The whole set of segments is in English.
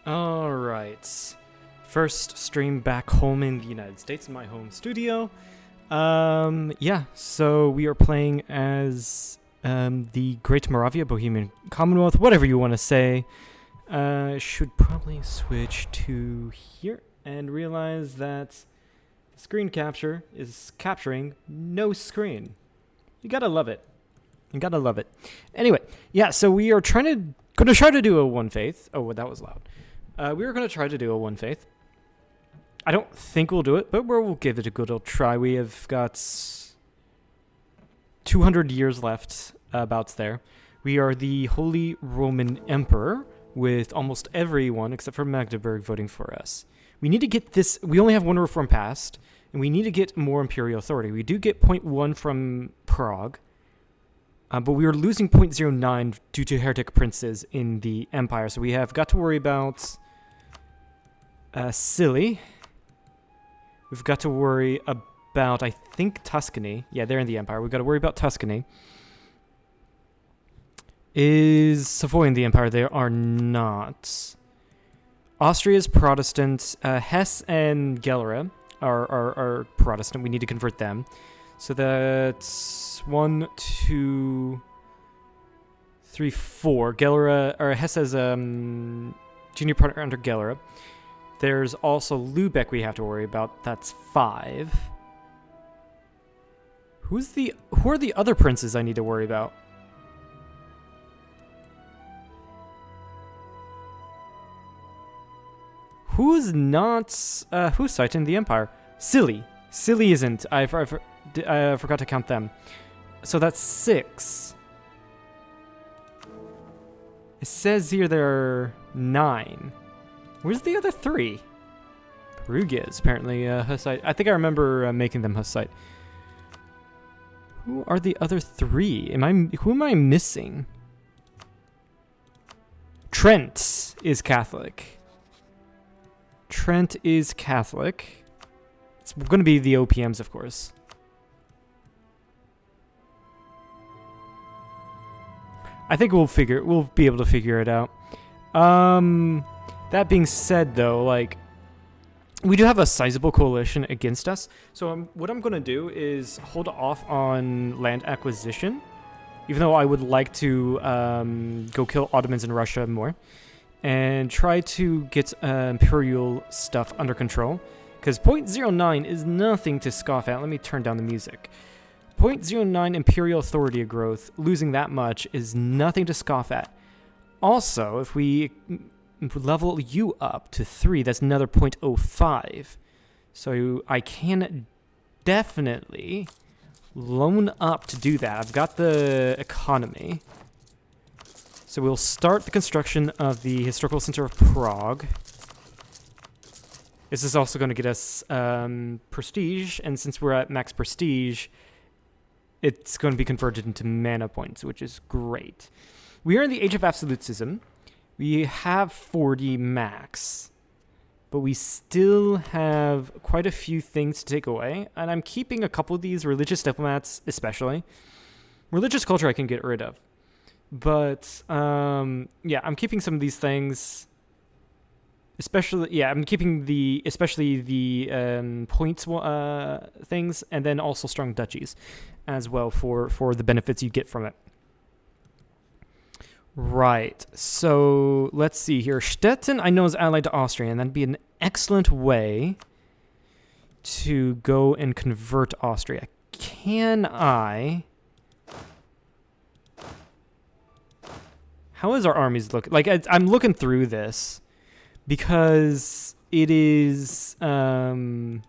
Alright. First stream back home in the United States in my home studio. Yeah, so we are playing as the Great Moravia, Bohemian Commonwealth, whatever you want to say. Should probably switch to here and realize that the screen capture is capturing no screen. You gotta love it. You gotta love it. Anyway, yeah, so we are gonna try to do a one faith. Oh, that was loud. We were gonna try to do a one faith. I don't think we'll do it, but we'll give it a good old try. We have got 200 years left, about there. We are the Holy Roman Emperor, with almost everyone except for Magdeburg voting for us. We need to get this. We only have one reform passed, and we need to get more imperial authority. We do get 0.1 from Prague, but we are losing 0.09 due to heretic princes in the empire. So we have got to worry about Scilly. We've got to worry about, I think, Tuscany. Yeah, they're in the empire. We've got to worry about Tuscany. Is Savoy in the empire? They are not. Austria's Protestant. Hesse and Gelre are Protestant. We need to convert them. So that's 1, 2, 3, 4. Gelre, or Hesse has junior partner under Gelre. There's also Lübeck we have to worry about. That's 5. Who are the other princes I need to worry about? Who's not who's citing the empire? Scilly. Scilly isn't. I forgot to count them. So that's 6. It says here there are 9. Where's the other 3? Perugia is apparently Hussite. I think I remember making them Hussite. Who are the other 3? Who am I missing? Trent is Catholic. Trent is Catholic. It's going to be the OPMs, of course. I think we'll be able to figure it out. That being said, though, like, we do have a sizable coalition against us. So what I'm going to do is hold off on land acquisition, even though I would like to go kill Ottomans in Russia more, and try to get imperial stuff under control, because 0.09 is nothing to scoff at. Let me turn down the music. 0.09 imperial authority growth, losing that much is nothing to scoff at. Also, if we level you up to 3, that's another 0.05. So I can definitely loan up to do that. I've got the economy. So we'll start the construction of the Historical Center of Prague. This is also going to get us prestige, and since we're at max prestige, it's going to be converted into mana points, which is great. We are in the Age of Absolutism. We have 40 max, but we still have quite a few things to take away, and I'm keeping a couple of these religious diplomats, especially. Religious culture I can get rid of. But, yeah, I'm keeping some of these things, I'm keeping especially the points things, and then also strong duchies as well for the benefits you get from it. Right, so let's see here. Stettin, I know, is allied to Austria, and that'd be an excellent way to go and convert Austria. Can I... How is our armies looking? Like, I'm looking through this because it is... it's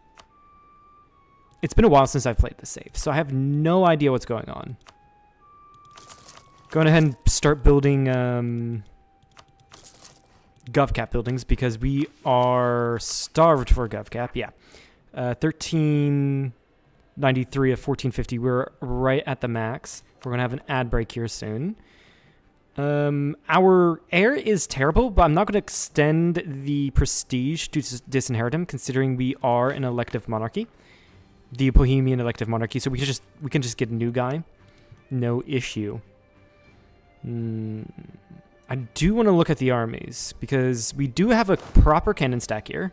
been a while since I've played this save, so I have no idea what's going on. Going ahead and start building GovCap buildings because we are starved for GovCap. Yeah, 1393 of 1450. We're right at the max. We're gonna have an ad break here soon. Our heir is terrible, but I'm not gonna extend the prestige to disinherit him, considering we are an elective monarchy, the Bohemian elective monarchy. So we can just get a new guy, no issue. I do want to look at the armies, because we do have a proper cannon stack here.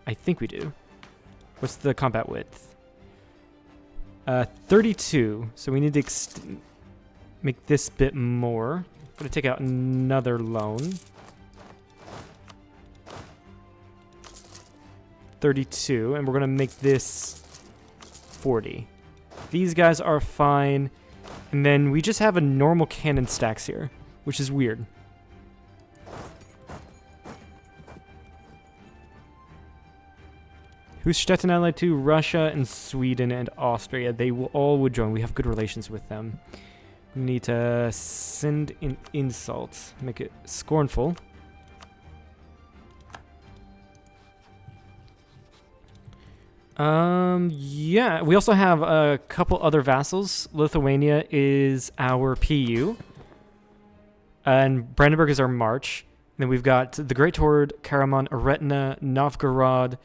I think we do. What's the combat width? 32. So we need to make this bit more. I'm going to take out another loan. 32, and we're going to make this 40. These guys are fine. And then we just have a normal cannon stacks here, which is weird. Who's Stettin allied to? Russia and Sweden and Austria. They all would join. We have good relations with them. We need to send an insult. Make it scornful. Yeah. We also have a couple other vassals. Lithuania is our PU. And Brandenburg is our March. And then we've got the Great Horde, Karaman, Aretna, Novgorod.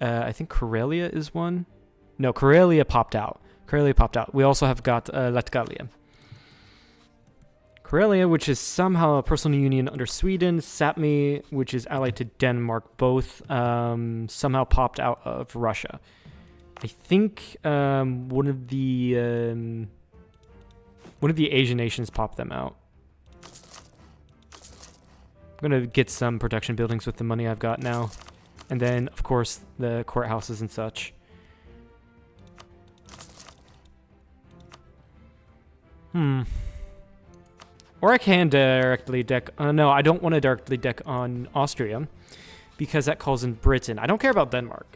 I think Karelia is one. No, Karelia popped out. We also have got Latgalia. Karelia, which is somehow a personal union under Sweden. Sapmi, which is allied to Denmark. Both somehow popped out of Russia. I think one of the Asian nations popped them out. I'm gonna get some protection buildings with the money I've got now. And then, of course, the courthouses and such. Or I can directly deck... no, I don't want to directly deck on Austria, because that calls in Britain. I don't care about Denmark.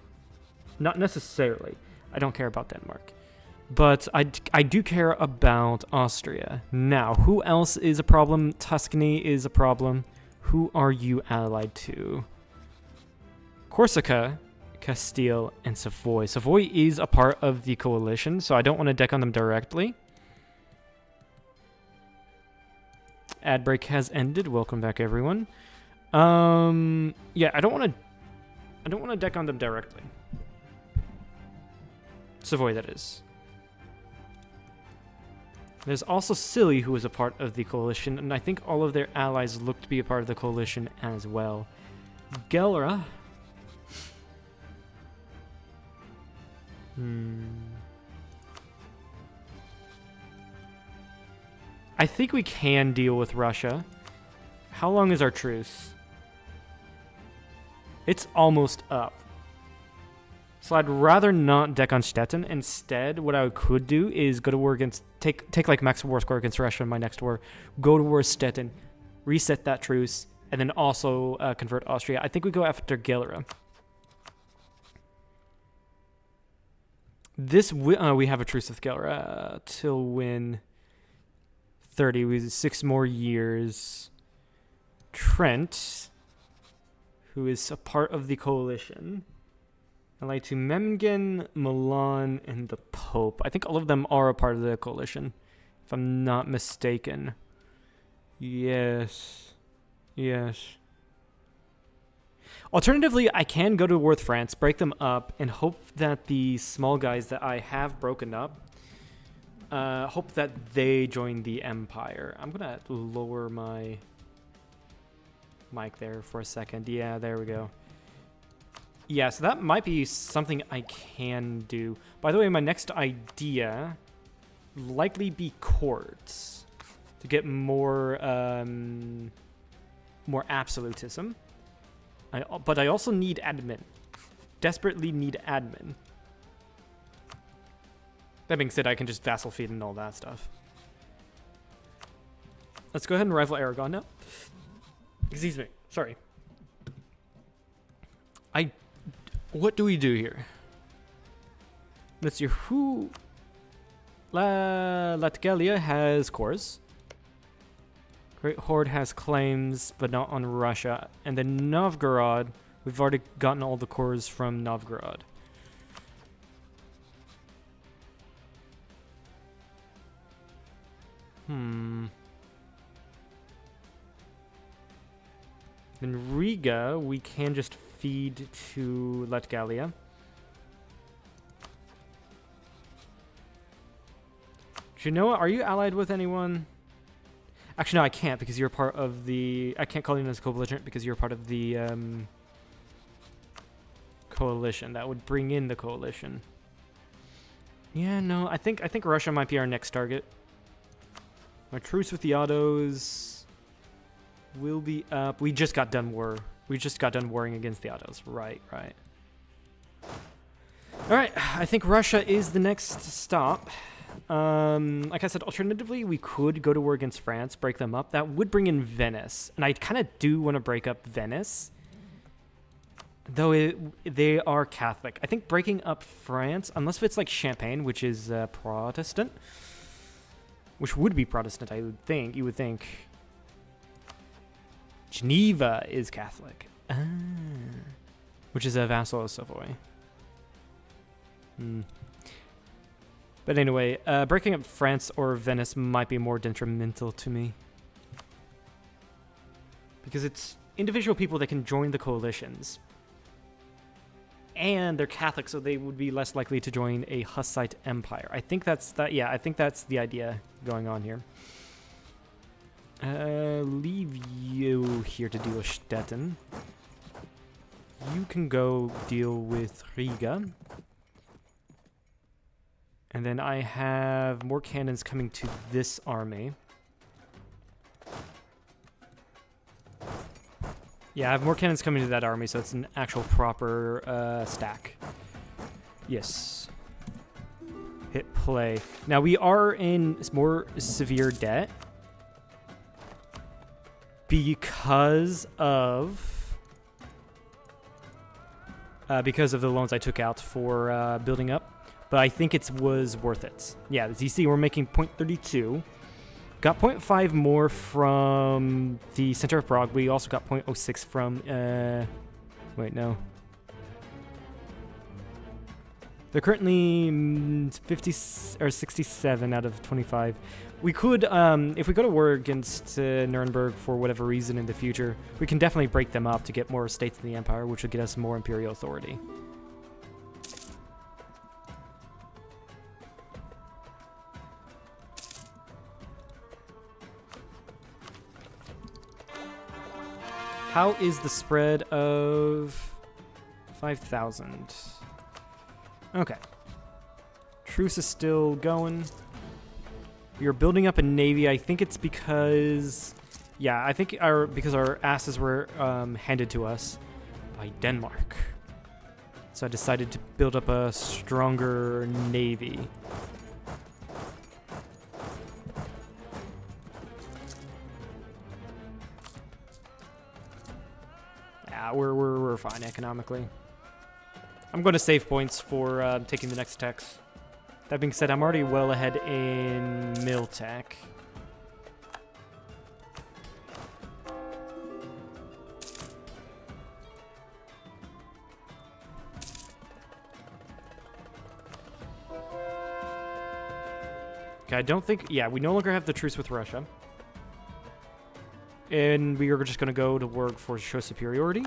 Not necessarily. I don't care about Denmark. But I do care about Austria. Now, who else is a problem? Tuscany is a problem. Who are you allied to? Corsica, Castile, and Savoy. Savoy is a part of the coalition, so I don't want to deck on them directly. Ad break has ended. Welcome back, everyone. Yeah, I don't want to deck on them directly. Savoy, that is. There's also Scilly, who is a part of the coalition, and I think all of their allies look to be a part of the coalition as well. Gelra. I think we can deal with Russia. How long is our truce? It's almost up. So I'd rather not deck on Stettin. Instead, what I could do is go to war against... Take like max war score against Russia in my next war. Go to war with Stettin. Reset that truce. And then also convert Austria. I think we go after Gelera. This... we have a truce with Gelera till when... 30. We have 6 more years. Trent, who is a part of the coalition... Allied to Memgen, Milan, and the Pope. I think all of them are a part of the coalition, if I'm not mistaken. Yes. Alternatively, I can go to war with France, break them up, and hope that the small guys that I have broken up, hope that they join the Empire. I'm going to lower my mic there for a second. Yeah, there we go. Yeah, so that might be something I can do. By the way, my next idea likely be courts to get more more absolutism. But I also need admin. Desperately need admin. That being said, I can just vassal feed and all that stuff. Let's go ahead and rival Aragon now. Excuse me. Sorry. What do we do here? Let's see. Who... Latgalia has cores. Great Horde has claims, but not on Russia. And then Novgorod, we've already gotten all the cores from Novgorod. In Riga, we can just feed to Latgalia. Genoa, are you allied with anyone? Actually, no, I can't because you're part of the... I can't call you as a co-belligerent because you're part of the coalition. That would bring in the coalition. Yeah, no, I think Russia might be our next target. Our truce with the Ottos will be up. We just got done war. We just got done warring against the Ottos. Right. All right, I think Russia is the next stop. Like I said, alternatively, we could go to war against France, break them up. That would bring in Venice, and I kind of do want to break up Venice, though they are Catholic. I think breaking up France, unless it's like Champagne, which is Protestant, which would be Protestant, I would think. You would think Geneva is Catholic, which is a vassal of Savoy. But anyway, breaking up France or Venice might be more detrimental to me. Because it's individual people that can join the coalitions. And they're Catholic, so they would be less likely to join a Hussite empire. I think that's the idea going on here. Leave you here to deal with Stettin. You can go deal with Riga. And then I have more cannons coming to this army. Yeah, I have more cannons coming to that army, so it's an actual proper stack. Yes. Hit play. Now, we are in more severe debt. Because of the loans I took out for building up. But I think it was worth it. Yeah, as you see, we're making 0.32. Got 0.5 more from the center of Prague. We also got 0.06 from... wait, no. They're currently 50 or 67 out of 25. We could, if we go to war against Nuremberg for whatever reason in the future, we can definitely break them up to get more states in the empire, which would get us more imperial authority. How is the spread of 5,000? Okay. Truce is still going. We are building up a navy. I think it's because... Yeah, I think because our asses were handed to us by Denmark. So I decided to build up a stronger navy. We're fine economically. I'm going to save points for taking the next techs. That being said, I'm already well ahead in mill tech. Okay, I don't think... Yeah, we no longer have the truce with Russia. And we are just going to go to work for show superiority.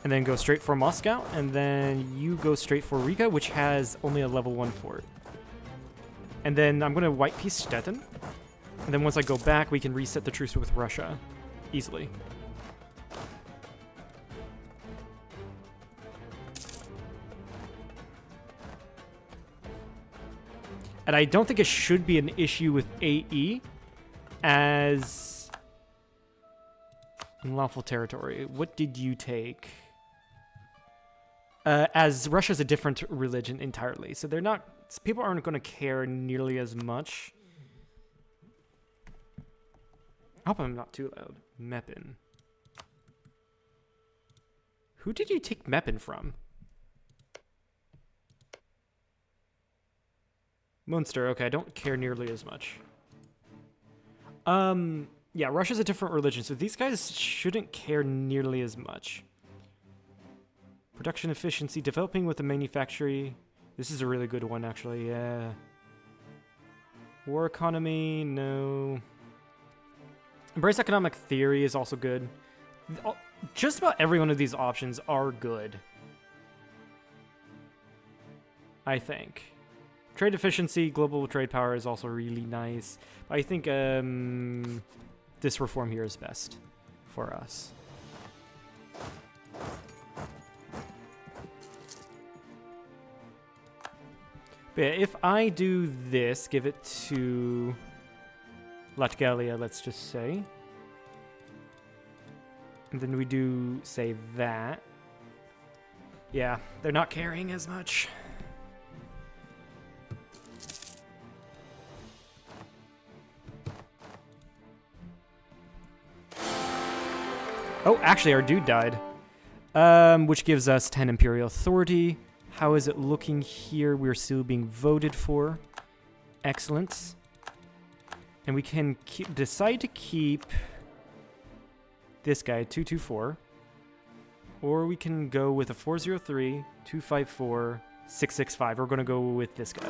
And then go straight for Moscow. And then you go straight for Riga, which has only a level 1 fort. And then I'm going to white piece Stettin. And then once I go back, we can reset the truce with Russia easily. And I don't think it should be an issue with AE as unlawful territory. What did you take? As Russia's a different religion entirely, so they're not... People aren't going to care nearly as much. I hope I'm not too loud. Mepin. Who did you take Mepin from? Munster, okay, I don't care nearly as much. Yeah, Russia's a different religion, so these guys shouldn't care nearly as much. Production efficiency, developing with the manufacturing. This is a really good one, actually, yeah. War economy, no. Embrace economic theory is also good. Just about every one of these options are good. I think. Trade efficiency, global trade power is also really nice. I think this reform here is best for us. But yeah, if I do this, give it to Latgalia, let's just say. And then we do, say, that. Yeah, they're not carrying as much. Oh, actually, our dude died. Which gives us 10 Imperial Authority. How is it looking here? We're still being voted for. Excellent. And we can decide to keep this guy, 224. Or we can go with a 403, 254, 665. We're going to go with this guy.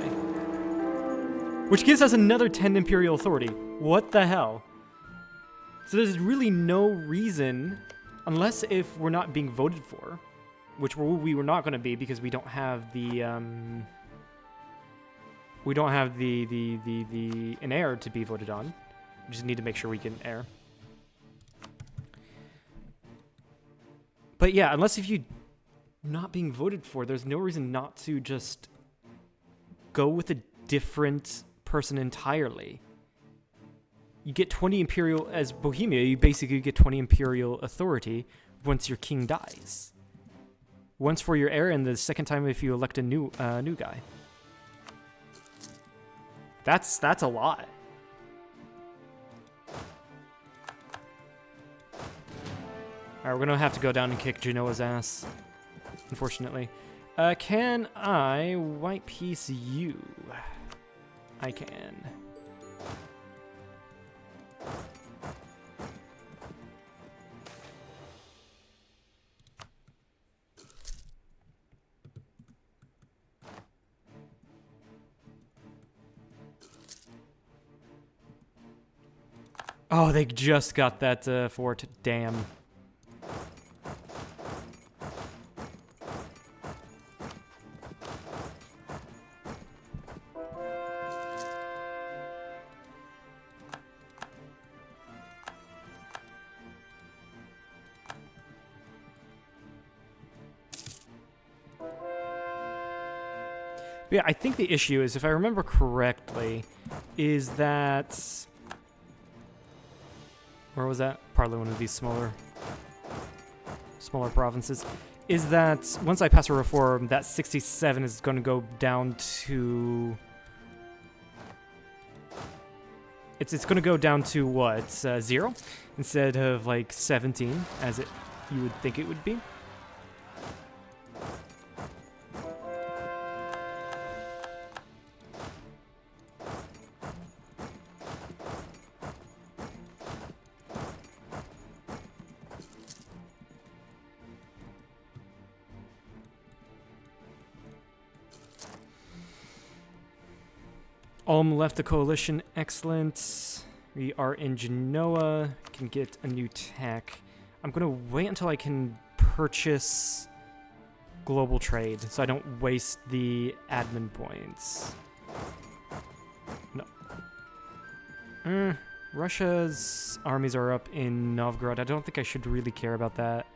Which gives us another 10 Imperial Authority. What the hell? So there's really no reason, unless if we're not being voted for, which we were not going to be because we don't have the an heir to be voted on. We just need to make sure we get an heir. But yeah, unless if you're not being voted for, there's no reason not to just go with a different person entirely. You get 20 Imperial, as Bohemia, you basically get 20 Imperial Authority once your king dies. Once for your heir, and the second time if you elect a new guy. That's a lot. Alright, we're gonna have to go down and kick Genoa's ass, unfortunately. Can I white piece you? I can. Oh, they just got that fort. Damn. Yeah, I think the issue is, if I remember correctly, is that... Where was that? Probably one of these smaller provinces. Is that once I pass a reform, that 67 is going to go down to... It's going to go down to what? 0? Instead of like 17, as you would think it would be. Ulm left the coalition. Excellent. We are in Genoa. Can get a new tech. I'm going to wait until I can purchase global trade so I don't waste the admin points. No. Russia's armies are up in Novgorod. I don't think I should really care about that.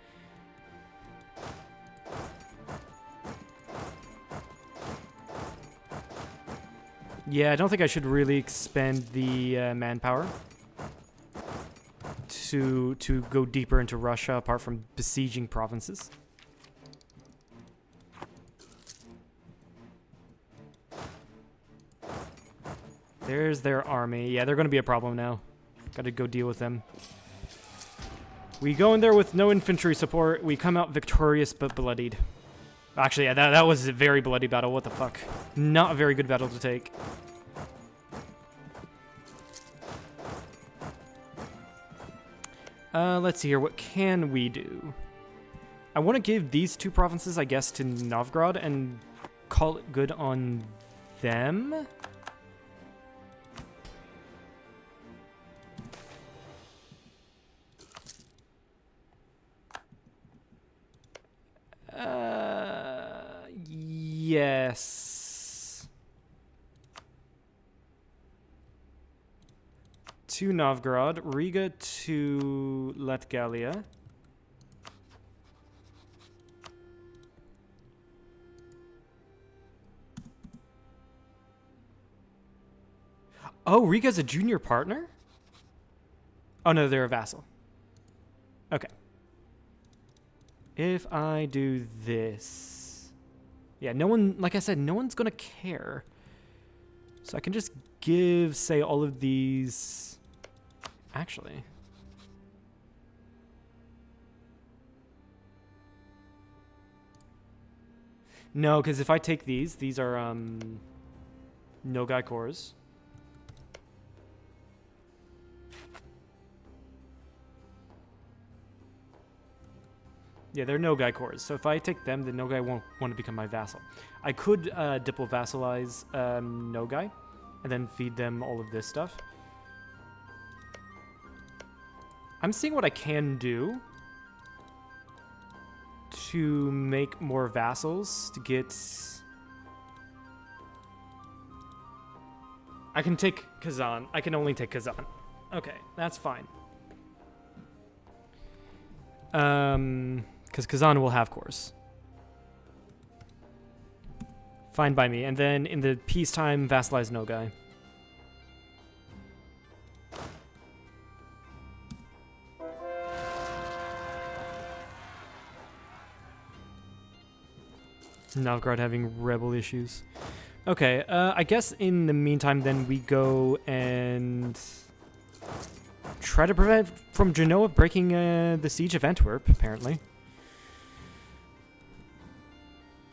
Yeah, I don't think I should really expend the manpower to go deeper into Russia, apart from besieging provinces. There's their army. Yeah, they're going to be a problem now. Got to go deal with them. We go in there with no infantry support. We come out victorious but bloodied. Actually, yeah, that was a very bloody battle. What the fuck? Not a very good battle to take. Let's see here. What can we do? I want to give these two provinces, I guess, to Novgorod and call it good on them. Yes. to Novgorod, Riga to Latgalia. Oh, Riga's a junior partner? Oh no, they're a vassal. Okay. If I do this... Yeah, no one, like I said, no one's gonna care. So I can just give, say, all of these... Actually... No, because if I take these are, Nogai cores. Yeah, they're Nogai cores. So if I take them, then Nogai won't want to become my vassal. I could diplo-vassalize Nogai and then feed them all of this stuff. I'm seeing what I can do to make more vassals to get... I can take Kazan. I can only take Kazan. Okay, that's fine. Because Kazan will have cores. Fine by me. And then in the peacetime, vassalize Nogai. Novgorod having rebel issues. Okay, I guess in the meantime then we go and try to prevent from Genoa breaking the siege of Antwerp, apparently.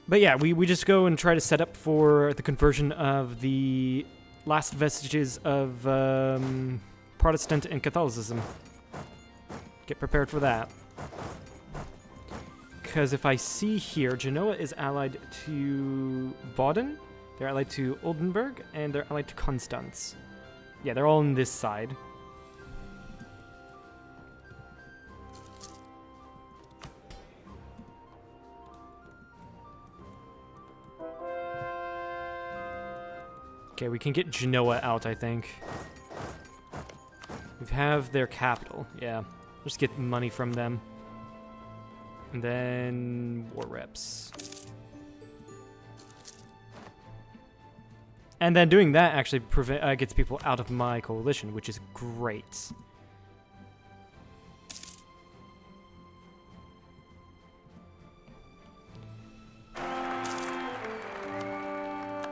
But yeah, we just go and try to set up for the conversion of the last vestiges of Protestant and Catholicism. Get prepared for that. Because if I see here, Genoa is allied to Baden, they're allied to Oldenburg, and they're allied to Constance. Yeah, they're all on this side. Okay, we can get Genoa out, I think. We have their capital, yeah. Just get money from them. And then war reps. And then doing that actually gets people out of my coalition, which is great.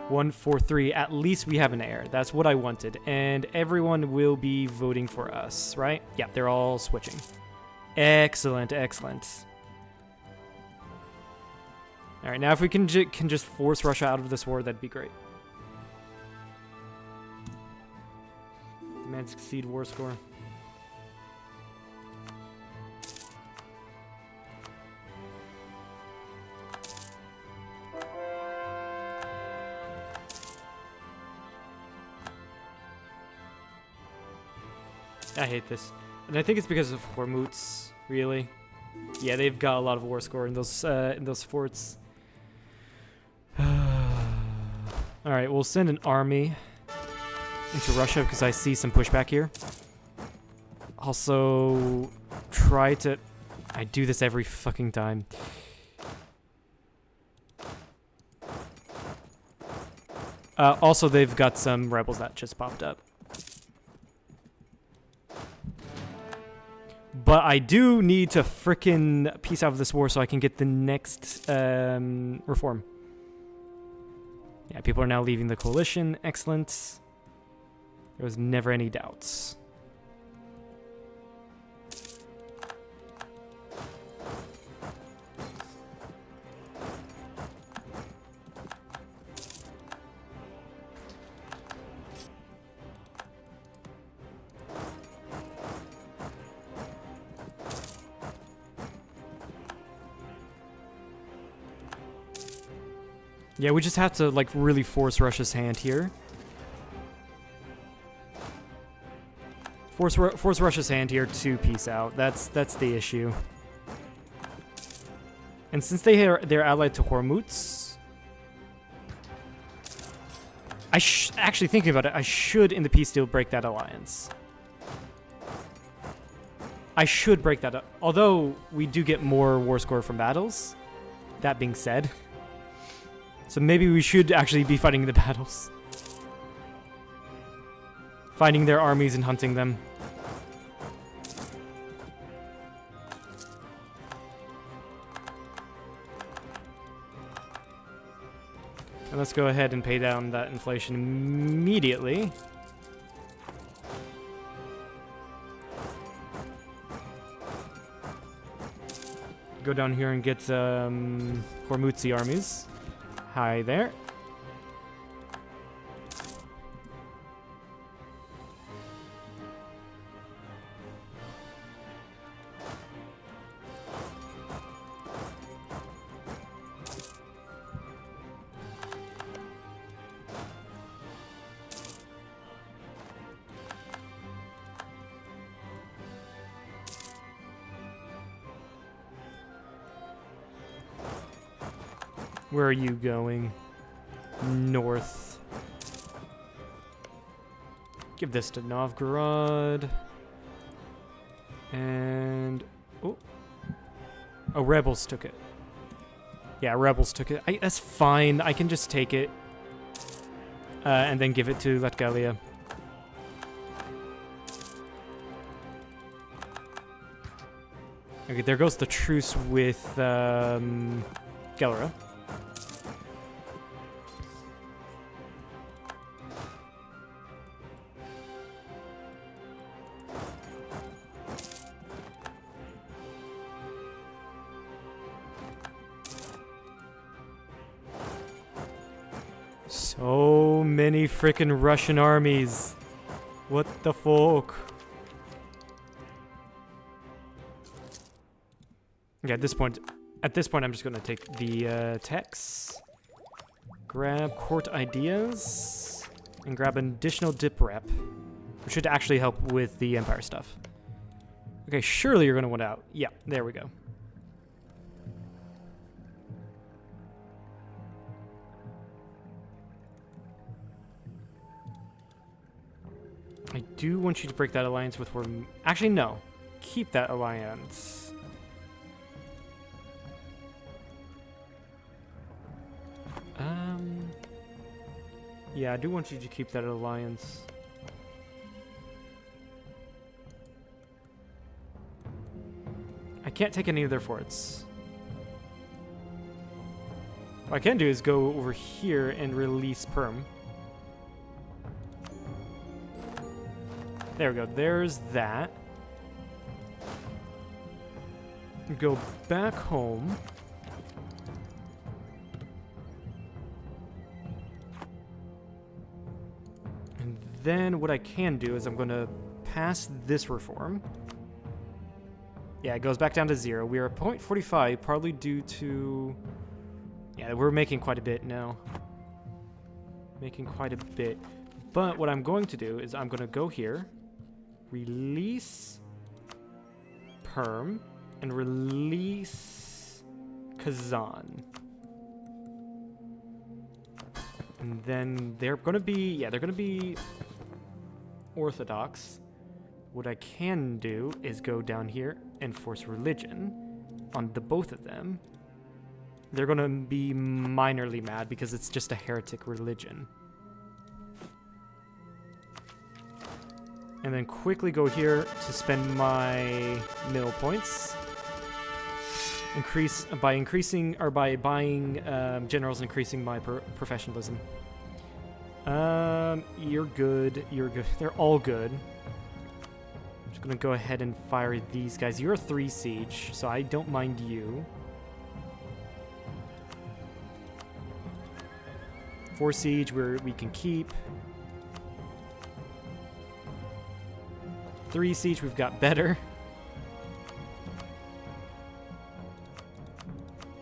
One, 4, 3. At least we have an heir. That's what I wanted. And everyone will be voting for us, right? Yeah, they're all switching. Excellent, excellent. All right, now if we can just force Russia out of this war, that'd be great. Man, succeed war score. I hate this. And I think it's because of Hormuts, really. Yeah, they've got a lot of war score in those forts. Alright, we'll send an army into Russia because I see some pushback here. Also, try to... I do this every fucking time. Also, they've got some rebels that just popped up. But I do need to frickin' peace out of this war so I can get the next reform. Yeah, people are now leaving the coalition. Excellent. There was never any doubts. Yeah, we just have to, like, really force Russia's hand here. Force Russia's hand here to peace out. That's the issue. And since they're allied to Hormuts, actually thinking about it, I should in the peace deal break that alliance. I should break that up. Although we do get more war score from battles. That being said. So maybe we should actually be fighting the battles. Finding their armies and hunting them. And let's go ahead and pay down that inflation immediately. Go down here and get Hormuzzi armies. Hi there. Where are you going? North. Give this to Novgorod. And... Oh, Rebels took it. Yeah, Rebels took it. That's fine. I can just take it. And then give it to Latgalia. Okay, there goes the truce with Gelra. So many frickin' Russian armies. What the fuck? Okay, at this point, I'm just gonna take the techs, grab court ideas, and grab an additional dip rep, which should actually help with the empire stuff. Okay, surely you're gonna want out. Yeah, there we go. I do want you to break that alliance with actually, no. Keep that alliance. Yeah, I do want you to keep that alliance. I can't take any of their forts. What I can do is go over here and release Perm. There we go. There's that. Go back home. And then what I can do is I'm going to pass this reform. Yeah, it goes back down to 0. We are at 0.45, probably due to... Yeah, we're making quite a bit now. Making quite a bit. But what I'm going to do is I'm going to go here, release Perm, and release Kazan. And then they're going to be... Yeah, they're going to be Orthodox. What I can do is go down here and force religion on the both of them. They're going to be minorly mad because it's just a heretic religion. And then quickly go here to spend my mill points. By buying generals, increasing my professionalism. You're good. You're good. They're all good. I'm just gonna go ahead and fire these guys. You're a 3 siege, so I don't mind you. 4 siege, we can keep. 3 siege, we've got better.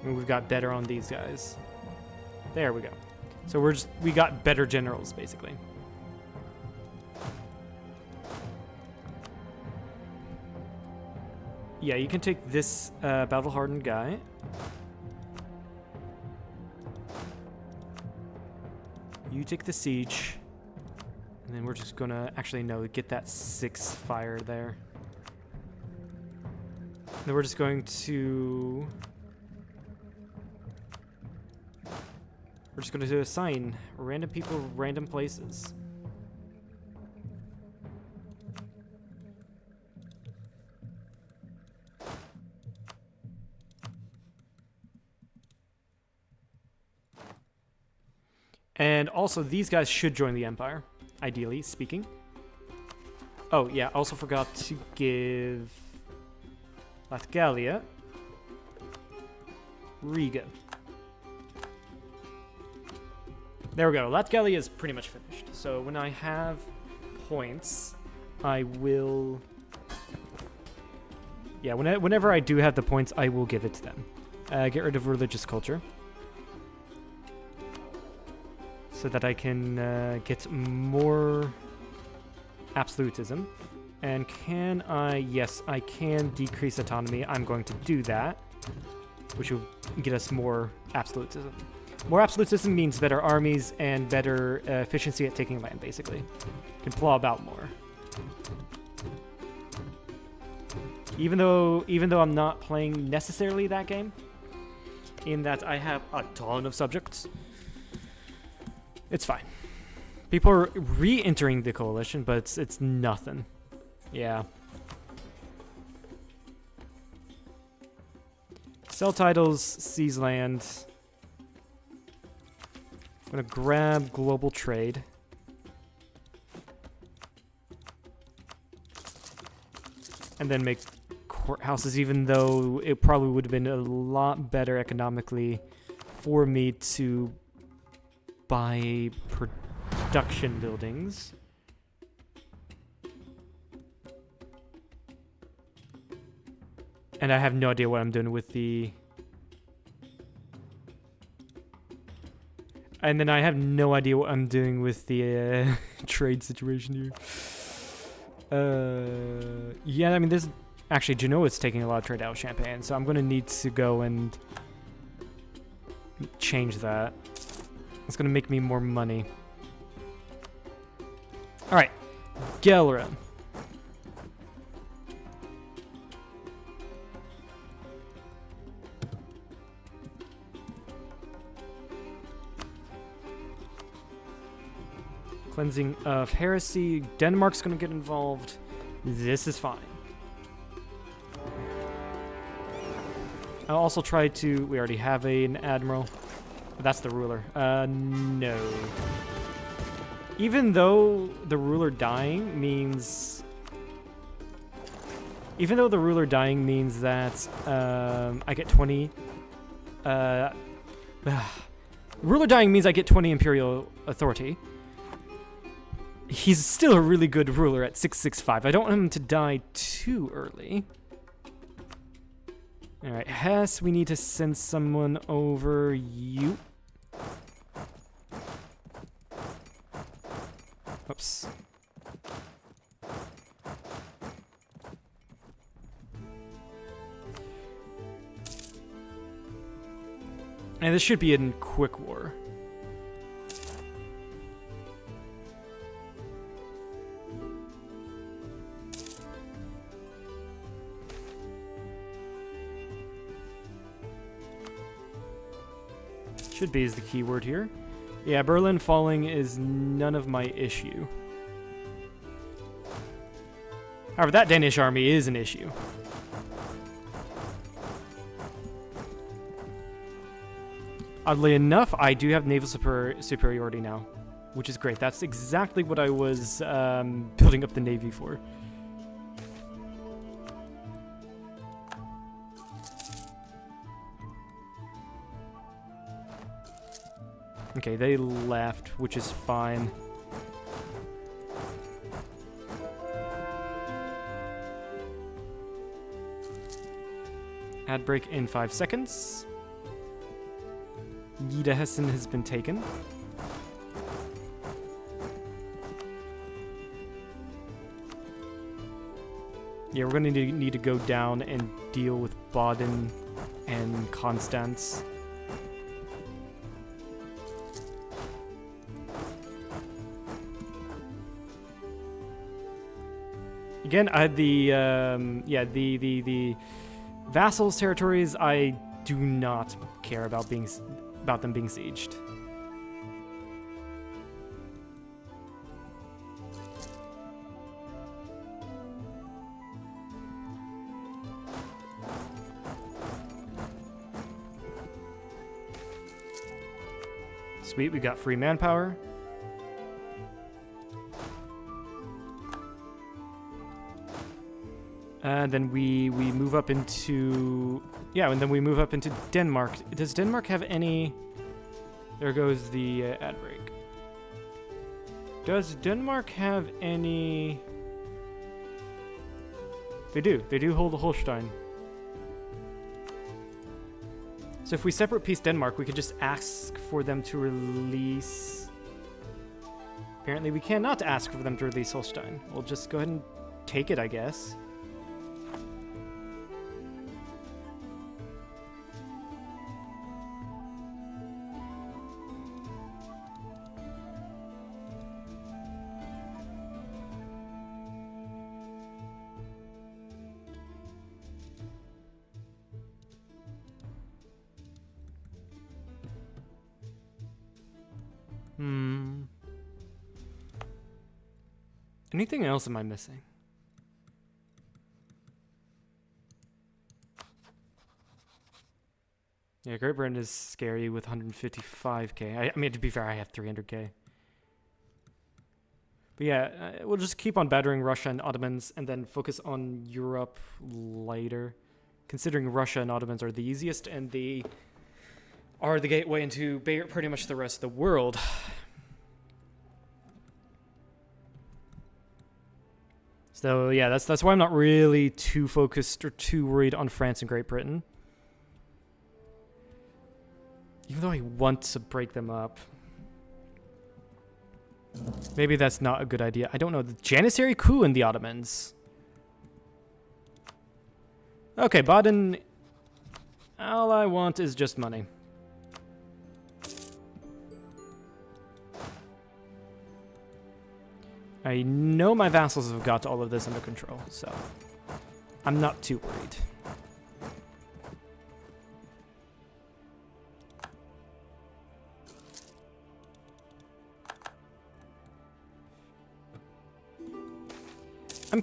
And we've got better on these guys. There we go. So we got better generals, basically. Yeah, you can take this battle-hardened guy. You take the siege. And then we're just gonna, actually no, get that 6 fire there. Then we're just going to... We're just going to assign random people random places. And also, these guys should join the Empire, ideally speaking. Oh, yeah, I also forgot to give Latgalia Riga. There we go. Latgalia is pretty much finished. So when I have points, I will... Yeah, whenever I do have the points, I will give it to them. Get rid of religious culture. So that I can get more absolutism. And can I... Yes, I can decrease autonomy. I'm going to do that, which will get us more absolutism. More absolutism means better armies and better efficiency at taking land, basically. Can plow about more. Even though I'm not playing necessarily that game, in that I have a ton of subjects, it's fine. People are re-entering the coalition, but it's nothing. Yeah. Sell titles, seize land. I'm gonna grab global trade. And then make courthouses, even though it probably would have been a lot better economically for me to buy production buildings. And I have no idea what I'm doing with the... And then I have no idea what I'm doing with the trade situation here. Yeah, I mean, there's... Actually, Genoa's taking a lot of trade out of Champagne, so I'm going to need to go and change that. It's going to make me more money. Alright. Gelra. Cleansing of heresy. Denmark's going to get involved. This is fine. I'll also try to... We already have an admiral. That's the ruler. No. Even though the ruler dying means... Even though the ruler dying means that I get 20... ruler dying means I get 20 imperial authority. He's still a really good ruler at 665. I don't want him to die too early. Alright, Hess, we need to send someone over you. Oops. And this should be in quick war. Should be is the key word here. Yeah, Berlin falling is none of my issue. However, that Danish army is an issue. Oddly enough, I do have naval superiority now, which is great. That's exactly what I was building up the navy for. Okay, they left, which is fine. Ad break in 5 seconds. Niederhessen has been taken. Yeah, we're going to need to go down and deal with Baden and Konstanz. Again, I had the Vassals' territories, I do not care about them being sieged. Sweet, we got free manpower. And then we move up into... Yeah, and then we move up into Denmark. Does Denmark have any... There goes the ad break. Does Denmark have any... They do. They do hold the Holstein. So if we separate peace Denmark, we could just ask for them to release... Apparently we cannot ask for them to release Holstein. We'll just go ahead and take it, I guess. Anything else am I missing? Yeah, Great Britain is scary with 155k. I mean, to be fair, I have 300k. But yeah, we'll just keep on battering Russia and Ottomans and then focus on Europe later. Considering Russia and Ottomans are the easiest and they are the gateway into pretty much the rest of the world. So yeah, that's why I'm not really too focused or too worried on France and Great Britain. Even though I want to break them up. Maybe that's not a good idea. I don't know. The Janissary coup in the Ottomans. Okay, Baden. All I want is just money. I know my vassals have got all of this under control, so I'm not too worried.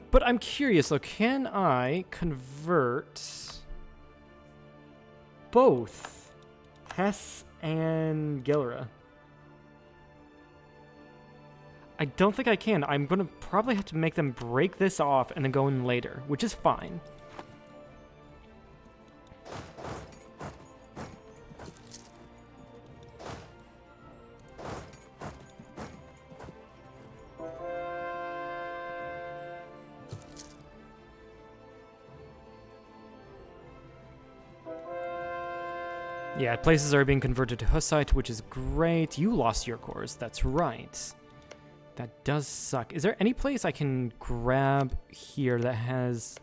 But I'm curious, though, can I convert both Hesse and Gelre? I don't think I can. I'm going to probably have to make them break this off and then go in later, which is fine. Yeah, places are being converted to Hussite, which is great. You lost your cores, that's right. That does suck. Is there any place I can grab here that has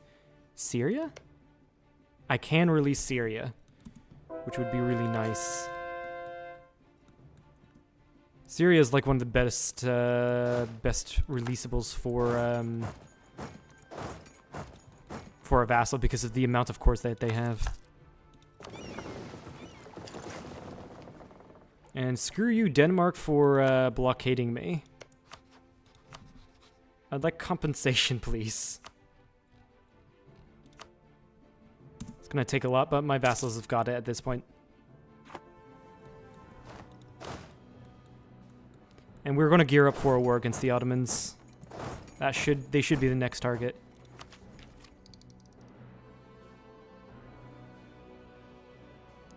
Syria? I can release Syria, which would be really nice. Syria is like one of the best releasables for a vassal because of the amount of cores that they have. And screw you, Denmark, for blockading me. I'd like compensation, please. It's gonna take a lot, but my vassals have got it at this point. And we're gonna gear up for a war against the Ottomans. They should be the next target.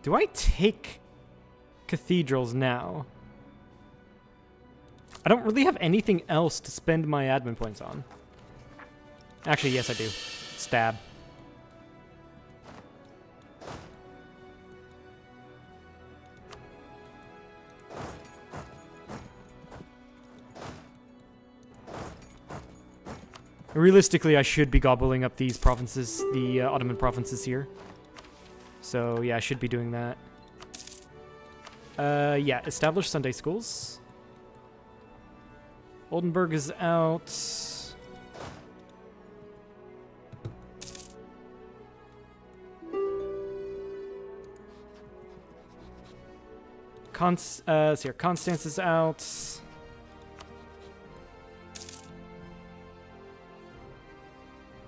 Do I take cathedrals now? I don't really have anything else to spend my admin points on. Actually, yes, I do. Stab. Realistically, I should be gobbling up these provinces, the Ottoman provinces here. So, yeah, I should be doing that. Yeah, establish Sunday schools. Oldenburg is out. So here, Constance is out.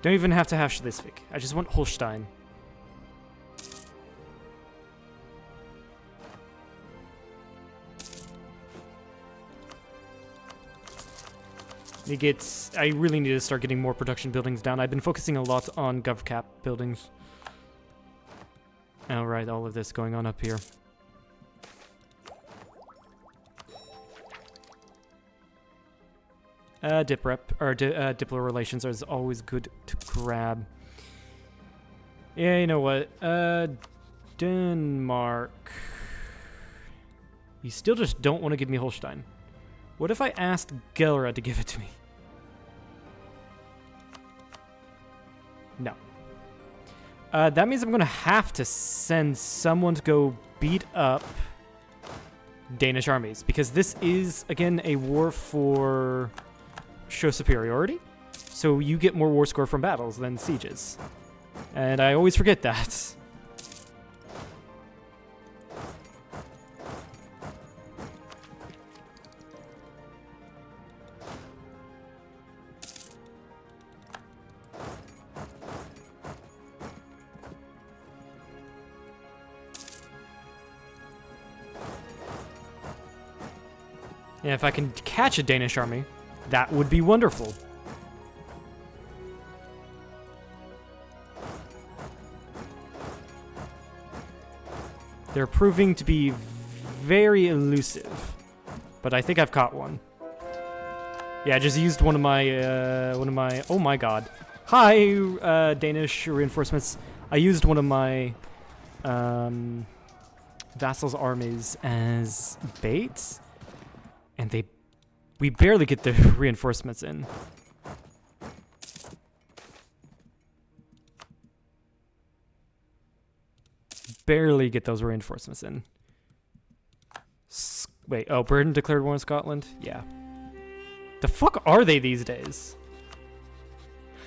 Don't even have to have Schleswig. I just want Holstein. I really need to start getting more production buildings down. I've been focusing a lot on GovCap buildings. Alright, all of this going on up here. Diplo relations is always good to grab. Yeah, you know what? Denmark. You still just don't want to give me Holstein. What if I asked Gelra to give it to me? No. That means I'm going to have to send someone to go beat up Danish armies, because this is, again, a war for show superiority. So you get more war score from battles than sieges. And I always forget that. And if I can catch a Danish army, that would be wonderful. They're proving to be very elusive, but I think I've caught one. Yeah, I just used one of my, oh my god. Hi, Danish reinforcements. I used one of my, vassals' armies as bait. And we barely get the reinforcements in. Barely get those reinforcements in. Wait, oh, Britain declared war on Scotland? Yeah. The fuck are they these days?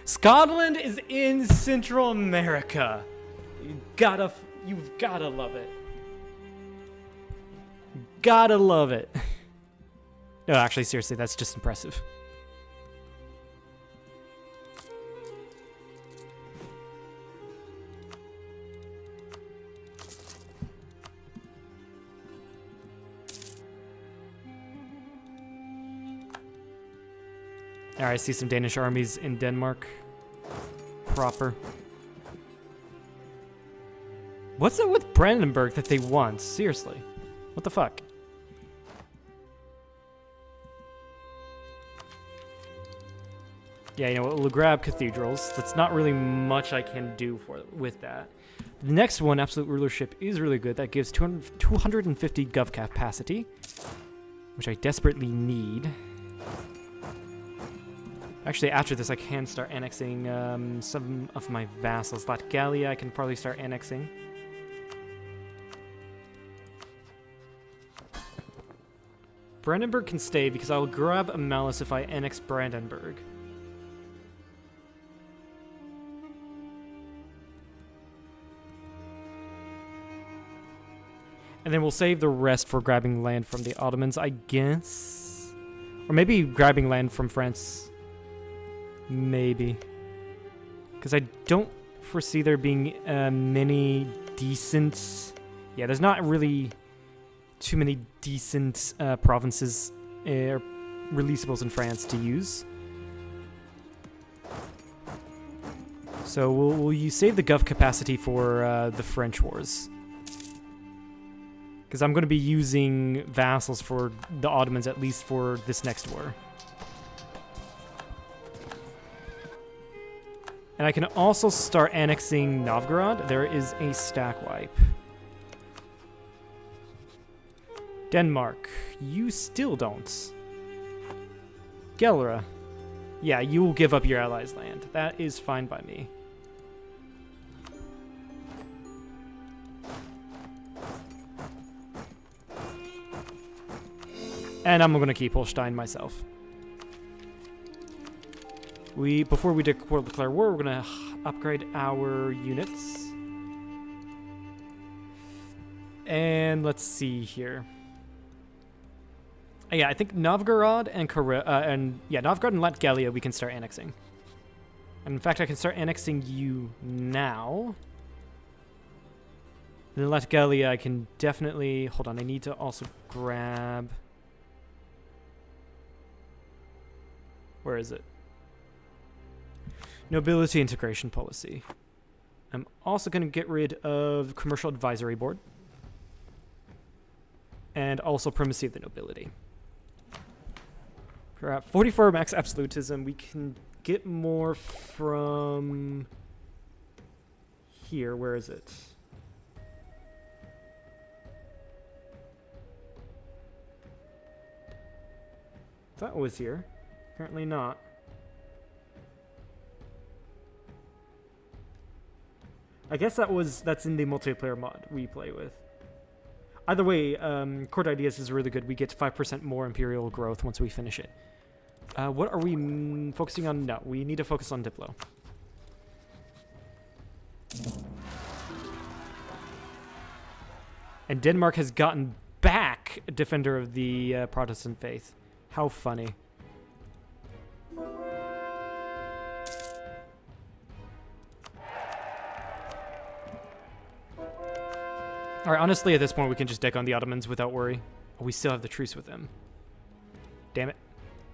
Scotland is in Central America. You've gotta love it. Gotta love it. No, actually, seriously, that's just impressive. Alright, I see some Danish armies in Denmark. Proper. What's it with Brandenburg that they want? Seriously. What the fuck? Yeah, you know what, we'll grab cathedrals. That's not really much I can do with that. The next one, Absolute Rulership, is really good. That gives 250 gov capacity, which I desperately need. Actually, after this, I can start annexing some of my vassals. Latgalia, I can probably start annexing. Brandenburg can stay because I'll grab a Malice if I annex Brandenburg. And then we'll save the rest for grabbing land from the Ottomans, I guess. Or maybe grabbing land from France. Maybe. Because I don't foresee there being many decent... Yeah, there's not really too many decent provinces or releasables in France to use. So we'll save the gov capacity for the French wars. Because I'm going to be using vassals for the Ottomans, at least for this next war. And I can also start annexing Novgorod. There is a stack wipe. Denmark, you still don't. Gelra, yeah, you will give up your allies' land. That is fine by me. And I'm going to keep Holstein myself. Before we declare war, we're going to upgrade our units. And let's see here. Yeah, I think Novgorod and Novgorod and Latgalia we can start annexing. And in fact, I can start annexing you now. And then Latgalia, I can definitely... Hold on, I need to also grab... Where is it? Nobility integration policy. I'm also going to get rid of Commercial Advisory Board. And also Primacy of the Nobility. We're at 44 max absolutism. We can get more from here. Where is it? That was here. Apparently not. I guess that's in the multiplayer mod we play with. Either way, Court Ideas is really good. We get 5% more Imperial growth once we finish it. What are we focusing on? No, we need to focus on Diplo. And Denmark has gotten back a defender of the Protestant faith. How funny. Alright, honestly, at this point, we can just deck on the Ottomans without worry. Oh, we still have the truce with them. Damn it.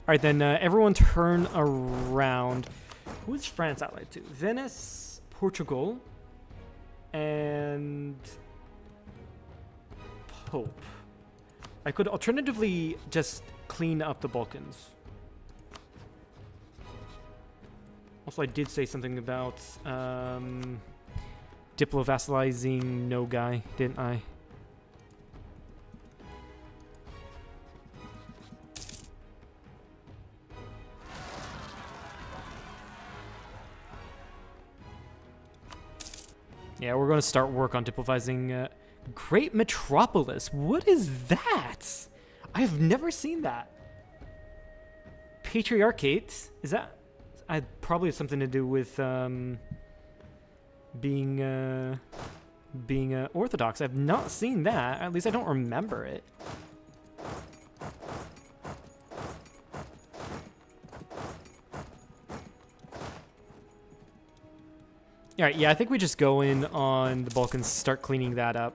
Alright, then everyone turn around. Who is France allied to? Venice, Portugal, and Pope. I could alternatively just clean up the Balkans. Also, I did say something about Diplo-vassalizing no guy, didn't I? Yeah, we're going to start work on diplomizing Great Metropolis. What is that? I have never seen that. Patriarchate? Is that... probably has something to do with being Orthodox. I've not seen that. At least I don't remember it. Alright, yeah, I think we just go in on the Balkans, start cleaning that up.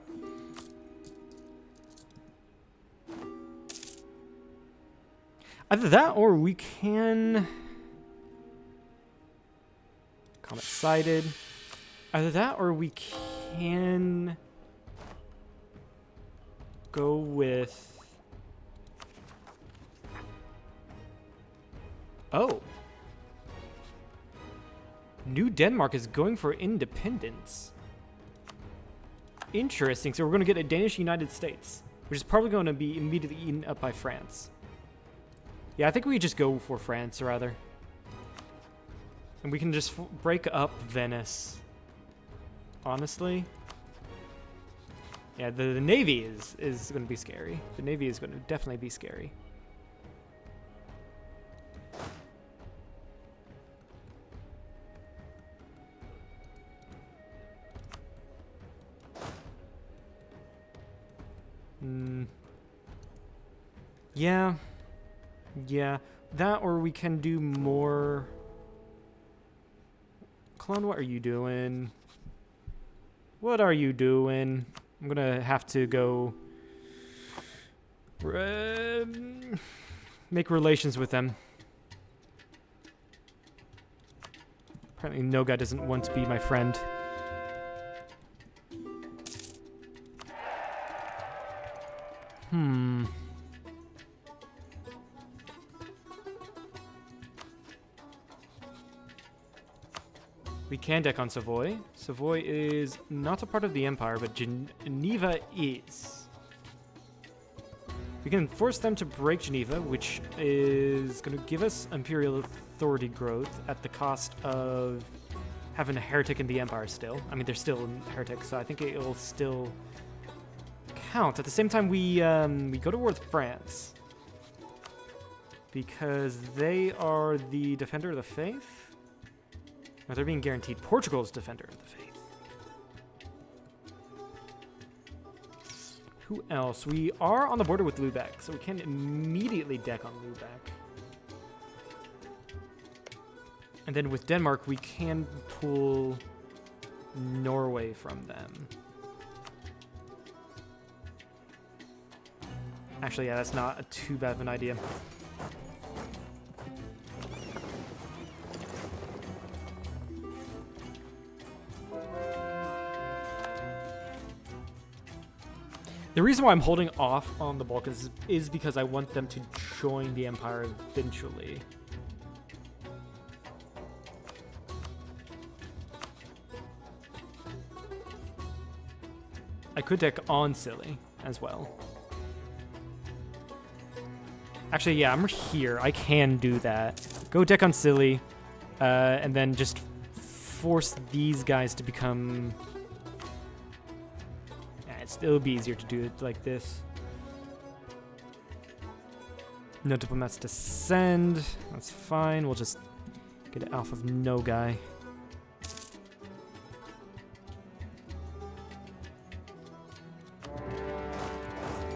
Either that or we can... Comet sighted. Either that or we can go with... Oh. New Denmark is going for independence. Interesting. So we're going to get a Danish United States, which is probably going to be immediately eaten up by France. Yeah, I think we just go for France, rather. And we can just break up Venice. Honestly. Yeah, the Navy is going to be scary. The Navy is going to definitely be scary. Yeah. Yeah. That, or we can do more... Clone, what are you doing? What are you doing? I'm gonna have to go... make relations with them. Apparently Noga doesn't want to be my friend. We can deck on Savoy. Savoy is not a part of the Empire, but Geneva is. We can force them to break Geneva, which is going to give us Imperial authority growth at the cost of having a heretic in the Empire still. I mean, they're still heretics, so I think it'll still count. At the same time, we go to war with France because they are the defender of the faith. No, they're being guaranteed. Portugal's defender of the faith. Who else? We are on the border with Lubeck, so we can immediately deck on Lubeck. And then with Denmark, we can pull Norway from them. Actually, yeah, that's not too bad of an idea. The reason why I'm holding off on the Balkans is because I want them to join the Empire eventually. I could deck on Silly as well. Actually, yeah, I'm here. I can do that. Go deck on Silly, and then just force these guys to become... It'll be easier to do it like this. No diplomats to send. That's fine. We'll just get it off of no guy.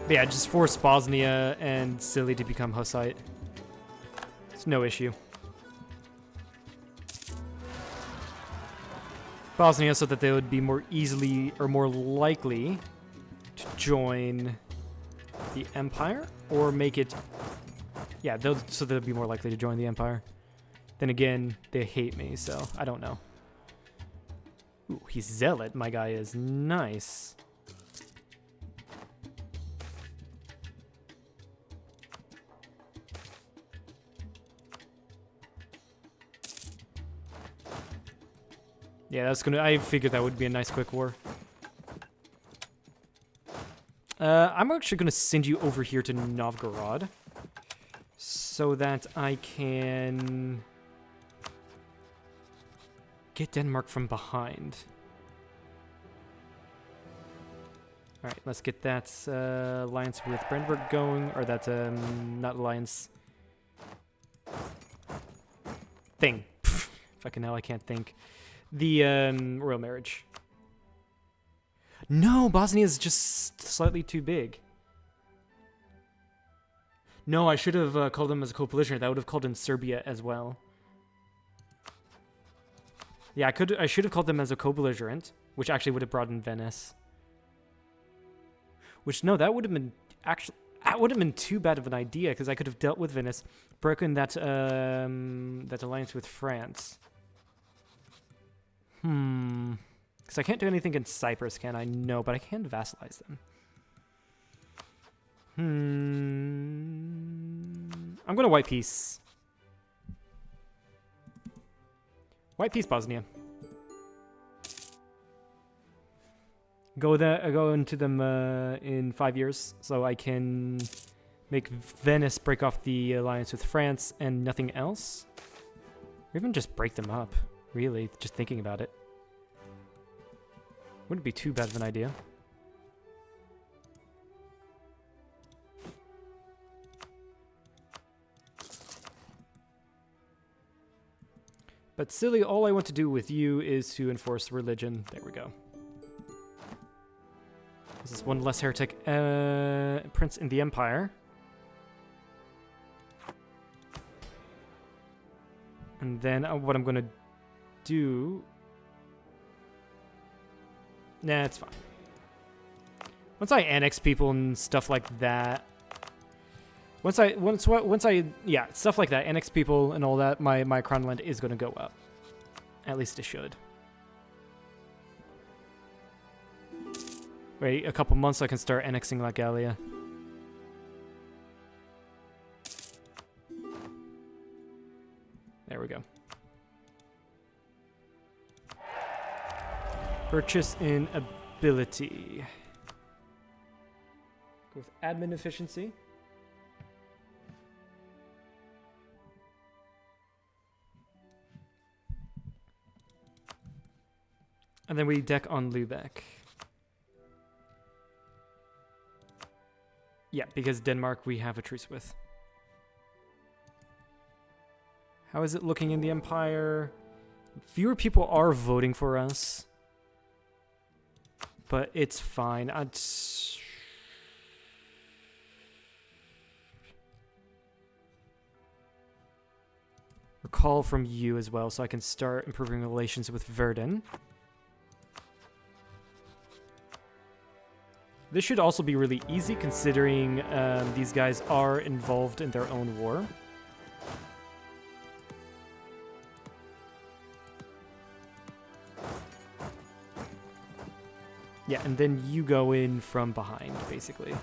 But yeah, just force Bosnia and Silly to become Hussite. It's no issue. Bosnia so that they would be more easily or more likely to join the Empire, or make it, yeah, so they'll be more likely to join the Empire. Then again, they hate me, so I don't know. Ooh, he's Zealot, my guy is nice. Yeah, that's gonna, I figured that would be a nice quick war. I'm actually going to send you over here to Novgorod so that I can get Denmark from behind. All right, let's get that alliance with Brandenburg going, or that, not alliance, thing. Fucking hell, I can't think. The royal marriage. No, Bosnia is just slightly too big. No, I should have called them as a co-belligerent. That would have called in Serbia as well. Yeah, I should have called them as a co-belligerent, which actually would have brought in Venice. Which, no, that would have been actually, that would have been too bad of an idea, because I could have dealt with Venice, broken that that alliance with France. Because I can't do anything in Cyprus, can I? No, but I can vassalize them. I'm going to white peace. White peace, Bosnia. Go into them in 5 years, so I can make Venice break off the alliance with France and nothing else. Or even just break them up, really, just thinking about it. Wouldn't be too bad of an idea. But silly, all I want to do with you is to enforce religion. There we go. This is one less heretic prince in the Empire. And then what I'm going to do... Nah, it's fine. Once I annex people and stuff like that... Once I yeah, stuff like that, annex people and all that, my crown land is going to go up. At least it should. Wait a couple months so I can start annexing La Gallia. There we go. Purchase in ability. Go with admin efficiency. And then we deck on Lubeck. Yeah, because Denmark we have a truce with. How is it looking in the Empire? Fewer people are voting for us. But it's fine. recall from you as well, so I can start improving relations with Verdun. This should also be really easy, considering these guys are involved in their own war. Yeah, and then you go in from behind, basically.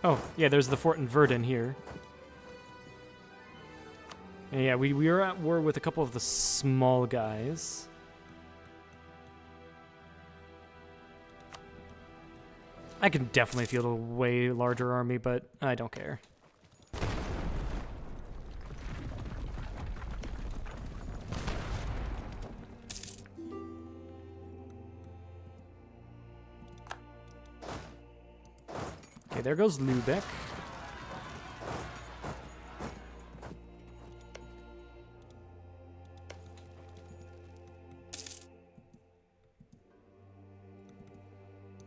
Oh, yeah, there's the fort in Verdun here. And yeah, we are at war with a couple of the small guys. I can definitely field a way larger army, but I don't care. Okay, there goes Lübeck.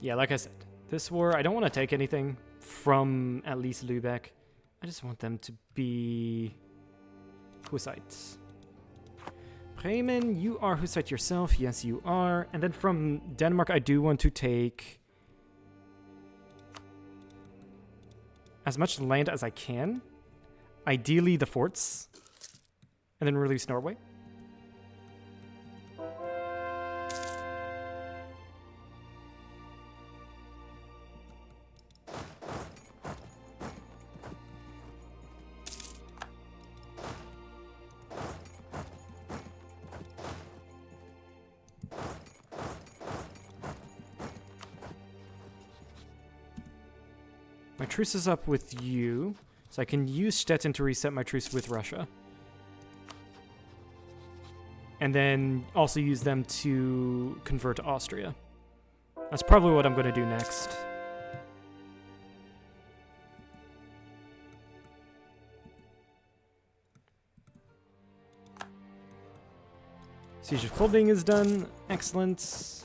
Yeah, like I said, this war, I don't want to take anything from at least Lübeck. I just want them to be Hussites. Bremen, you are Hussite yourself. Yes, you are. And then from Denmark, I do want to take as much land as I can. Ideally, the forts. And then release Norway. My truce is up with you, so I can use Stettin to reset my truce with Russia. And then also use them to convert to Austria. That's probably what I'm going to do next. Siege of Kolding is done. Excellent.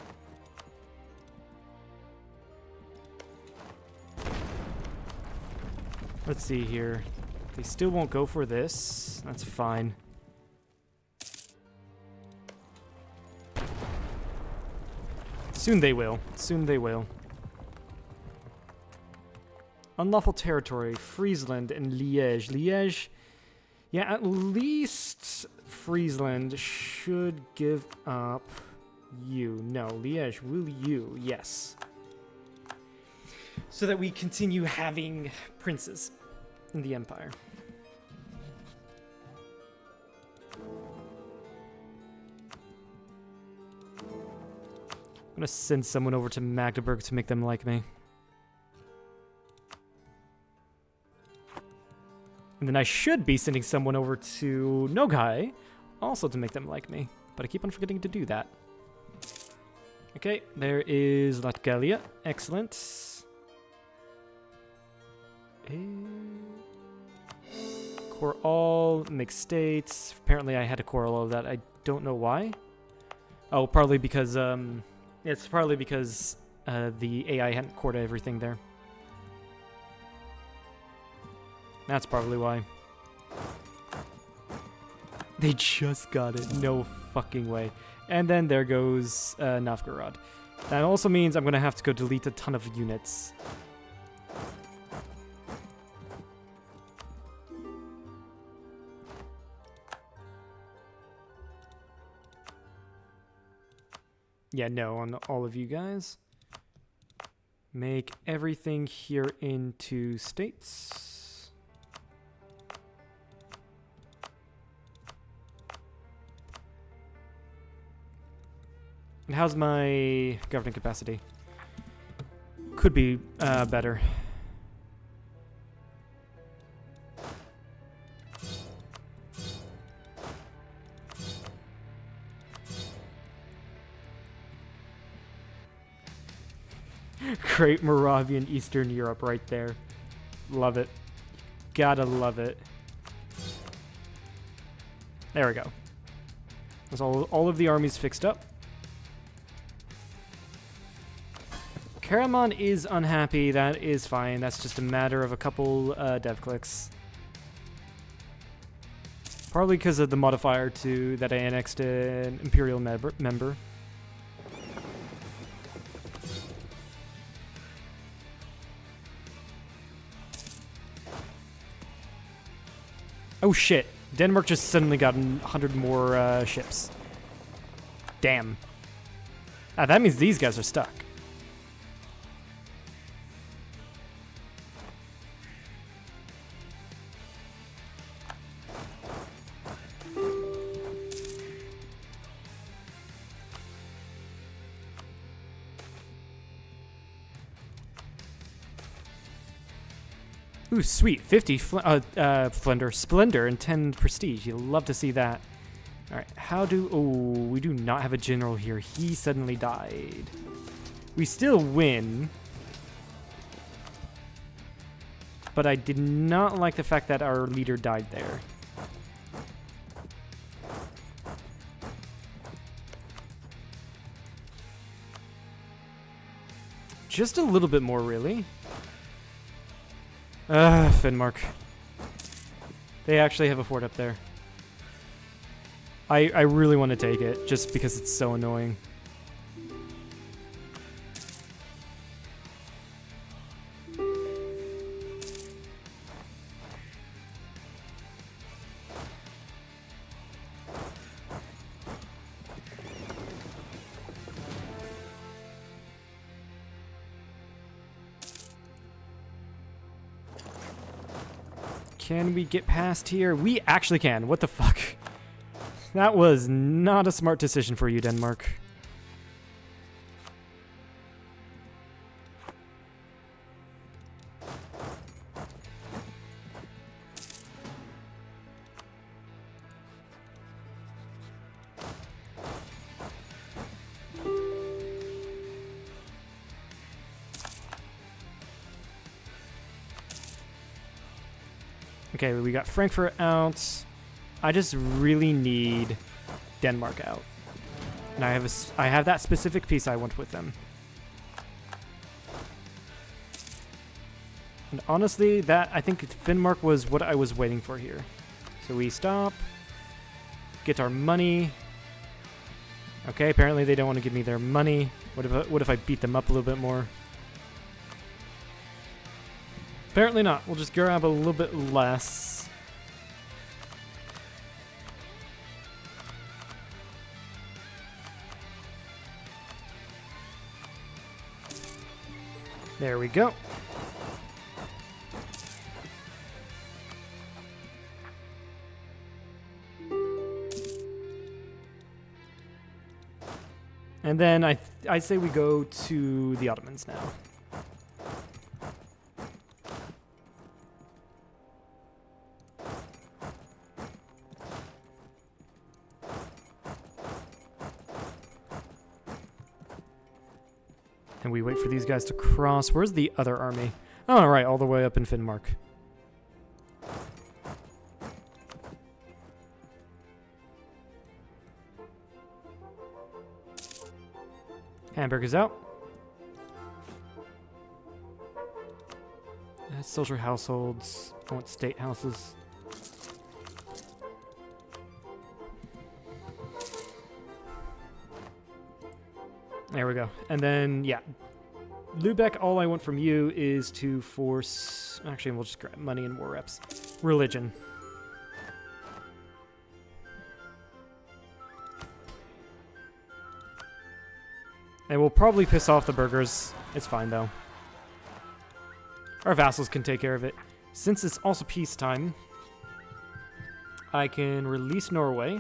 Let's see here. They still won't go for this. That's fine. Soon they will. Soon they will. Unlawful territory. Friesland and Liège. Liège. Yeah, at least Friesland should give up you. No, Liège, will you? Yes. So that we continue having princes in the empire. I'm gonna send someone over to Magdeburg to make them like me. And then I should be sending someone over to Nogai, also to make them like me. But I keep on forgetting to do that. Okay, there is Latgalia. Excellent. Core all, mixed states. Apparently I had to core all of that. I don't know why. Oh, probably because, it's probably because the AI hadn't cored everything there. That's probably why. They just got it. No fucking way. And then there goes Novgorod. That also means I'm going to have to go delete a ton of units. Yeah, no, on all of you guys. Make everything here into states. And how's my governing capacity? Could be better. Great Moravian Eastern Europe right there. Love it. Gotta love it. There we go. That's all of the armies fixed up. Karaman is unhappy. That is fine. That's just a matter of a couple dev clicks. Probably because of the modifier to that I annexed an Imperial member. Oh shit. Denmark just suddenly got 100 more ships. Damn. Ah, that means these guys are stuck. Ooh, sweet. 50 Splendor and 10 Prestige. You'll love to see that. Alright, how do... Oh, we do not have a general here. He suddenly died. We still win. But I did not like the fact that our leader died there. Just a little bit more, really. Finnmark. They actually have a fort up there. I really want to take it, just because it's so annoying. Can we get past here? We actually can. What the fuck? That was not a smart decision for you, Denmark. Okay, we got Frankfurt out. I just really need Denmark out. And I have that specific piece I want with them. And honestly, I think Finnmark was what I was waiting for here. So we stop, get our money. Okay, apparently they don't want to give me their money. What if I beat them up a little bit more? Apparently not. We'll just grab a little bit less. There we go. And then I say we go to the Ottomans now. And we wait for these guys to cross. Where's the other army? Oh, right, all the way up in Finnmark. Hamburg is out. Soldier households. I want state houses. There we go. And then, yeah. Lubeck, all I want from you is to force... Actually, we'll just grab money and war reps. Religion. And we'll probably piss off the burghers. It's fine, though. Our vassals can take care of it. Since it's also peacetime, I can release Norway.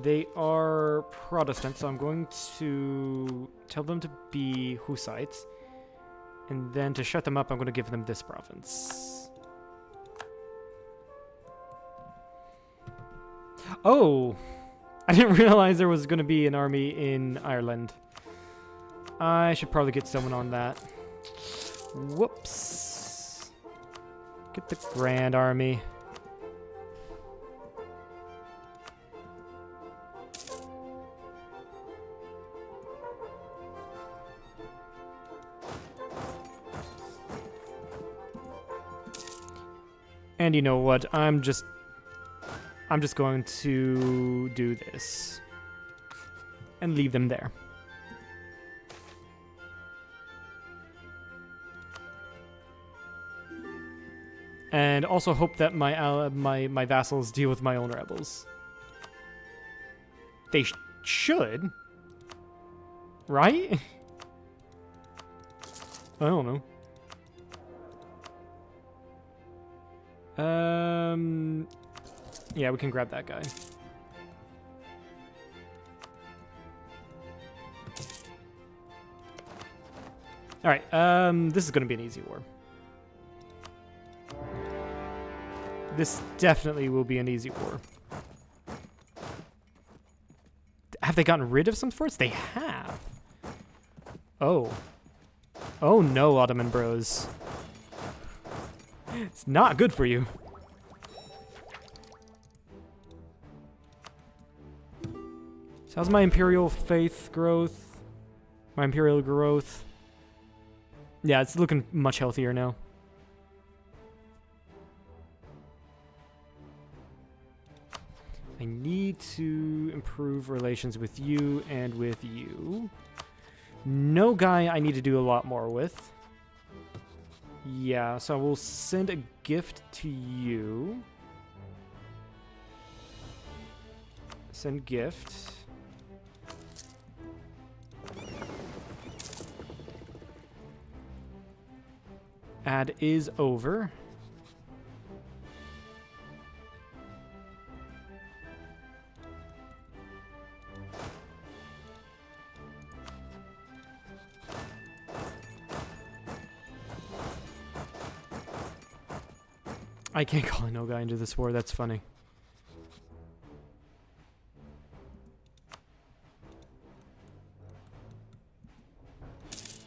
They are Protestant, so I'm going to tell them to be Hussites. And then to shut them up, I'm going to give them this province. Oh! I didn't realize there was going to be an army in Ireland. I should probably get someone on that. Whoops. Get the Grand Army. And you know what? I'm just going to do this and leave them there. And also hope that my vassals deal with my own rebels. They should, right? I don't know. Yeah, we can grab that guy. All right, this is gonna be an easy war. This definitely will be an easy war. Have they gotten rid of some forts? They have. Oh. Oh no, Ottoman bros. It's not good for you. So how's my imperial faith growth? My imperial growth? Yeah, it's looking much healthier now. I need to improve relations with you and with you. No guy I need to do a lot more with. Yeah, so we'll send a gift to you. Send gift. Ad is over. I can't call a no guy into this war, that's funny.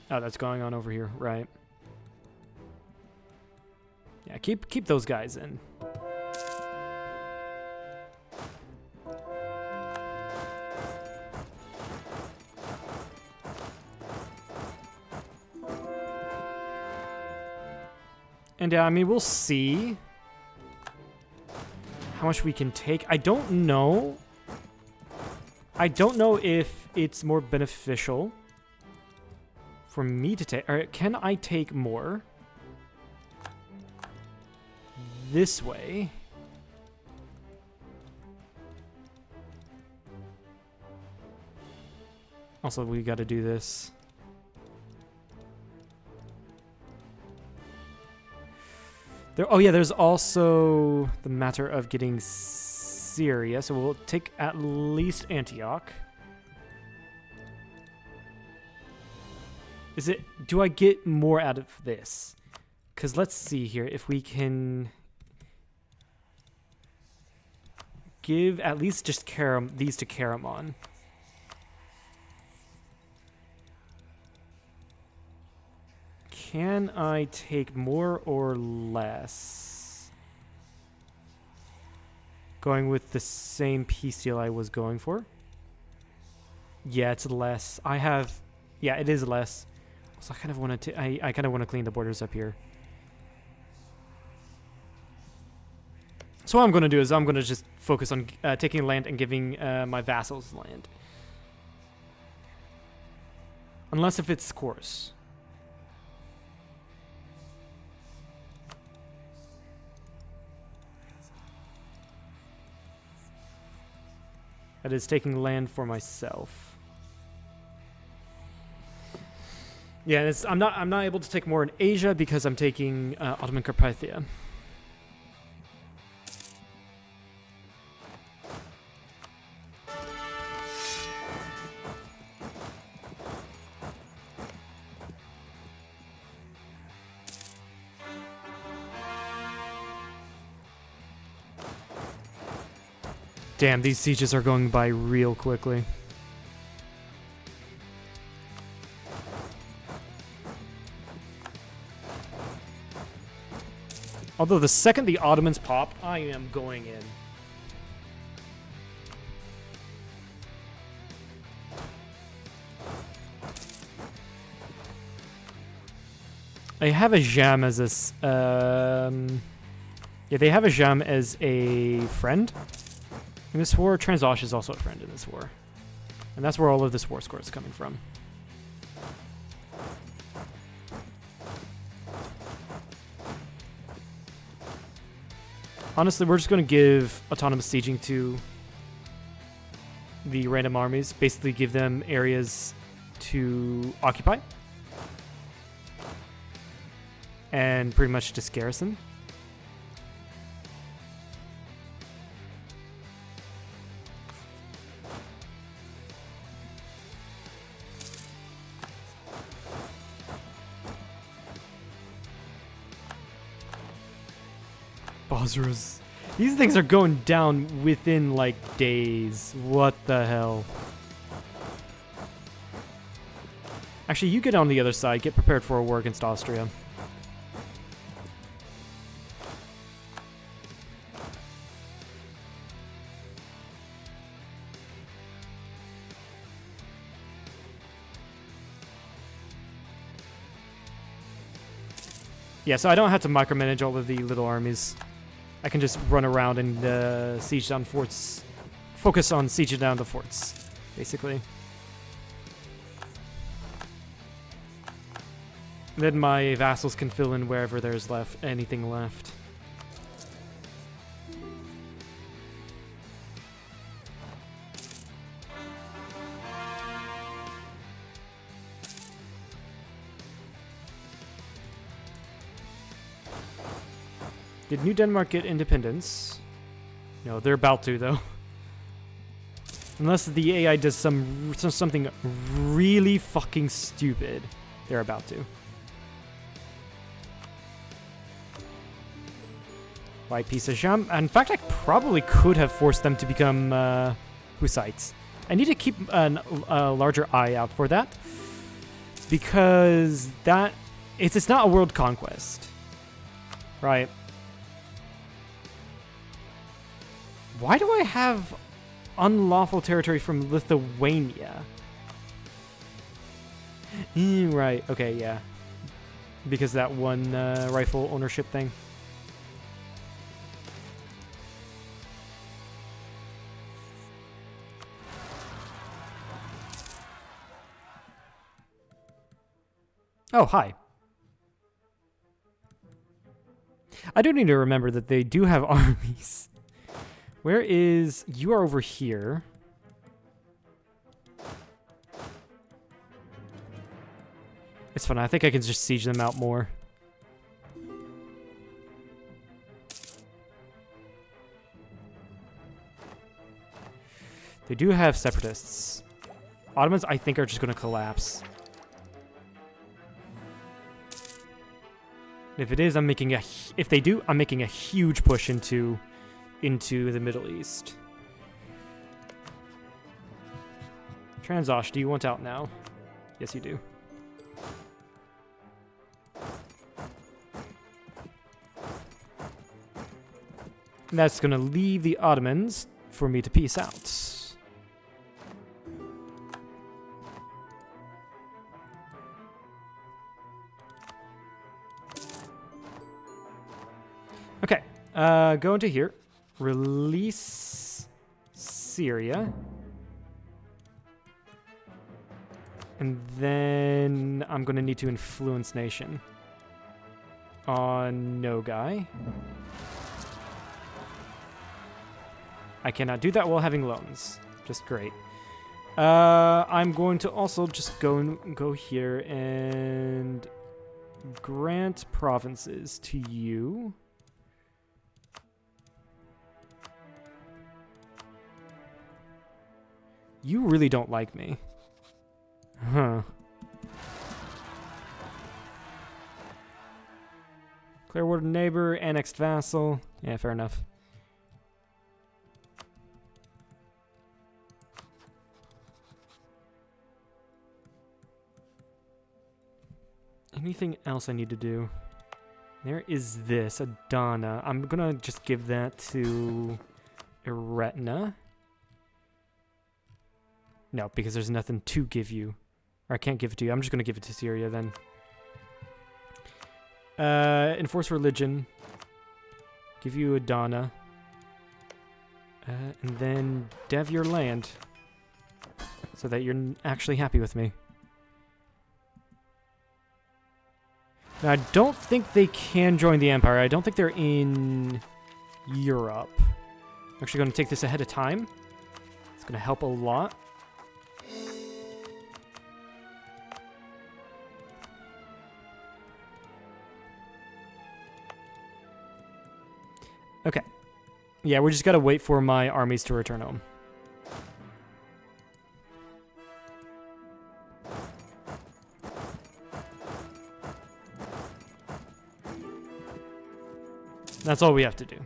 Oh, that's going on over here, right. Yeah, keep those guys in. And yeah, I mean, we'll see how much we can take. I don't know. I don't know if it's more beneficial for me to take, or can I take more this way? Also, we got to do this. Oh yeah, there's also the matter of getting Syria, so we'll take at least Antioch. Do I get more out of this? Because let's see here if we can give at least just these to Karaman. Can I take more or less? Going with the same peace deal I was going for. Yeah, it's less. Yeah, it is less. So I kind of want to. I kind of want to clean the borders up here. So what I'm going to do is I'm going to just focus on taking land and giving my vassals land. Unless if it's course. That is taking land for myself. Yeah, I'm not able to take more in Asia because I'm taking Ottoman Carpathia. Damn, these sieges are going by real quickly. Although the second the Ottomans pop, I am going in. I have a Jam as a... yeah, they have a Jam as a friend in this war. Transosh is also a friend in this war. And that's where all of this war score is coming from. Honestly, we're just going to give autonomous sieging to the random armies. Basically give them areas to occupy. And pretty much just garrison. Bosras. These things are going down within, like, days. What the hell? Actually, you get on the other side. Get prepared for a war against Austria. Yeah, so I don't have to micromanage all of the little armies. I can just run around and siege down forts. Focus on sieging down the forts, basically. And then my vassals can fill in wherever there's anything left. Did New Denmark get independence? No, they're about to, though. Unless the AI does something really fucking stupid, they're about to. White piece of jam. In fact, I probably could have forced them to become Hussites. I need to keep a larger eye out for that. Because it's not a world conquest. Right. Why do I have unlawful territory from Lithuania? Right, okay, yeah. Because that one rifle ownership thing. Oh, hi. I do need to remember that they do have armies. Where is... You are over here. It's fine. I think I can just siege them out more. They do have separatists. Ottomans, I think, are just going to collapse. If it is, I'm making a... If they do, I'm making a huge push into the Middle East. Transosh, do you want out now? Yes, you do. And that's going to leave the Ottomans for me to peace out. Okay, go into here. Release Syria. And then I'm going to need to influence nation on no guy. I cannot do that while having loans. Just great. I'm going to also just go here and grant provinces to you. You really don't like me. Huh. Clear ward neighbor, annexed vassal. Yeah, fair enough. Anything else I need to do? There is this, Adana. I'm gonna just give that to Eretna. No, because there's nothing to give you. Or I can't give it to you. I'm just gonna give it to Syria then. Enforce religion. Give you Adana. And then dev your land. So that you're actually happy with me. Now, I don't think they can join the Empire. I don't think they're in Europe. I'm actually going to take this ahead of time. It's going to help a lot. Okay. Yeah, we just got to wait for my armies to return home. That's all we have to do.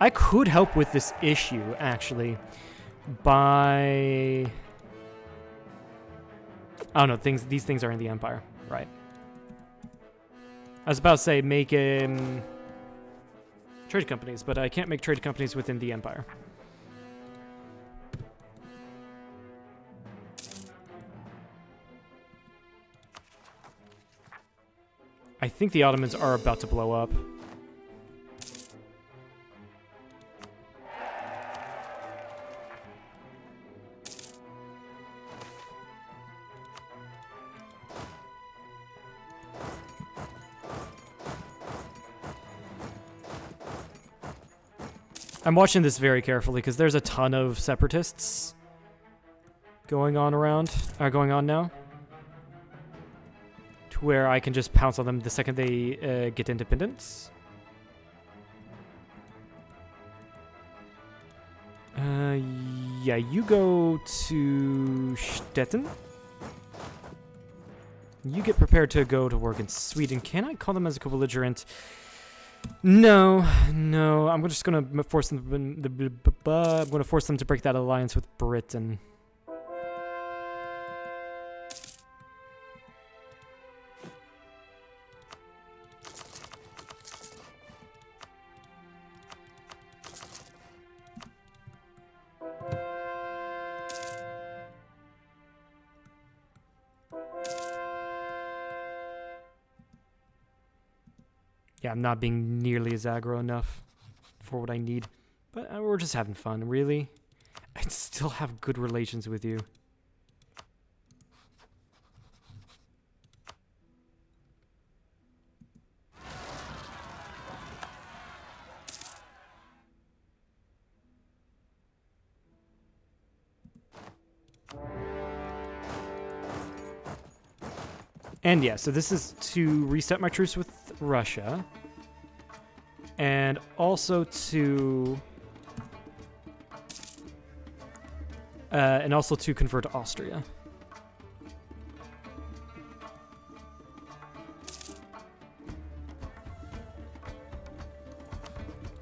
I could help with this issue, actually, by... Oh no, these things are in the Empire, right. I was about to say make trade companies, but I can't make trade companies within the Empire. I think the Ottomans are about to blow up. I'm watching this very carefully because there's a ton of separatists going on now. To where I can just pounce on them the second they get independence. Yeah, you go to Stettin. You get prepared to go to work in Sweden. Can I call them as a co-belligerent? No. I'm just gonna force them. I'm gonna force them to break that alliance with Britain. Yeah, I'm not being nearly as aggro enough for what I need. But we're just having fun, really. I still have good relations with you. And yeah, so this is to reset my truce with Russia. And also to... convert Austria.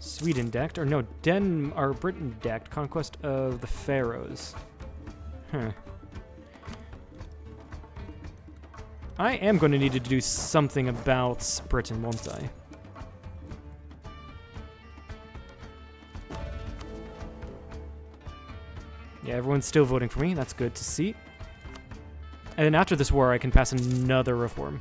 Sweden decked, or no, Britain decked. Conquest of the Faroes. Huh. I am going to need to do something about Britain, won't I? Yeah, everyone's still voting for me. That's good to see. And then after this war, I can pass another reform.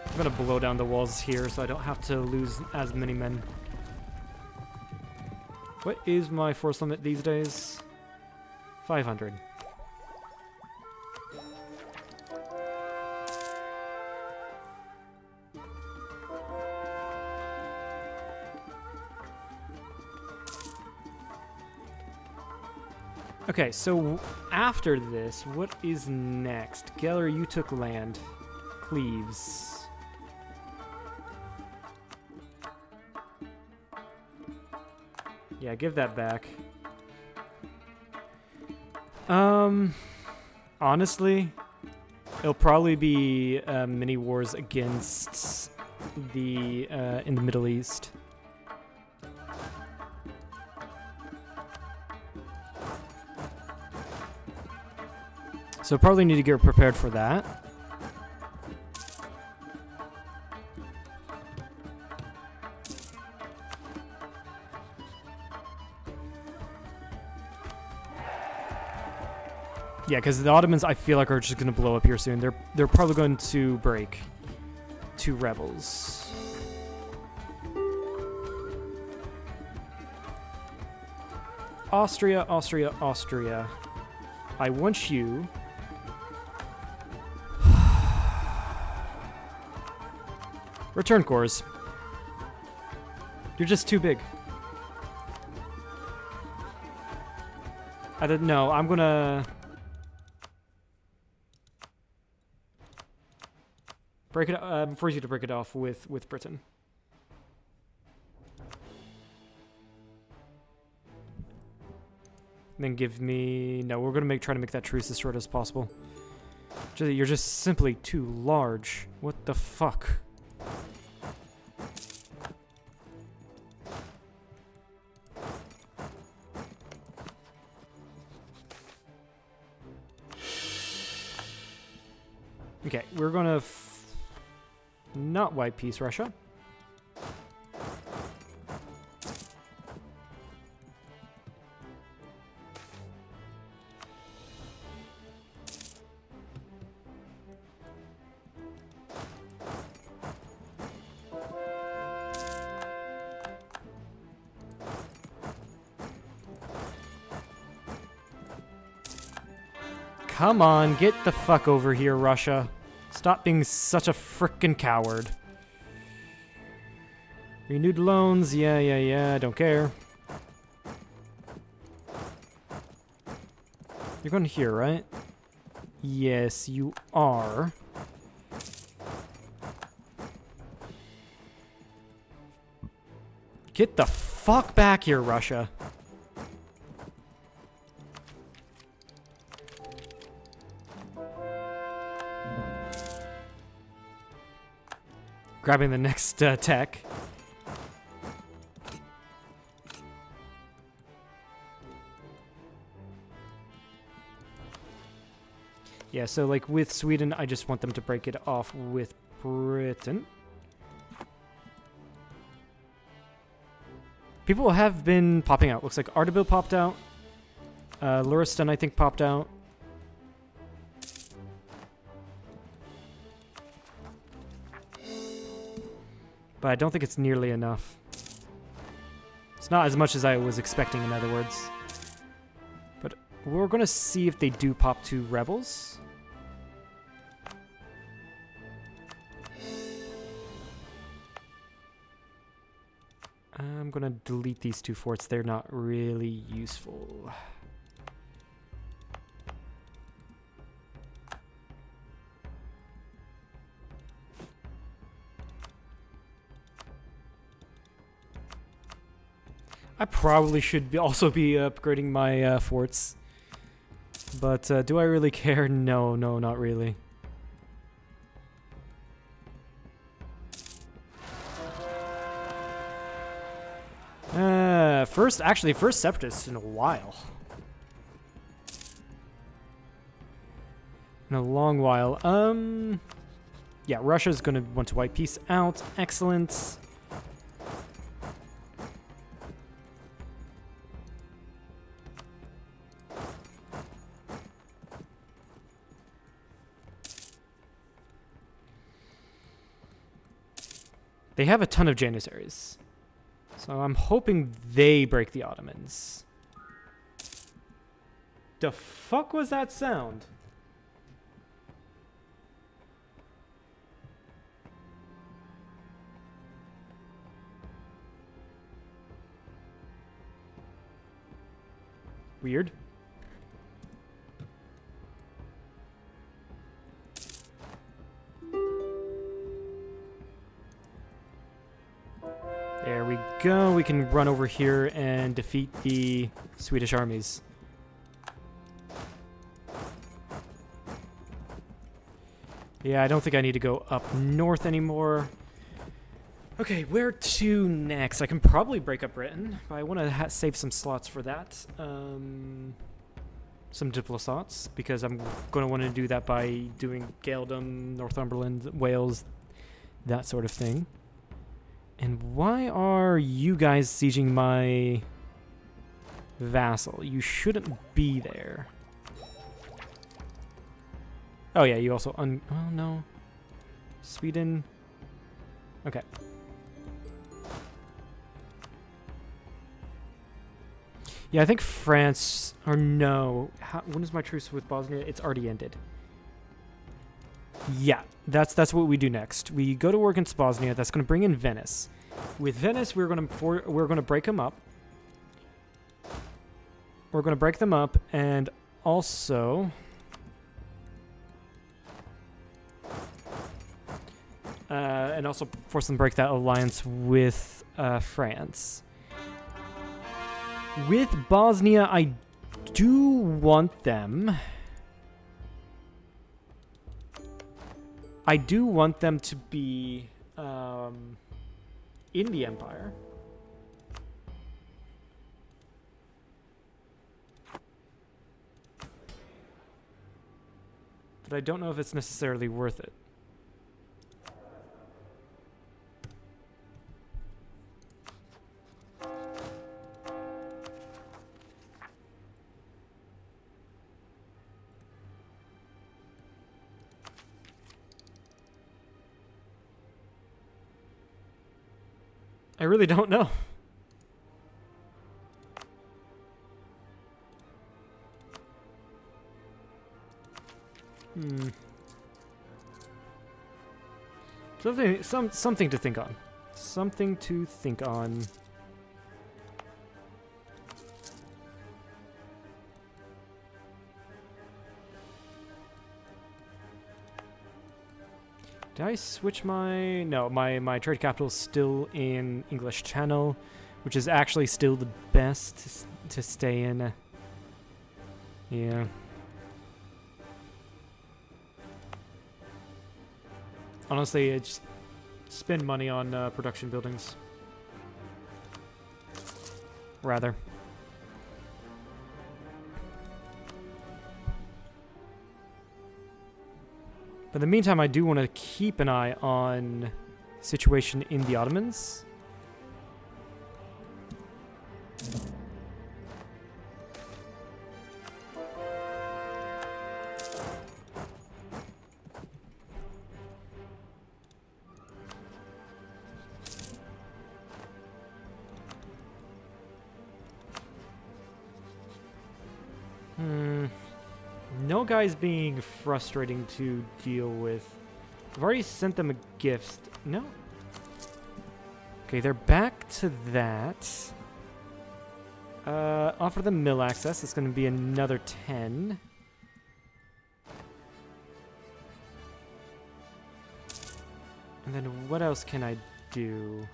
I'm gonna blow down the walls here so I don't have to lose as many men. What is my force limit these days? 500. Okay, so after this, what is next? Geller, you took land. Cleves. Yeah, give that back. Honestly, it'll probably be mini wars against the in the Middle East. So probably need to get prepared for that. Yeah, because the Ottomans, I feel like, are just going to blow up here soon. They're probably going to break to rebels. Austria, Austria, Austria. I want you... Return cores. You're just too big. I don't know. I'm gonna... break it. Force you to break it off with Britain. And then give me. No, we're gonna try to make that truce as short as possible. You're just simply too large. What the fuck? Okay, we're gonna not wipe peace Russia. Come on, get the fuck over here, Russia. Stop being such a frickin' coward. Renewed loans, yeah, don't care. You're going here, right? Yes, you are. Get the fuck back here, Russia. Grabbing the next tech. Yeah, so like with Sweden, I just want them to break it off with Britain. People have been popping out. Looks like Ardabil popped out. Luristan, I think, popped out. But I don't think it's nearly enough. It's not as much as I was expecting, in other words. But we're going to see if they do pop to rebels. I'm going to delete these two forts. They're not really useful. I probably should also be upgrading my forts. But do I really care? No, not really. First separatists in a while. In a long while. Yeah, Russia's gonna want to wipe peace out. Excellent. They have a ton of Janissaries. So I'm hoping they break the Ottomans. The fuck was that sound? Weird. There we go, we can run over here and defeat the Swedish armies. Yeah, I don't think I need to go up north anymore. Okay, where to next? I can probably break up Britain, but I want to save some slots for that. Some diplo slots, because I'm going to want to do that by doing Gaeldom, Northumberland, Wales, that sort of thing. And why are you guys sieging my vassal? You shouldn't be there. Oh yeah, you also oh no. Sweden. Okay. Yeah, I think France, or no. When is my truce with Bosnia? It's already ended. Yeah, that's what we do next. We go to war against Bosnia. That's going to bring in Venice. With Venice, we're going to break them up. We're going to break them up, and also force them to break that alliance with France. With Bosnia, I do want them. I do want them to be in the Empire. But I don't know if it's necessarily worth it. I really don't know. Something to think on. Something to think on. Did I switch my... No, my trade capital is still in English Channel, which is actually still the best to stay in. Yeah. Honestly, it's spend money on production buildings. Rather. But in the meantime, I do want to keep an eye on the situation in the Ottomans. No guy's being frustrating to deal with. I've already sent them a gift. No. Okay, they're back to that. Offer them mill access. It's going to be another 10. And then what else can I do?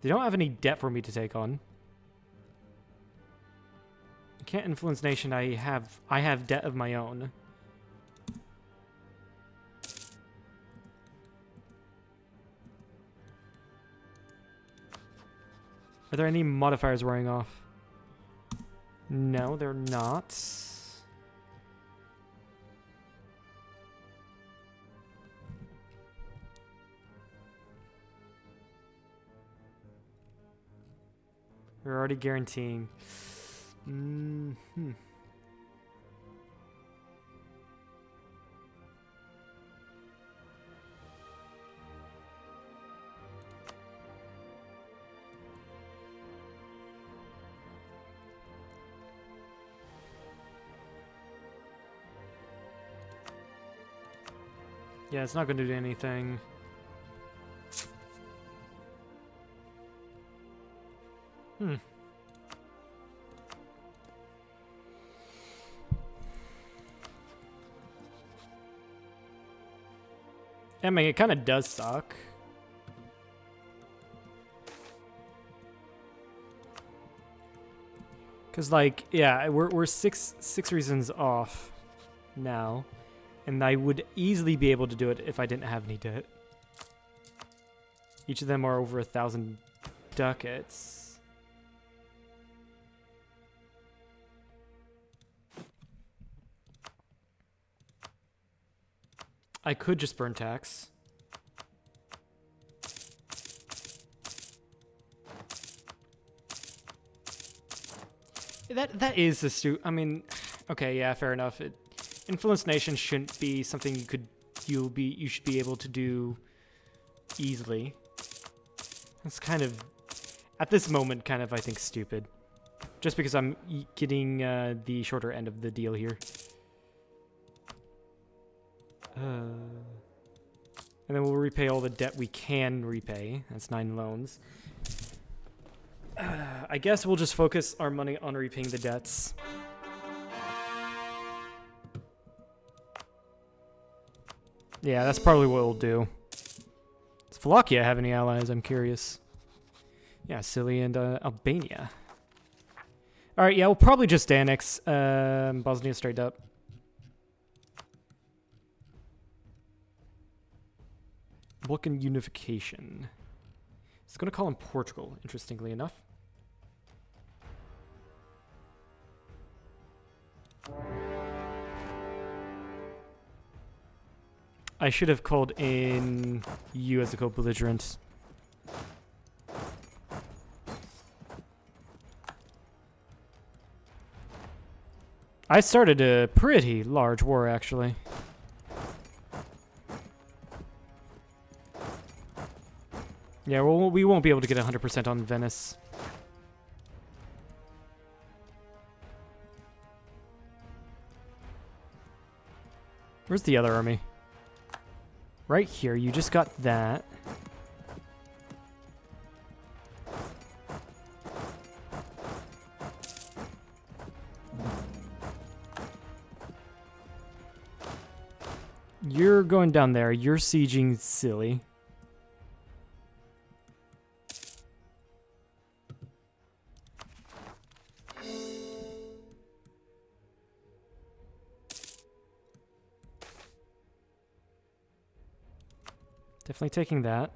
They don't have any debt for me to take on. I can't influence nation. I have debt of my own. Are there any modifiers wearing off? No, they're not. We're already guaranteeing. Yeah, it's not going to do anything. I mean, it kind of does suck. Cause like, yeah, we're six reasons off now, and I would easily be able to do it if I didn't have any debt. Each of them are over 1,000 ducats. I could just burn tax. That is a I mean, okay, yeah, fair enough. Influence nations shouldn't be something you should be able to do easily. It's kind of, at this moment, kind of, I think, stupid. Just because I'm getting the shorter end of the deal here. And then we'll repay all the debt we can repay. That's 9 loans. I guess we'll just focus our money on repaying the debts. Yeah, that's probably what we'll do. Does Wallachia have any allies? I'm curious. Yeah, Sicily and Albania. Alright, yeah, we'll probably just annex Bosnia straight up. Balkan unification. It's going to call him Portugal, interestingly enough. I should have called in you as a co-belligerent. I started a pretty large war, actually. Yeah, well, we won't be able to get 100% on Venice. Where's the other army? Right here, you just got that. You're going down there. You're sieging Sicily. Definitely taking that.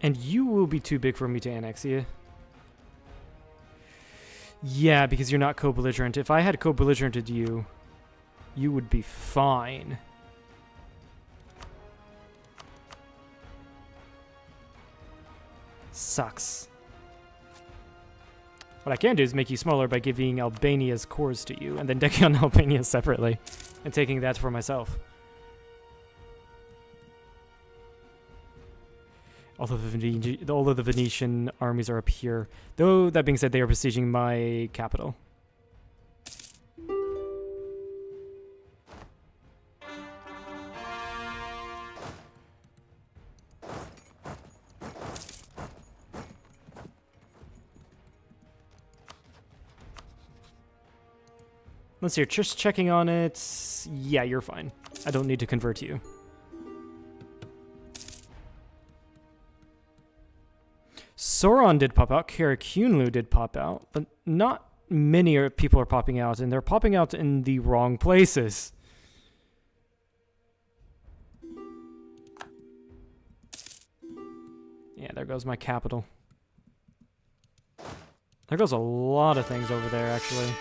And you will be too big for me to annex you. Yeah, because you're not co-belligerent. If I had co-belligerented you, you would be fine. Sucks. What I can do is make you smaller by giving Albania's cores to you, and then decking on Albania separately, and taking that for myself. All of the Venetian armies are up here. Though, that being said, they are besieging my capital. Let's see, just checking on it. Yeah, you're fine. I don't need to convert you. Sauron did pop out, Karakunlu did pop out, but not many people are popping out, and they're popping out in the wrong places. Yeah, there goes my capital. There goes a lot of things over there, actually.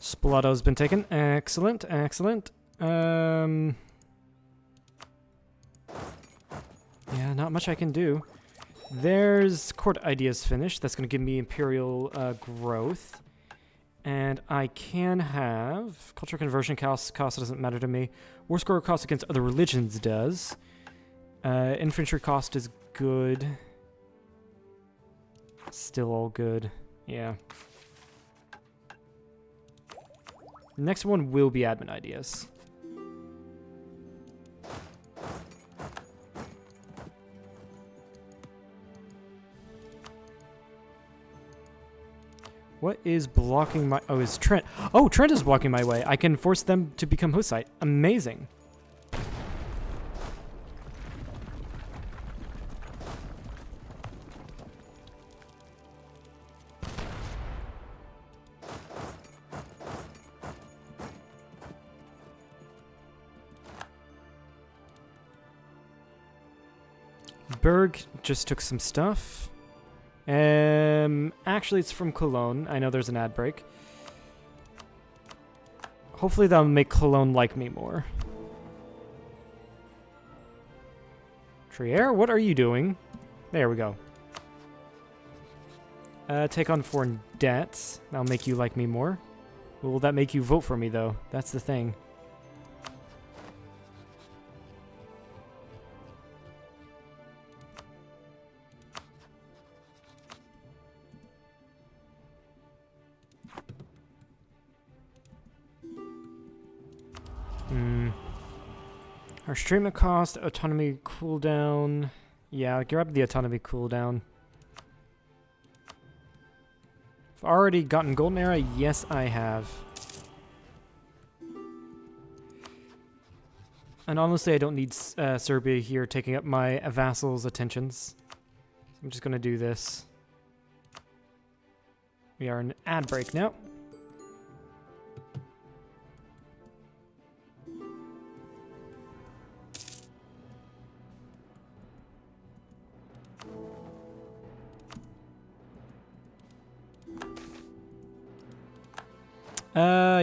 Splatto's been taken. Excellent, excellent. Yeah, not much I can do. There's court ideas finished. That's going to give me imperial growth. And I can have culture conversion cost doesn't matter to me. War score cost against other religions does. Infantry cost is good. Still all good. Yeah. Next one will be admin ideas. What is blocking my... Oh, is Trent... Oh, Trent is blocking my way. I can force them to become host site. Amazing. Berg just took some stuff. Actually, it's from Cologne. I know there's an ad break. Hopefully that'll make Cologne like me more. Trier, what are you doing? There we go. Take on foreign debts. That'll make you like me more. Will that make you vote for me, though? That's the thing. Our stream cost, autonomy cooldown. Yeah, grab the autonomy cooldown. I've already gotten golden era. Yes, I have. And honestly, I don't need Serbia here taking up my vassals' attentions. So I'm just gonna do this. We are in ad break now.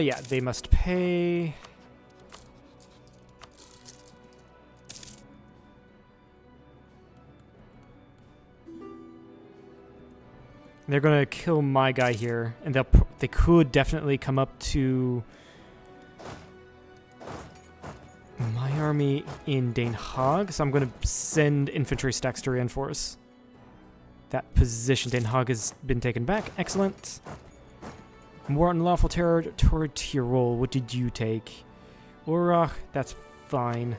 Yeah, they must pay. They're gonna kill my guy here, and they could definitely come up to my army in Den Haag, so I'm gonna send infantry stacks to reinforce that position. Den Haag has been taken back. Excellent. More unlawful terror toward Tyrol. What did you take? Urach, that's fine.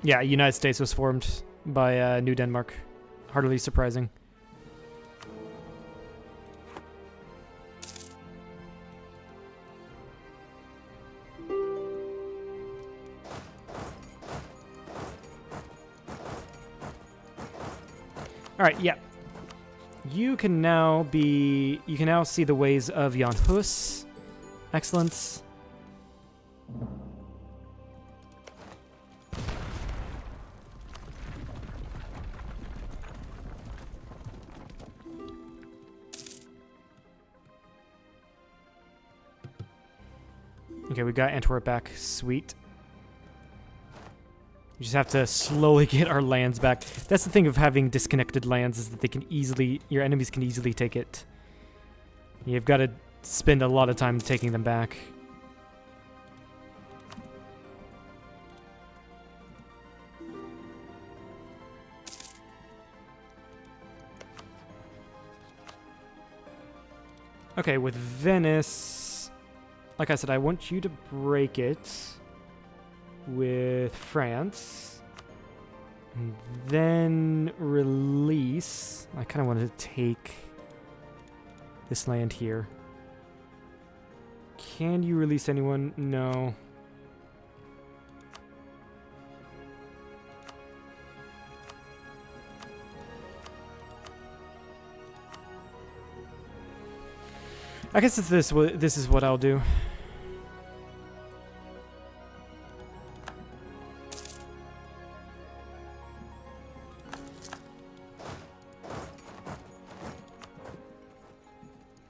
Yeah, United States was formed by New Denmark. Hardly surprising. All right, yeah. You can now see the ways of Jan Hus. Excellent. Okay, we got Antwerp back. Sweet. We just have to slowly get our lands back. That's the thing of having disconnected lands, is that they can easily, your enemies can easily take it. You've got to spend a lot of time taking them back. Okay, with Venice, like I said, I want you to break it with France, and then release. I kind of wanted to take this land here. Can you release anyone? No. I guess it's this is what I'll do.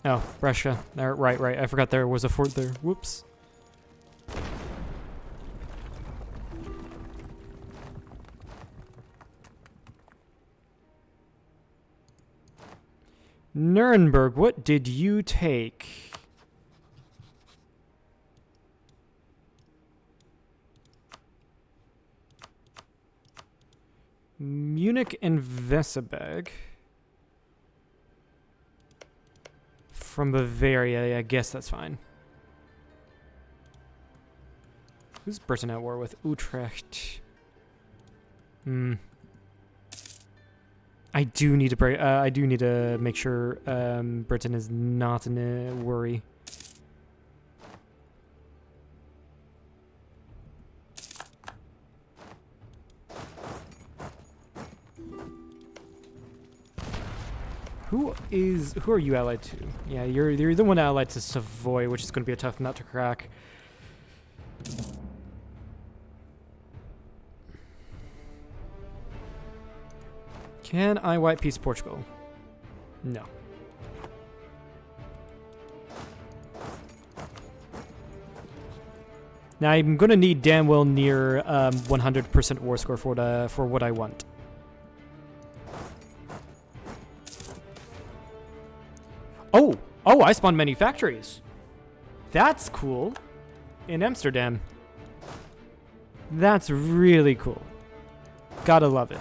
Oh, Russia. Right. I forgot there was a fort there. Whoops. Nuremberg, what did you take? Munich and Vesseberg. From Bavaria, I guess that's fine. Who's Britain at war with? Utrecht. I do need to break. I do need to make sure Britain is not in a worry. Who are you allied to? Yeah, you're the one allied to Savoy, which is going to be a tough nut to crack. Can I white peace Portugal? No. Now I'm gonna need damn well near 100% war score for what I want. Oh, I spawned many factories. That's cool. In Amsterdam. That's really cool. Gotta love it.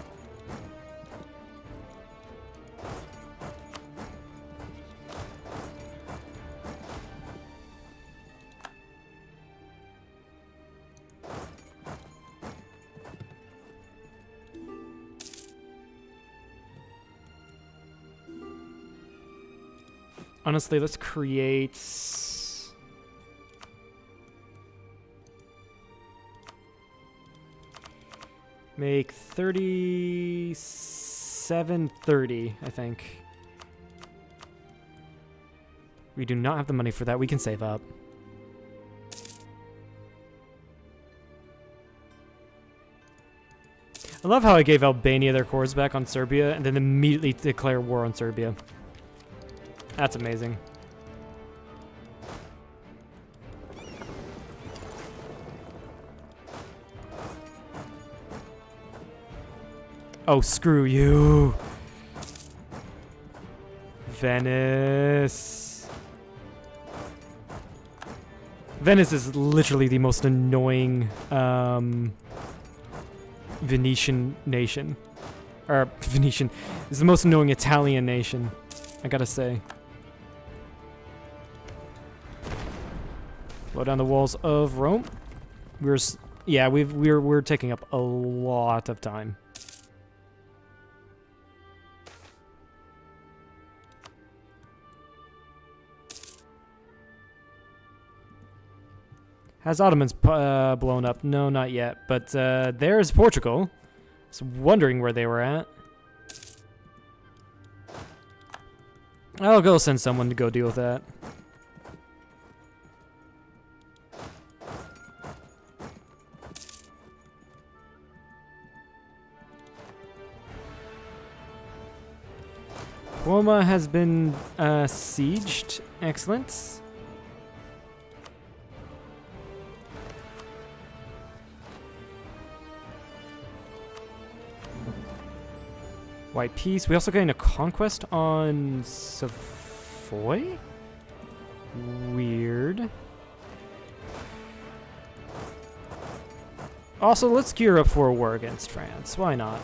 Honestly, let's create... Make 3730, I think. We do not have the money for that. We can save up. I love how I gave Albania their cores back on Serbia and then immediately declare war on Serbia. That's amazing. Oh, screw you. Venice. Venice is literally the most annoying Venetian nation. Or Venetian is the most annoying Italian nation, I gotta say. Blow down the walls of Rome. We're taking up a lot of time. Has Ottomans blown up? No, not yet. But there's Portugal. I was wondering where they were at. I'll go send someone to go deal with that. Roma has been sieged. Excellent. White peace. We also gained a conquest on Savoy? Weird. Also, let's gear up for a war against France. Why not?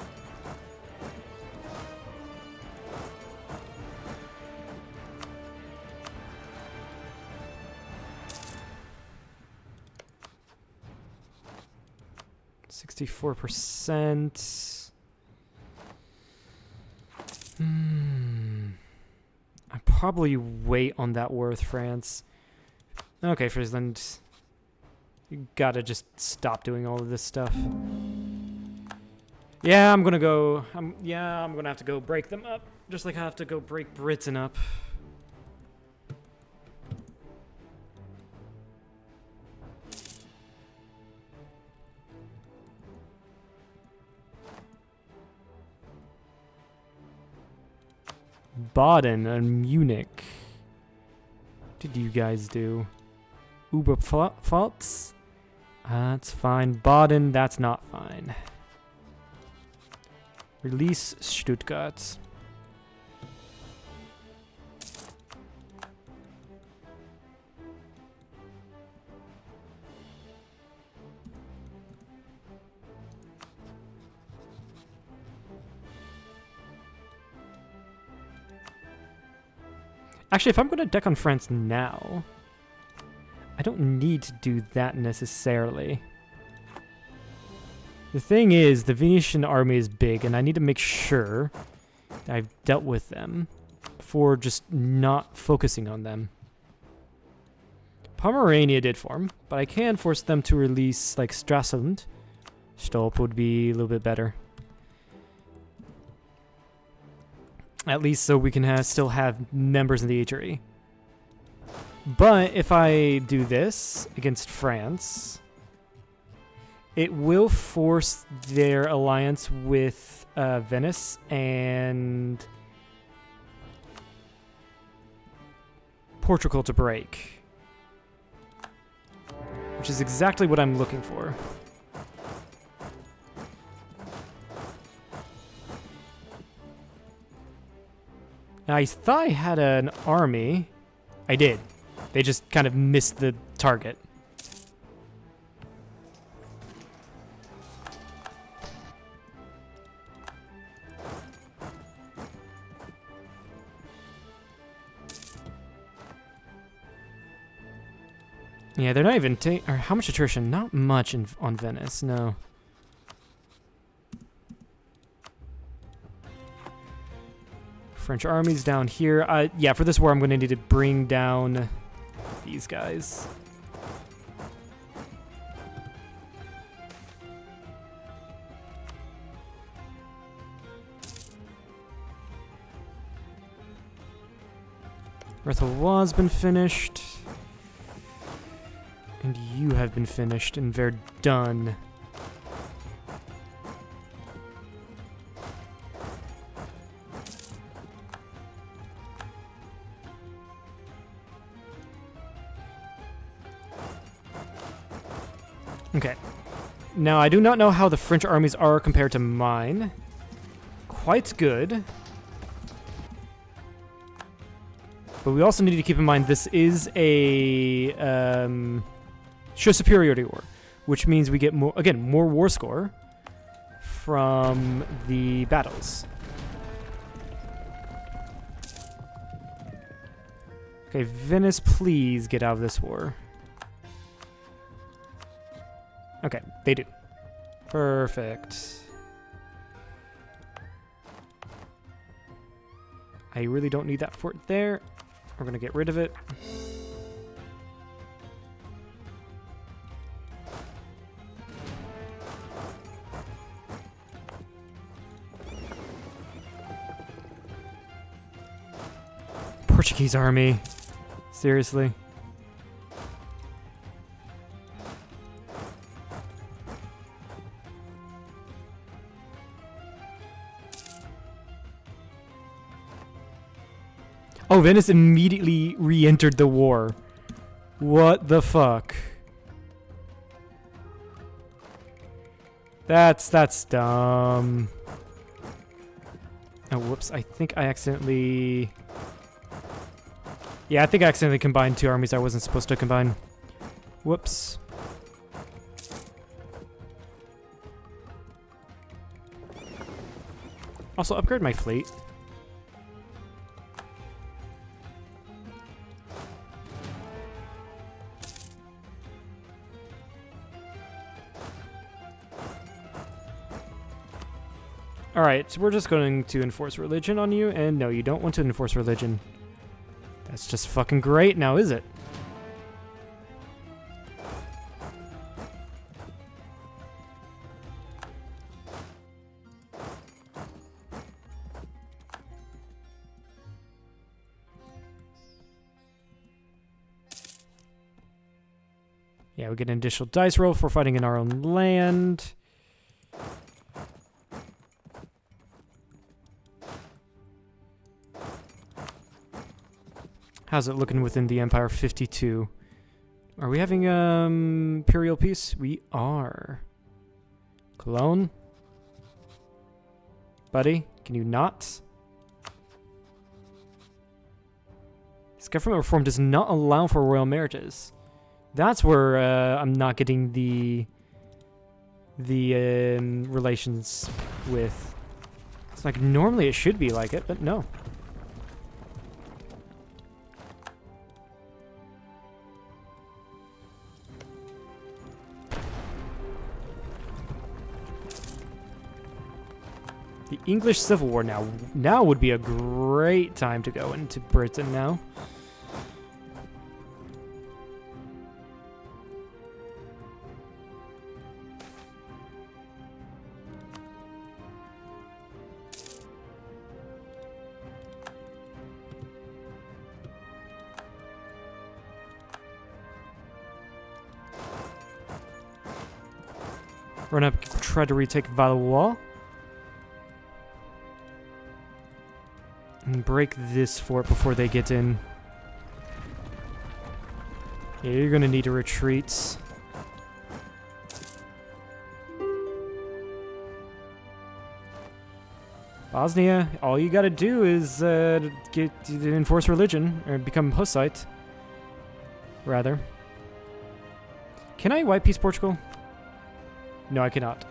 %. I'd probably wait on that war with France. Okay, Friesland. You gotta just stop doing all of this stuff. Yeah, I'm gonna go. I'm gonna have to go break them up. Just like I have to go break Britain up. Baden and Munich. What did you guys do? Oberpfalz? That's fine. Baden, that's not fine. Release Stuttgart. Actually, if I'm going to deck on France now, I don't need to do that necessarily. The thing is, the Venetian army is big, and I need to make sure that I've dealt with them before just not focusing on them. Pomerania did form, but I can force them to release, like, Stralsund. Stolp would be a little bit better. At least so we can still have members in the HRE. But if I do this against France, it will force their alliance with Venice and Portugal to break. Which is exactly what I'm looking for. I thought I had an army. I did. They just kind of missed the target. Yeah, they're not even or how much attrition? Not much on Venice, no. French armies down here. Yeah, for this war, I'm going to need to bring down these guys. Rethelway's been finished. And you have been finished in Verdun. Okay. Now, I do not know how the French armies are compared to mine. Quite good. But we also need to keep in mind this is a show superiority war, which means we get more, again, more war score from the battles. Okay, Venice, please get out of this war. Okay, they do. Perfect. I really don't need that fort there. We're going to get rid of it. Portuguese army. Seriously. Oh, Venice immediately re-entered the war. What the fuck? That's dumb. Oh, whoops. I think I accidentally... Yeah, I think I accidentally combined two armies I wasn't supposed to combine. Whoops. Also, upgrade my fleet. Alright, so we're just going to enforce religion on you, and no, you don't want to enforce religion. That's just fucking great now, is it? Yeah, we get an additional dice roll for fighting in our own land. How's it looking within the Empire? 52. Are we having Imperial peace? We are. Cologne? Buddy, can you not? This government reform does not allow for royal marriages. That's where I'm not getting the relations with. It's like normally it should be like it, but no. The English Civil War now. Now would be a great time to go into Britain now. Run up, try to retake Valois. And break this fort before they get in. Yeah, you're gonna need to retreat. Bosnia, all you gotta do is enforce religion, or become Hussite. Rather. Can I white peace Portugal? No, I cannot.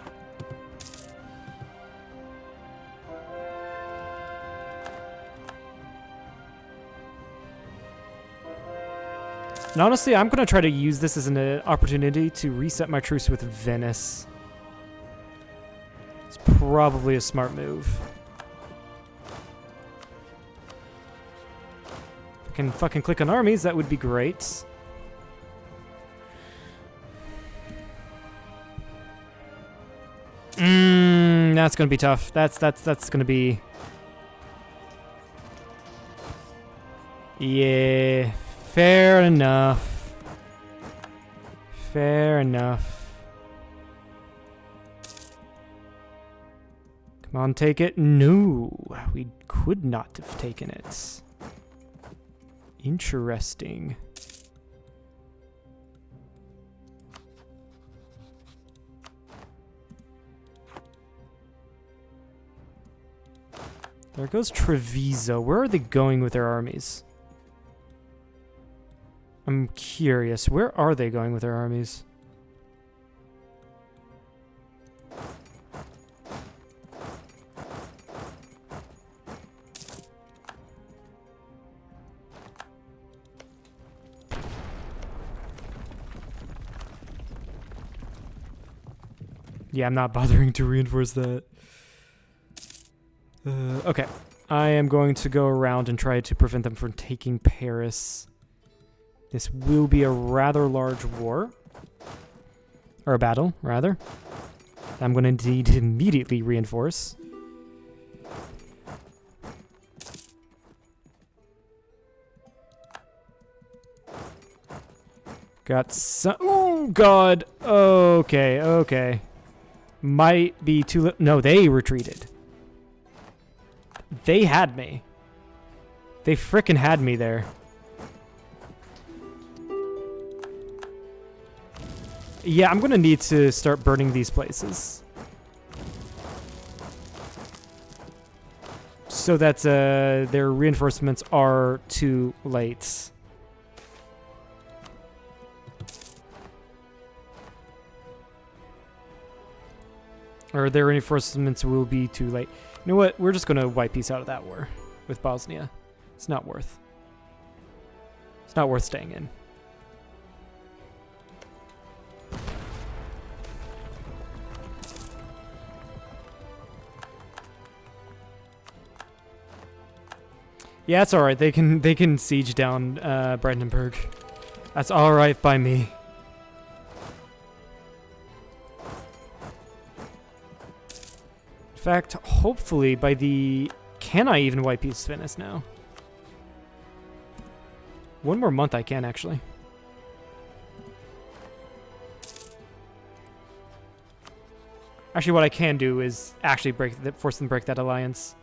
And honestly, I'm going to try to use this as an opportunity to reset my truce with Venice. It's probably a smart move. If I can fucking click on armies, that would be great. That's gonna be tough. That's gonna be. Yeah, fair enough. Fair enough. Come on, take it. No, we could not have taken it. Interesting. There goes Treviso. Where are they going with their armies? I'm curious. Where are they going with their armies? Yeah, I'm not bothering to reinforce that. Okay, I am going to go around and try to prevent them from taking Paris. This will be a rather large war. Or a battle, rather. I'm going to need to immediately reinforce. Got some... Oh, God! Okay, okay. Might be too... No, they retreated. They had me. They frickin' had me there. Yeah, I'm gonna need to start burning these places. So that their reinforcements are too late. Or their reinforcements will be too late. You know what? We're just going to white peace out of that war with Bosnia. It's not worth. It's not worth staying in. Yeah, it's all right. They can siege down Brandenburg. That's all right by me. In fact, hopefully by the... Can I even white peace Venice now? One more month I can, actually. Actually, what I can do is actually force them to break that alliance.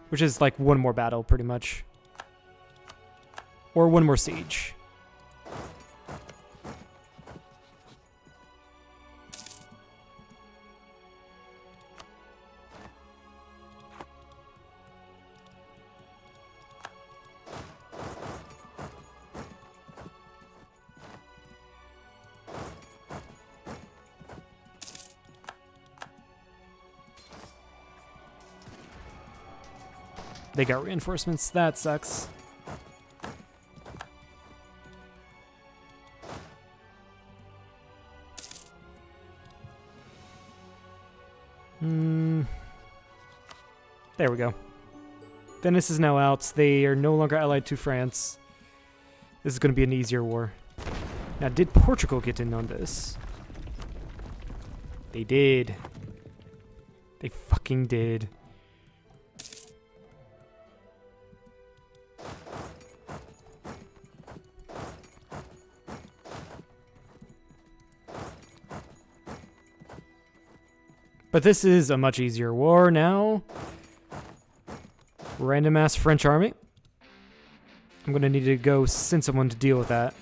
Which is like one more battle, pretty much. Or one more siege. They got reinforcements. That sucks. There we go. Venice is now out. They are no longer allied to France. This is going to be an easier war. Now, did Portugal get in on this? They did. They fucking did. But this is a much easier war now. Random ass French army. I'm gonna need to go send someone to deal with that.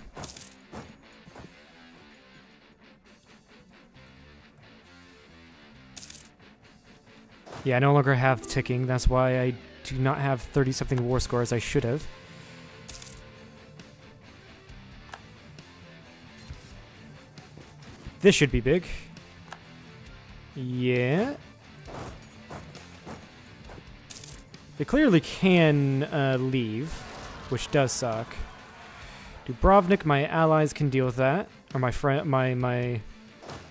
Yeah, I no longer have ticking. That's why I do not have 30-something war scores. I should have. This should be big. Yeah. They clearly can leave, which does suck. Dubrovnik, my allies can deal with that, or my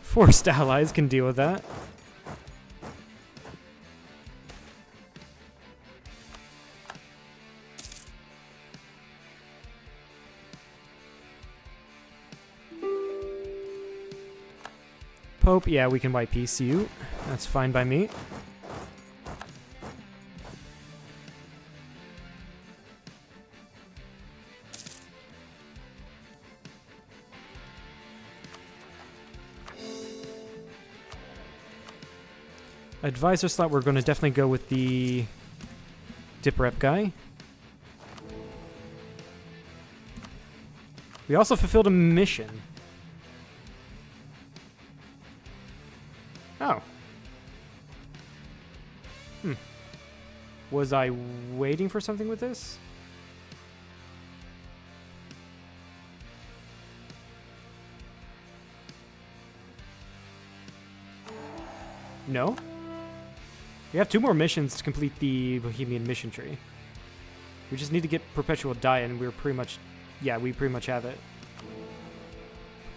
forced allies can deal with that. Pope, yeah, we can white peace you. That's fine by me. Advisor slot, we're going to definitely go with the Dip Rep guy. We also fulfilled a mission. Oh. Was I waiting for something with this? No? We have 2 more missions to complete the Bohemian mission tree. We just need to get Perpetual Diet, and we're pretty much... Yeah, we pretty much have it.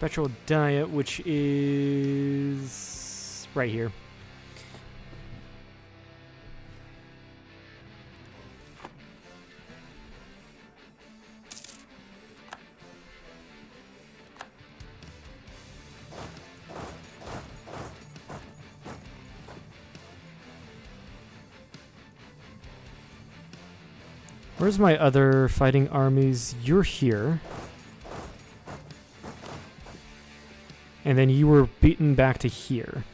Perpetual Diet, which is... right here. Where's my other fighting armies? You're here. And then you were beaten back to here.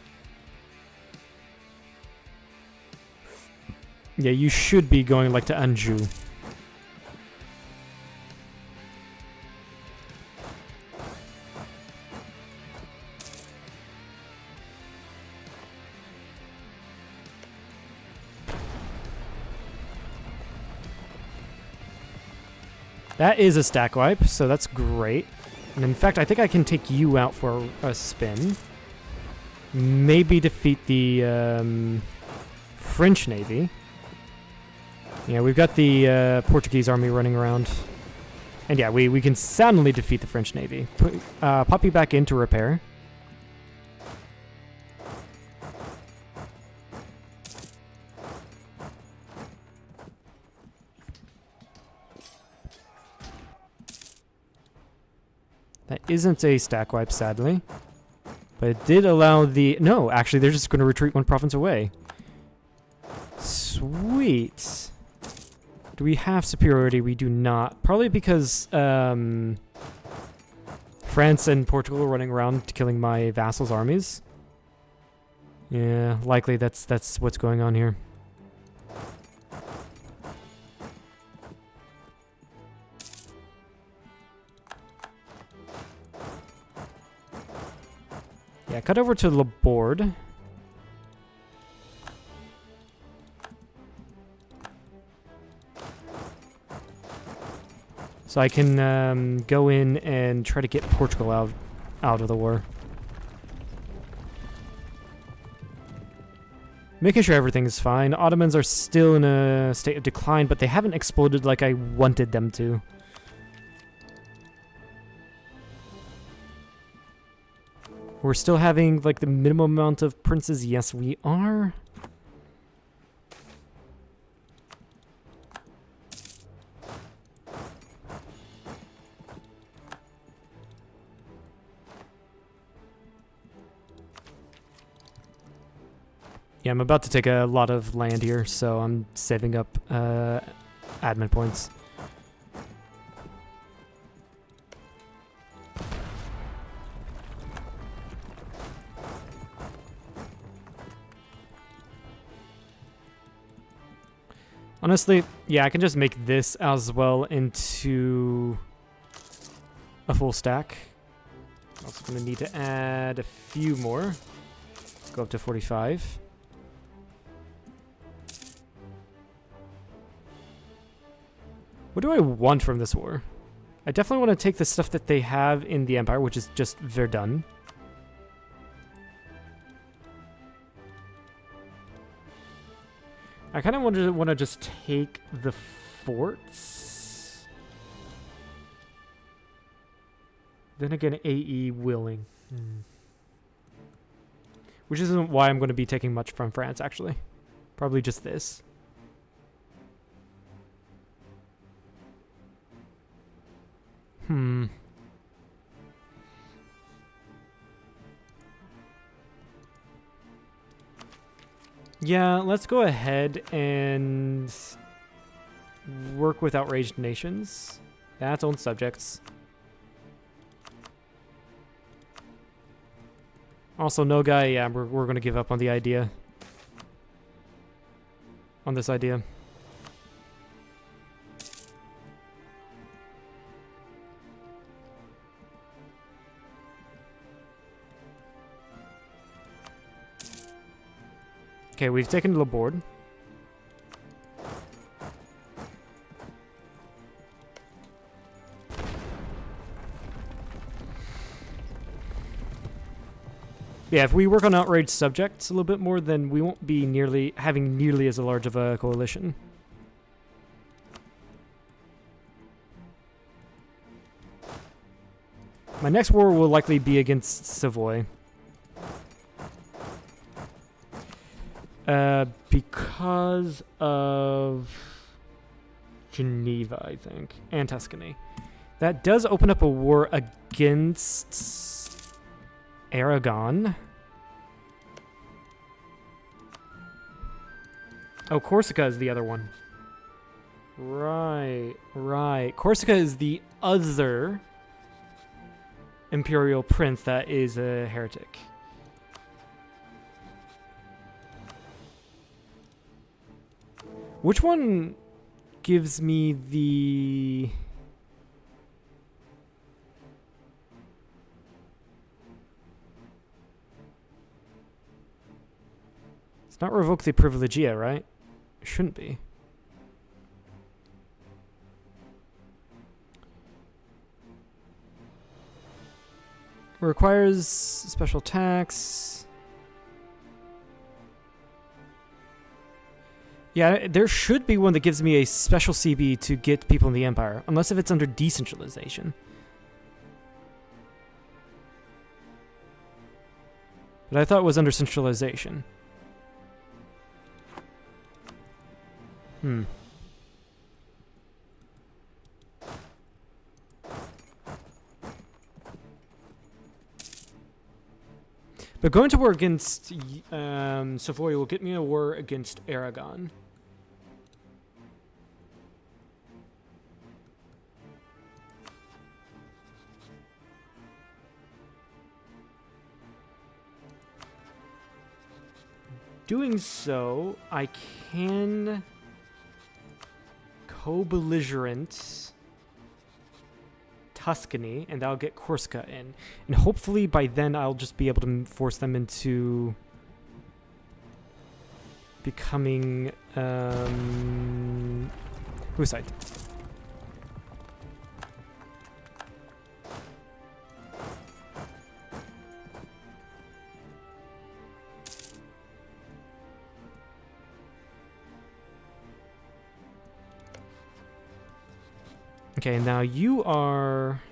Yeah, you should be going like to Anjou. That is a stack wipe, so that's great. And in fact, I think I can take you out for a spin. Maybe defeat the French Navy. Yeah, we've got the Portuguese army running around. And yeah, we can soundly defeat the French Navy. Pop you back into repair. That isn't a stack wipe, sadly. But it did allow the... No, actually, they're just going to retreat 1 province away. Sweet. Do we have superiority? We do not. Probably because France and Portugal are running around killing my vassals' armies. Yeah, likely that's what's going on here. Yeah, cut over to the board. So I can go in and try to get Portugal out of the war. Making sure everything's fine. Ottomans are still in a state of decline, but they haven't exploded like I wanted them to. We're still having, like, the minimum amount of princes. Yes, we are. Yeah, I'm about to take a lot of land here, so I'm saving up admin points. Honestly, yeah, I can just make this as well into a full stack. Also going to need to add a few more. Go up to 45. What do I want from this war? I definitely want to take the stuff that they have in the Empire, which is just Verdun. I kind of want to just take the forts. Then again, AE willing. Which isn't why I'm going to be taking much from France, actually. Probably just this. Yeah, let's go ahead and work with outraged nations. That's own subjects. Also, no guy, yeah, we're going to give up on the idea. On this idea. Okay, we've taken the board. Yeah, if we work on outraged subjects a little bit more, then we won't be having nearly as large of a coalition. My next war will likely be against Savoy. Because of Geneva, I think, and Tuscany. That does open up a war against Aragon. Oh, Corsica is the other one. Right. Corsica is the other imperial prince that is a heretic. Which one gives me the... It's not revoke the privilegia, right? It shouldn't be. Requires special tax. Yeah, there should be one that gives me a special CB to get people in the Empire, unless if it's under decentralization. But I thought it was under centralization. But going to war against Savoy will get me a war against Aragon. Doing so, I can co-belligerent Tuscany, and that'll get Corsica in. And hopefully by then I'll just be able to force them into becoming Hussite. Okay, now you are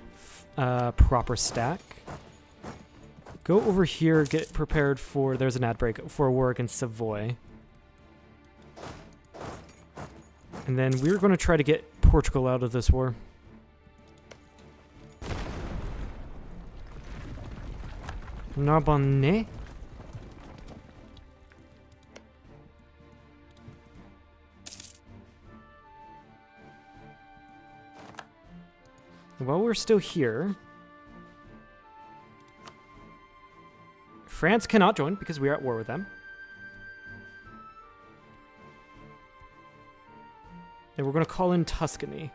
proper stack. Go over here, get prepared for, there's an ad break, for a war against Savoy. And then we're going to try to get Portugal out of this war. Narbonne. While we're still here, France cannot join because we are at war with them. And we're going to call in Tuscany.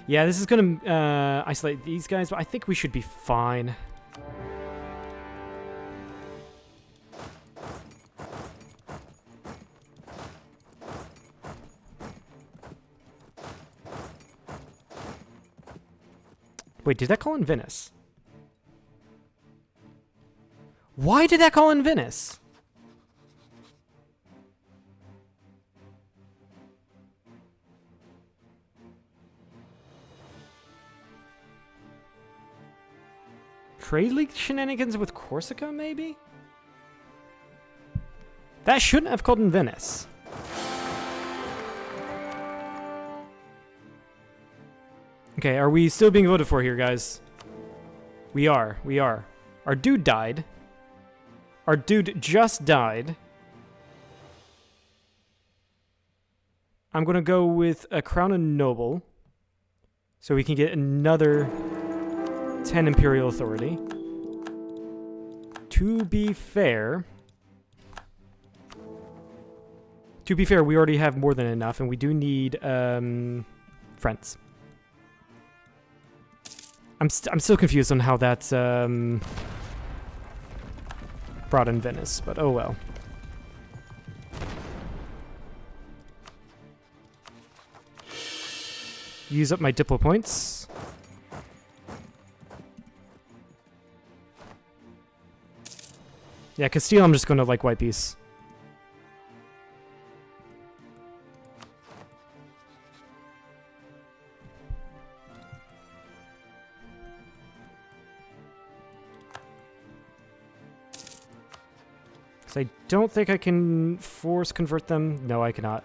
Yeah, this is going to isolate these guys, but I think we should be fine. Wait, did that call in Venice? Why did that call in Venice? Trade League shenanigans with Corsica, maybe? That shouldn't have called in Venice. Okay, are we still being voted for here, guys? We are. We are. Our dude died. Our dude just died. I'm going to go with a Crown and Noble. So we can get another 10 Imperial Authority. To be fair, we already have more than enough, and we do need friends. I'm still confused on how that's brought in Venice, but oh well. Use up my Diplo points. Yeah, Castile, I'm just going to, like, white piece. So I don't think I can force convert them. No, I cannot.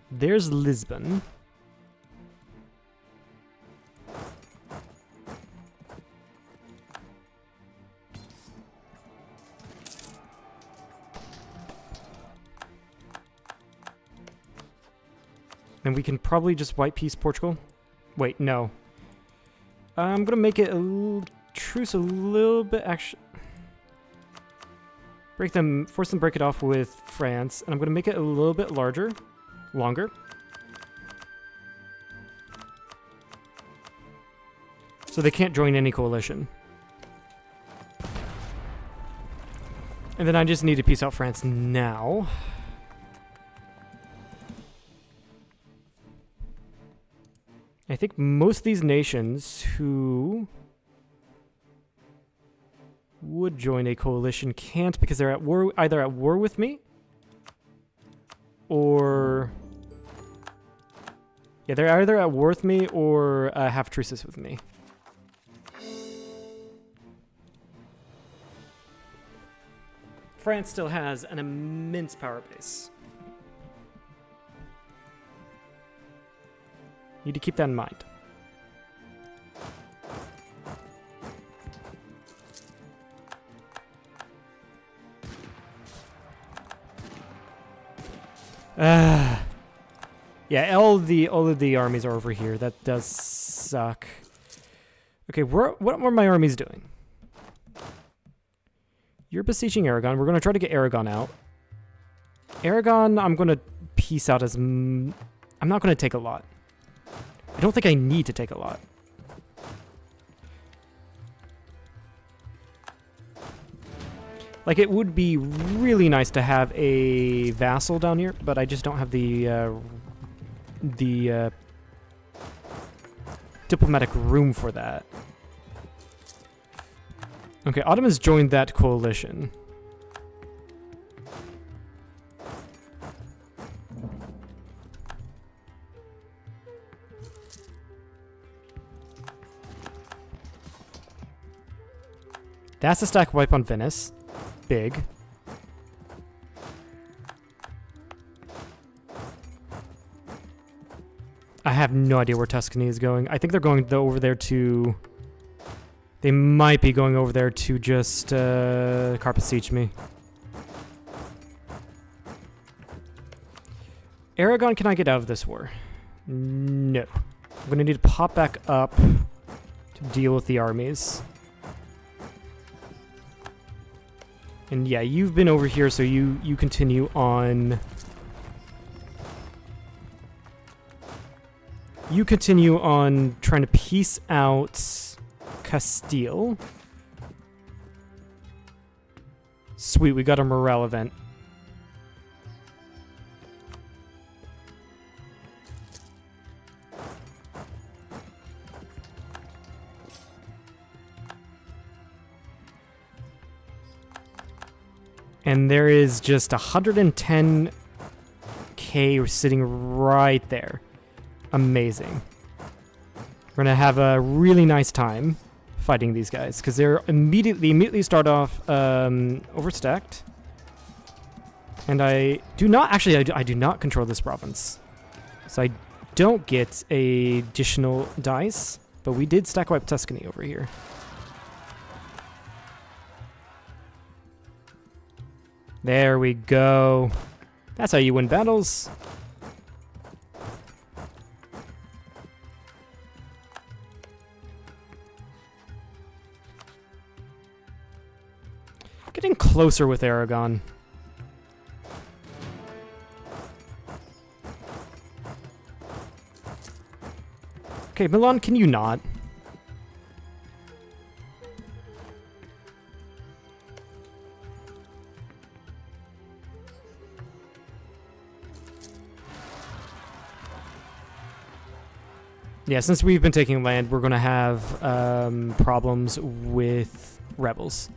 There's Lisbon. And we can probably just white piece Portugal. Wait, no. I'm gonna make it a truce a little bit. Actually, force them to break it off with France, and I'm gonna make it a little bit longer. So they can't join any coalition. And then I just need to peace out France now. I think most of these nations who would join a coalition can't because they're at war, either at war with me or... Yeah, they're either at war with me or have truces with me. France still has an immense power base. You need to keep that in mind. Yeah, all of the armies are over here. That does suck. Okay, what were my armies doing? You're besieging Aragon. We're going to try to get Aragon out. Aragon, I'm going to peace out as... I'm not going to take a lot. I don't think I need to take a lot. Like, it would be really nice to have a vassal down here, but I just don't have the diplomatic room for that. Okay, Ottomans joined that coalition. That's a stack wipe on Venice. Big. I have no idea where Tuscany is going. I think they're going over there to... They might be going over there to just carpet siege me. Aragon, can I get out of this war? No. I'm going to need to pop back up to deal with the armies. And yeah, you've been over here, so you continue on. You continue on trying to piece out Castile. Sweet, we got a morale event. And there is just 110k sitting right there. Amazing. We're gonna have a really nice time fighting these guys because they're immediately start off overstacked. And I do not I do not control this province, so I don't get a additional dice. But we did stack wipe Tuscany over here. There we go. That's how you win battles. Getting closer with Aragon. Okay, Milan, can you not? Yeah, since we've been taking land, we're going to have problems with rebels.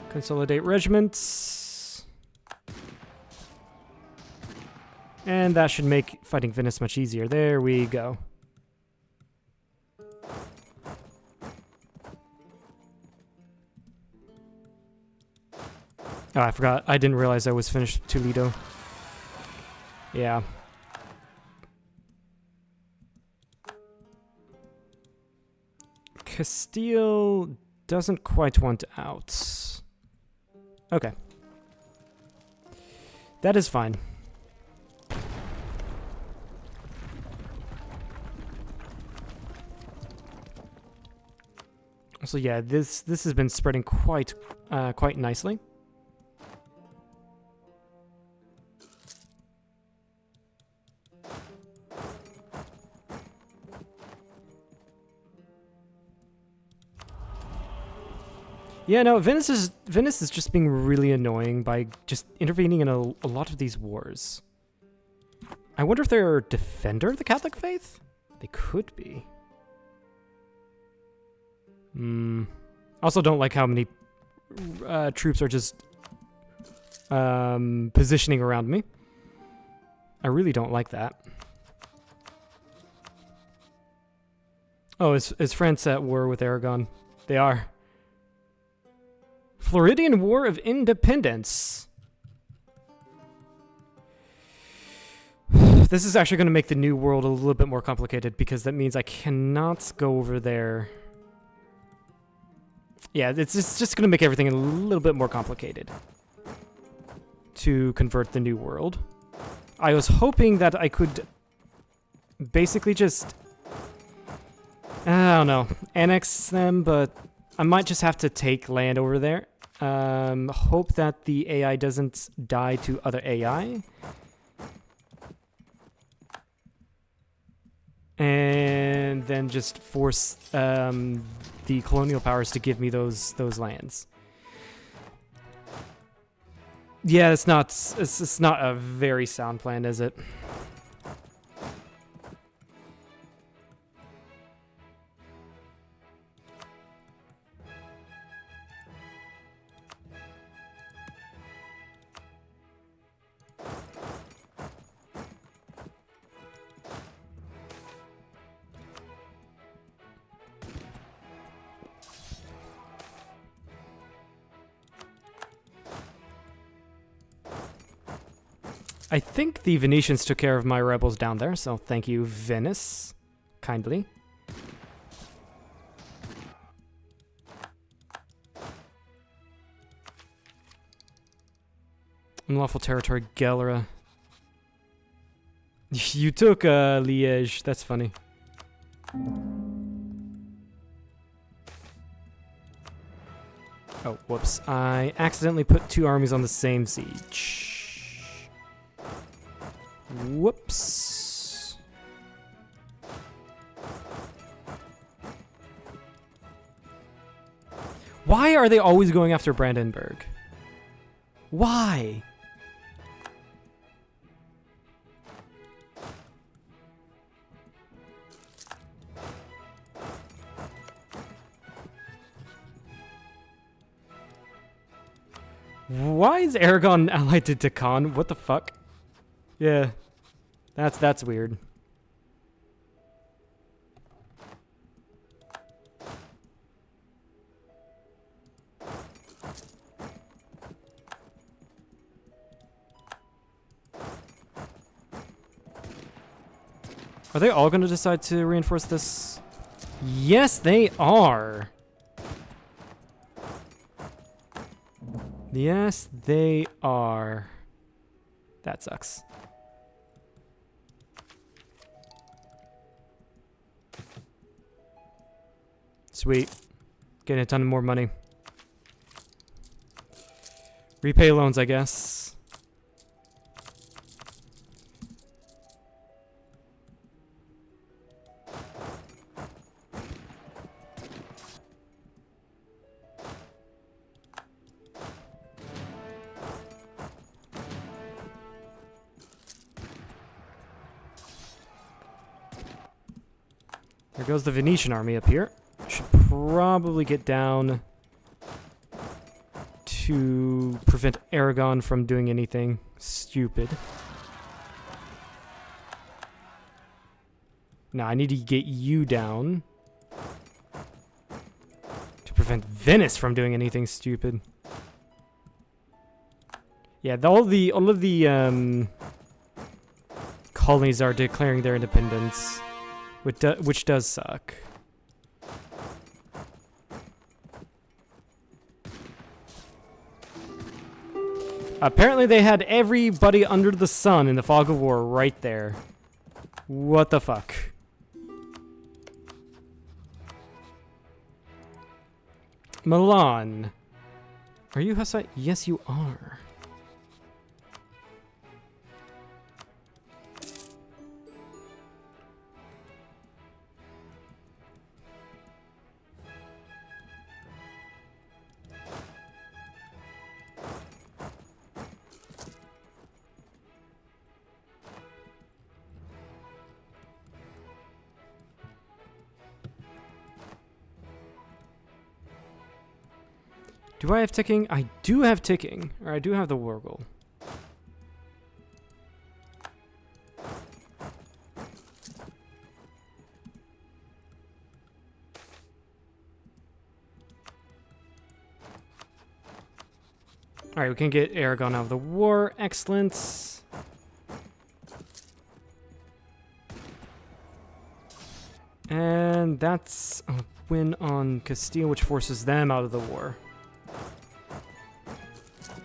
Consolidate regiments. And that should make fighting Venice much easier. There we go. Oh, I forgot. I didn't realize I was finished Toledo. Yeah. Castile doesn't quite want out. Okay. That is fine. So yeah, this has been spreading quite nicely. Yeah, no, Venice is just being really annoying by just intervening in a lot of these wars. I wonder if they're a defender of the Catholic faith? They could be. Also don't like how many troops are just positioning around me. I really don't like that. Oh, is France at war with Aragon? They are. Floridian War of Independence. This is actually going to make the New World a little bit more complicated because that means I cannot go over there. Yeah, it's just going to make everything a little bit more complicated to convert the New World. I was hoping that I could basically just, I don't know, annex them, but I might just have to take land over there. Hope that the AI doesn't die to other AI. And then just force the colonial powers to give me those lands. Yeah, it's not a very sound plan, is it? I think the Venetians took care of my rebels down there, so thank you, Venice. Kindly. Unlawful territory, Galera. You took Liège. That's funny. Oh, whoops. I accidentally put 2 armies on the same siege. Whoops. Why are they always going after Brandenburg? Why? Why is Aragon allied to Deccan? What the fuck? Yeah. That's weird. Are they all going to decide to reinforce this? Yes, they are. Yes, they are. That sucks. Sweet. Getting a ton more money. Repay loans, I guess. There goes the Venetian army up here. Should probably get down to prevent Aragon from doing anything stupid. Now I need to get you down to prevent Venice from doing anything stupid. Yeah, all of the colonies are declaring their independence, which does suck. Apparently they had everybody under the sun in the fog of war right there. What the fuck? Milan. Are you Hussite? Yes, you are. Do I have ticking? I do have ticking. Or I do have the war goal. Alright, we can get Aragon out of the war. Excellent. And that's a win on Castile, which forces them out of the war.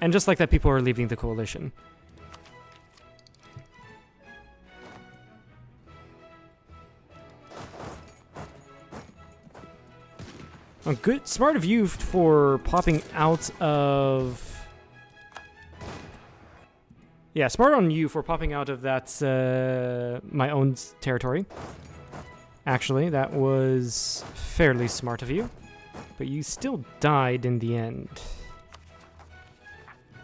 And just like that, people are leaving the coalition. Oh, good, smart of you for popping out of... Yeah, smart on you for popping out of that, my own territory. Actually, that was fairly smart of you. But you still died in the end.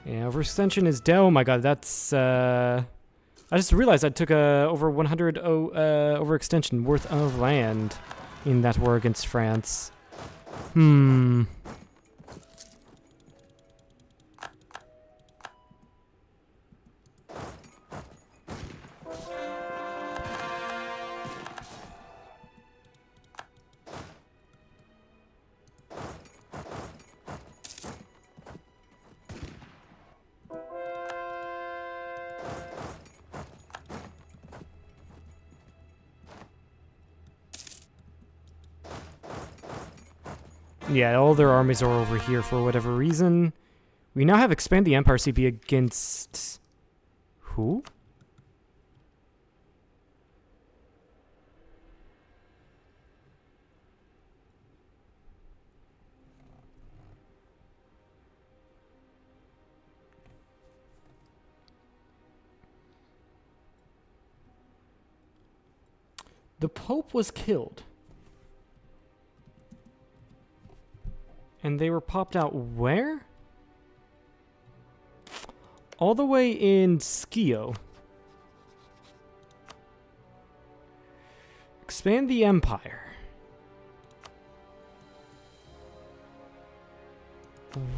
Yeah, overextension is down. Oh my god, that's... I just realized I took over 100 overextension worth of land in that war against France. Yeah, all their armies are over here for whatever reason. We now have Expand the Empire CB against... who? The Pope was killed. And they were popped out where? All the way in Skio. Expand the Empire.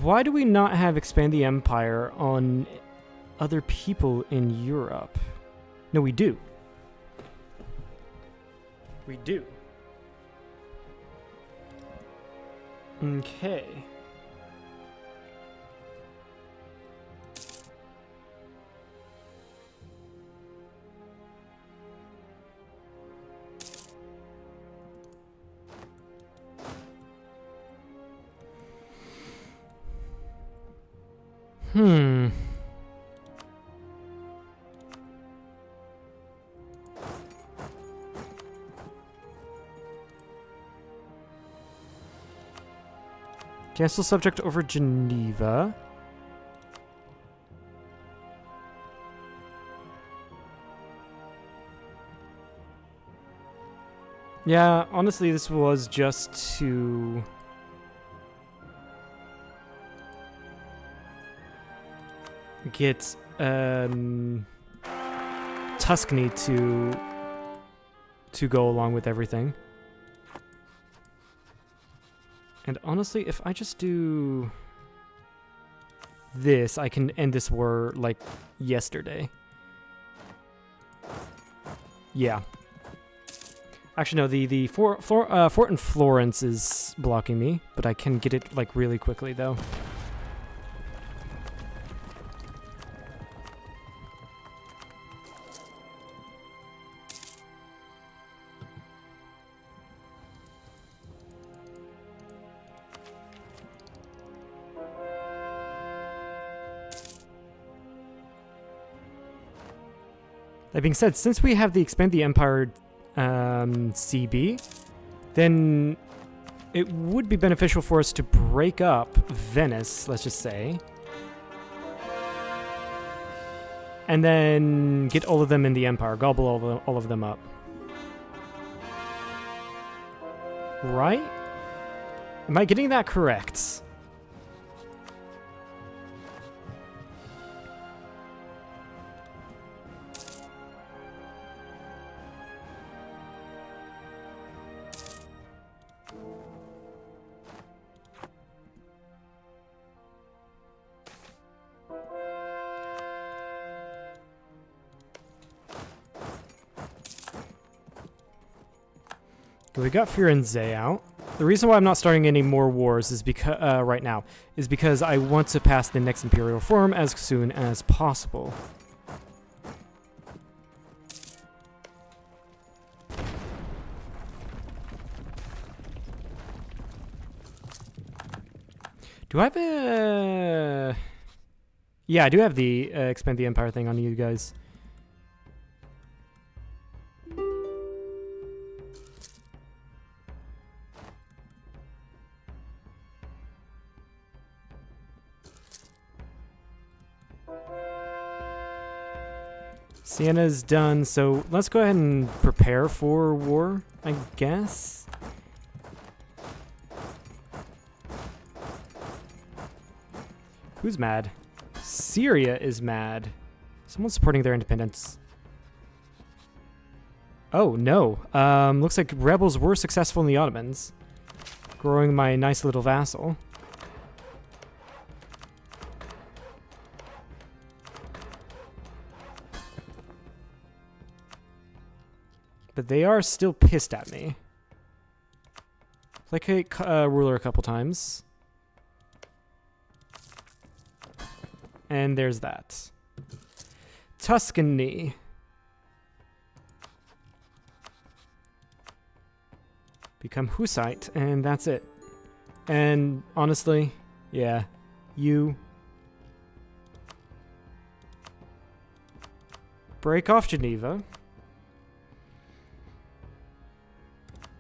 Why do we not have Expand the Empire on other people in Europe? No, we do. We do. Okay. Cancel subject over Geneva. Yeah, honestly, this was just to... get Tuscany to go along with everything. And honestly, if I just do this, I can end this war like yesterday. Yeah. Actually, no, the fort in Florence is blocking me, but I can get it like really quickly though. That being said, since we have the Expand the Empire CB, then it would be beneficial for us to break up Venice, let's just say. And then get all of them in the Empire, gobble all of them up. Right? Am I getting that correct? We got Firenze out. The reason why I'm not starting any more wars is because right now is because I want to pass the next imperial reform as soon as possible. Do I have a... Yeah, I do have the Expand the Empire thing on you guys. Sienna's done, so let's go ahead and prepare for war, I guess. Who's mad? Syria is mad. Someone's supporting their independence. Oh, no. Looks like rebels were successful in the Ottomans. Growing my nice little vassal. But they are still pissed at me. Like a ruler a couple times. And there's that. Tuscany. Become Hussite, and that's it. And honestly, yeah, you break off Geneva.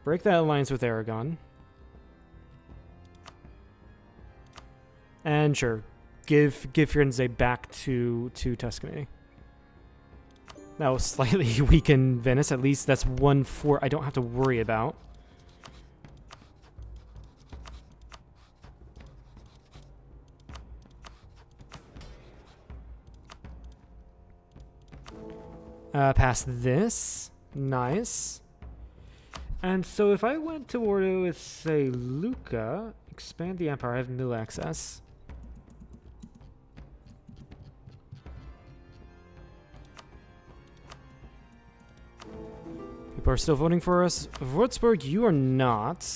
Break that alliance with Aragon. And sure, give Firenze back to Tuscany. That will slightly weaken Venice. At least that's one fort I don't have to worry about. Past this. Nice. And so if I went to war with, say, Lucca, expand the empire, I have mill access. People are still voting for us. Würzburg, you are not.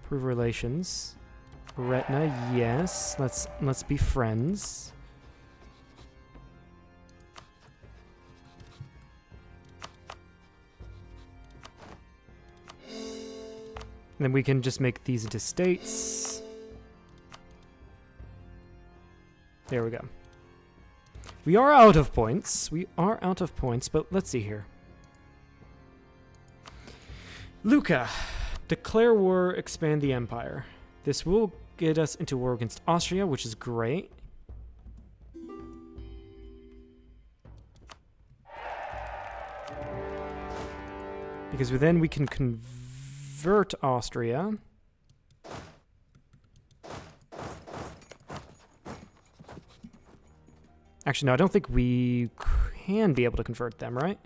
Improve relations. Retna, yes. Let's be friends. And then we can just make these into states. There we go. We are out of points. We are out of points, but let's see here. Lucca. Declare war, expand the empire. This will get us into war against Austria, which is great. Because then we can convert Austria. Actually, no, I don't think we can be able to convert them, right?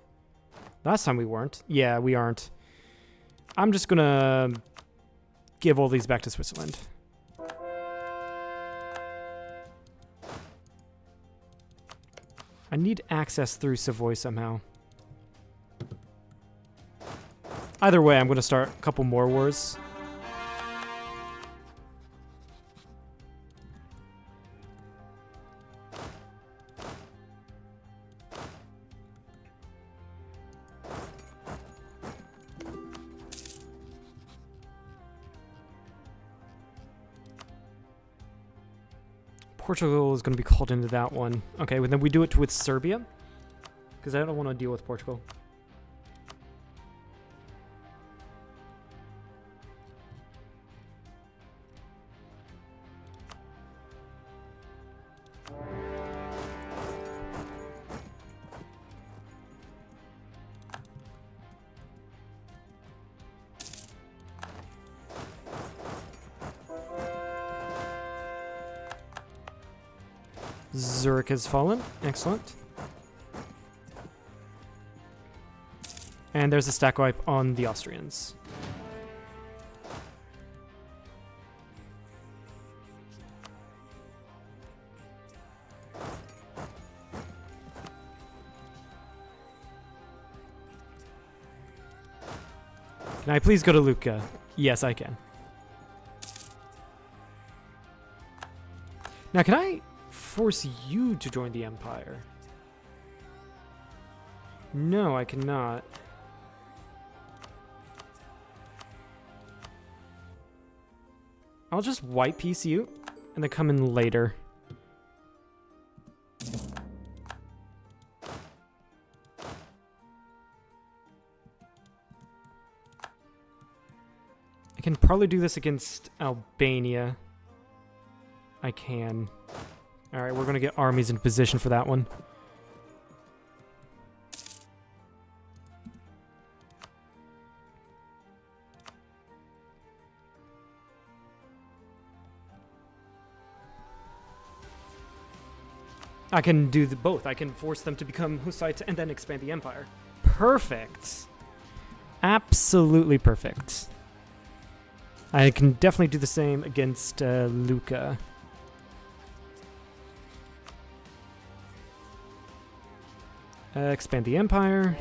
Last time we weren't. Yeah, we aren't. I'm just gonna give all these back to Switzerland. I need access through Savoy somehow. Either way, I'm gonna start a couple more wars. Portugal is going to be called into that one. Okay, well, then we do it with Serbia. Because I don't want to deal with Portugal. Zurich has fallen. Excellent. And there's a stack wipe on the Austrians. Can I please go to Lucca? Yes, I can. Now, can I force you to join the Empire? No, I cannot. I'll just white piece you and then come in later. I can probably do this against Albania. I can. Alright, we're gonna get armies in position for that one. I can do both. I can force them to become Hussites and then expand the empire. Perfect. Absolutely perfect. I can definitely do the same against Lucca. Expand the empire.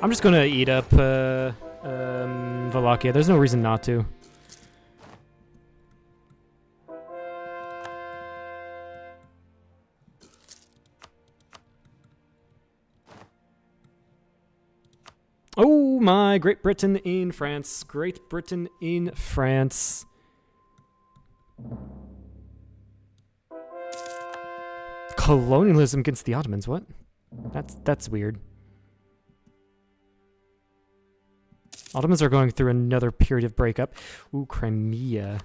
I'm just gonna eat up Wallachia. There's no reason not to. Hi, Great Britain in France. Great Britain in France. Colonialism against the Ottomans, what? That's weird. Ottomans are going through another period of breakup. Ooh, Crimea.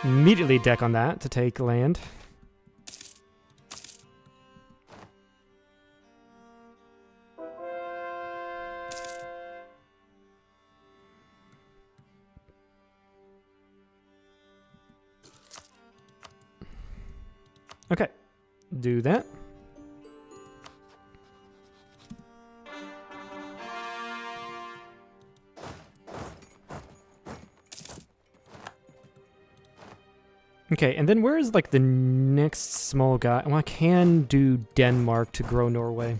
Immediately deck on that to take land. Okay, do that. Okay, and then where is like the next small guy? Well, I can do Denmark to grow Norway.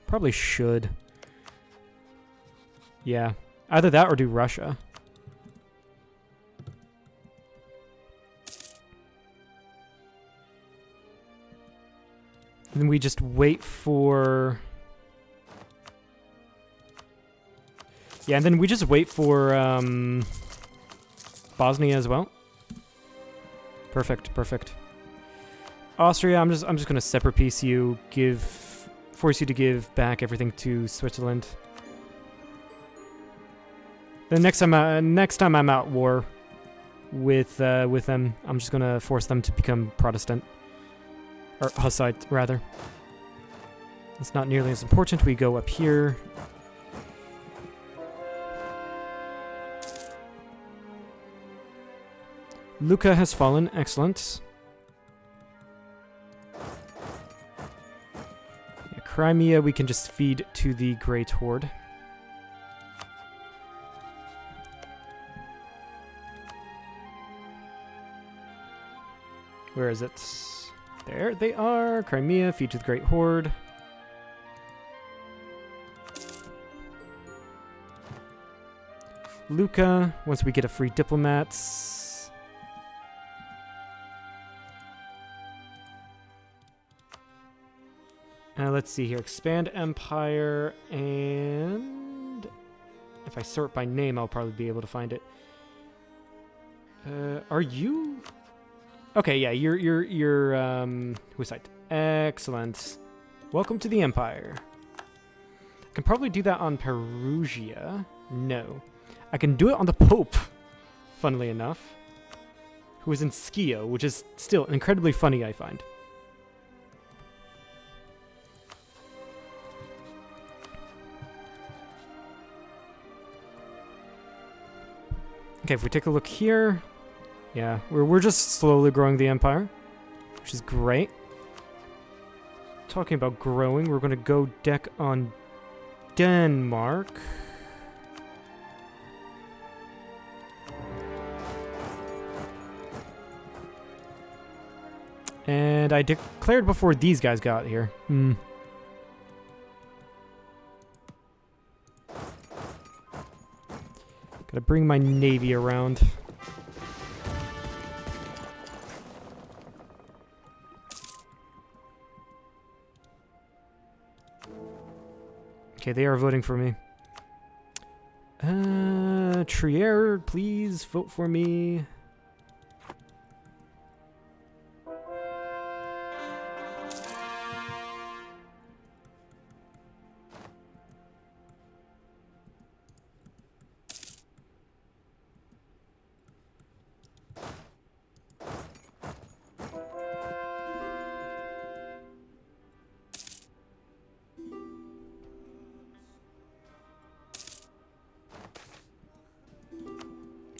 Probably should. Yeah, either that or do Russia. And then we just wait for... Yeah, and then we just wait for Bosnia as well. Perfect, perfect. Austria, I'm just gonna separate piece you, force you to give back everything to Switzerland. Then next time I'm at war with them, I'm just gonna force them to become Protestant. Or Hussite, rather. It's not nearly as important. We go up here. Lucca has fallen. Excellent. Yeah, Crimea we can just feed to the Great Horde. Where is it? There they are. Crimea, feed to the Great Horde. Lucca, once we get a free diplomats. Let's see here. Expand Empire, and if I sort by name, I'll probably be able to find it. Are you? Okay, yeah, you're Hussite. Excellent. Welcome to the Empire. I can probably do that on Perugia. No. I can do it on the Pope, funnily enough, who is in Schio, which is still incredibly funny, I find. Okay, if we take a look here, yeah, we're just slowly growing the empire, which is great. Talking about growing, we're going to go deck on Denmark. And I declared before these guys got here. Gotta bring my navy around. Okay, they are voting for me. Trier, please vote for me.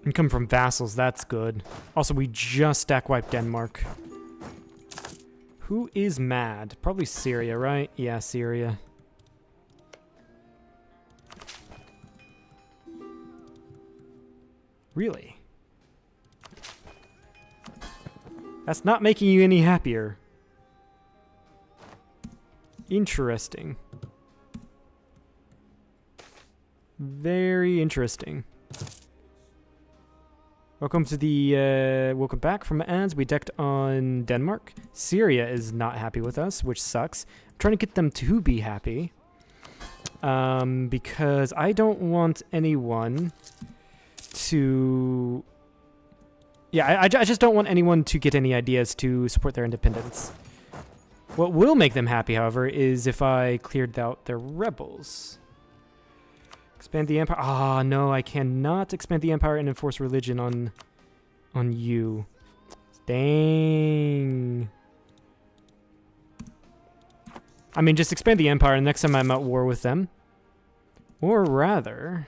Income from vassals, that's good. Also, we just stack wiped Denmark. Who is mad? Probably Syria, right? Yeah, Syria. Really? That's not making you any happier. Interesting. Very interesting. Welcome to the, welcome back from ads. We decked on Denmark. Syria is not happy with us, which sucks. I'm trying to get them to be happy. Because I don't want anyone to... Yeah, I just don't want anyone to get any ideas to support their independence. What will make them happy, however, is if I cleared out their rebels. Expand the empire. Ah, no, I cannot expand the empire and enforce religion on you. Dang. I mean, just expand the empire, and next time I'm at war with them. Or rather...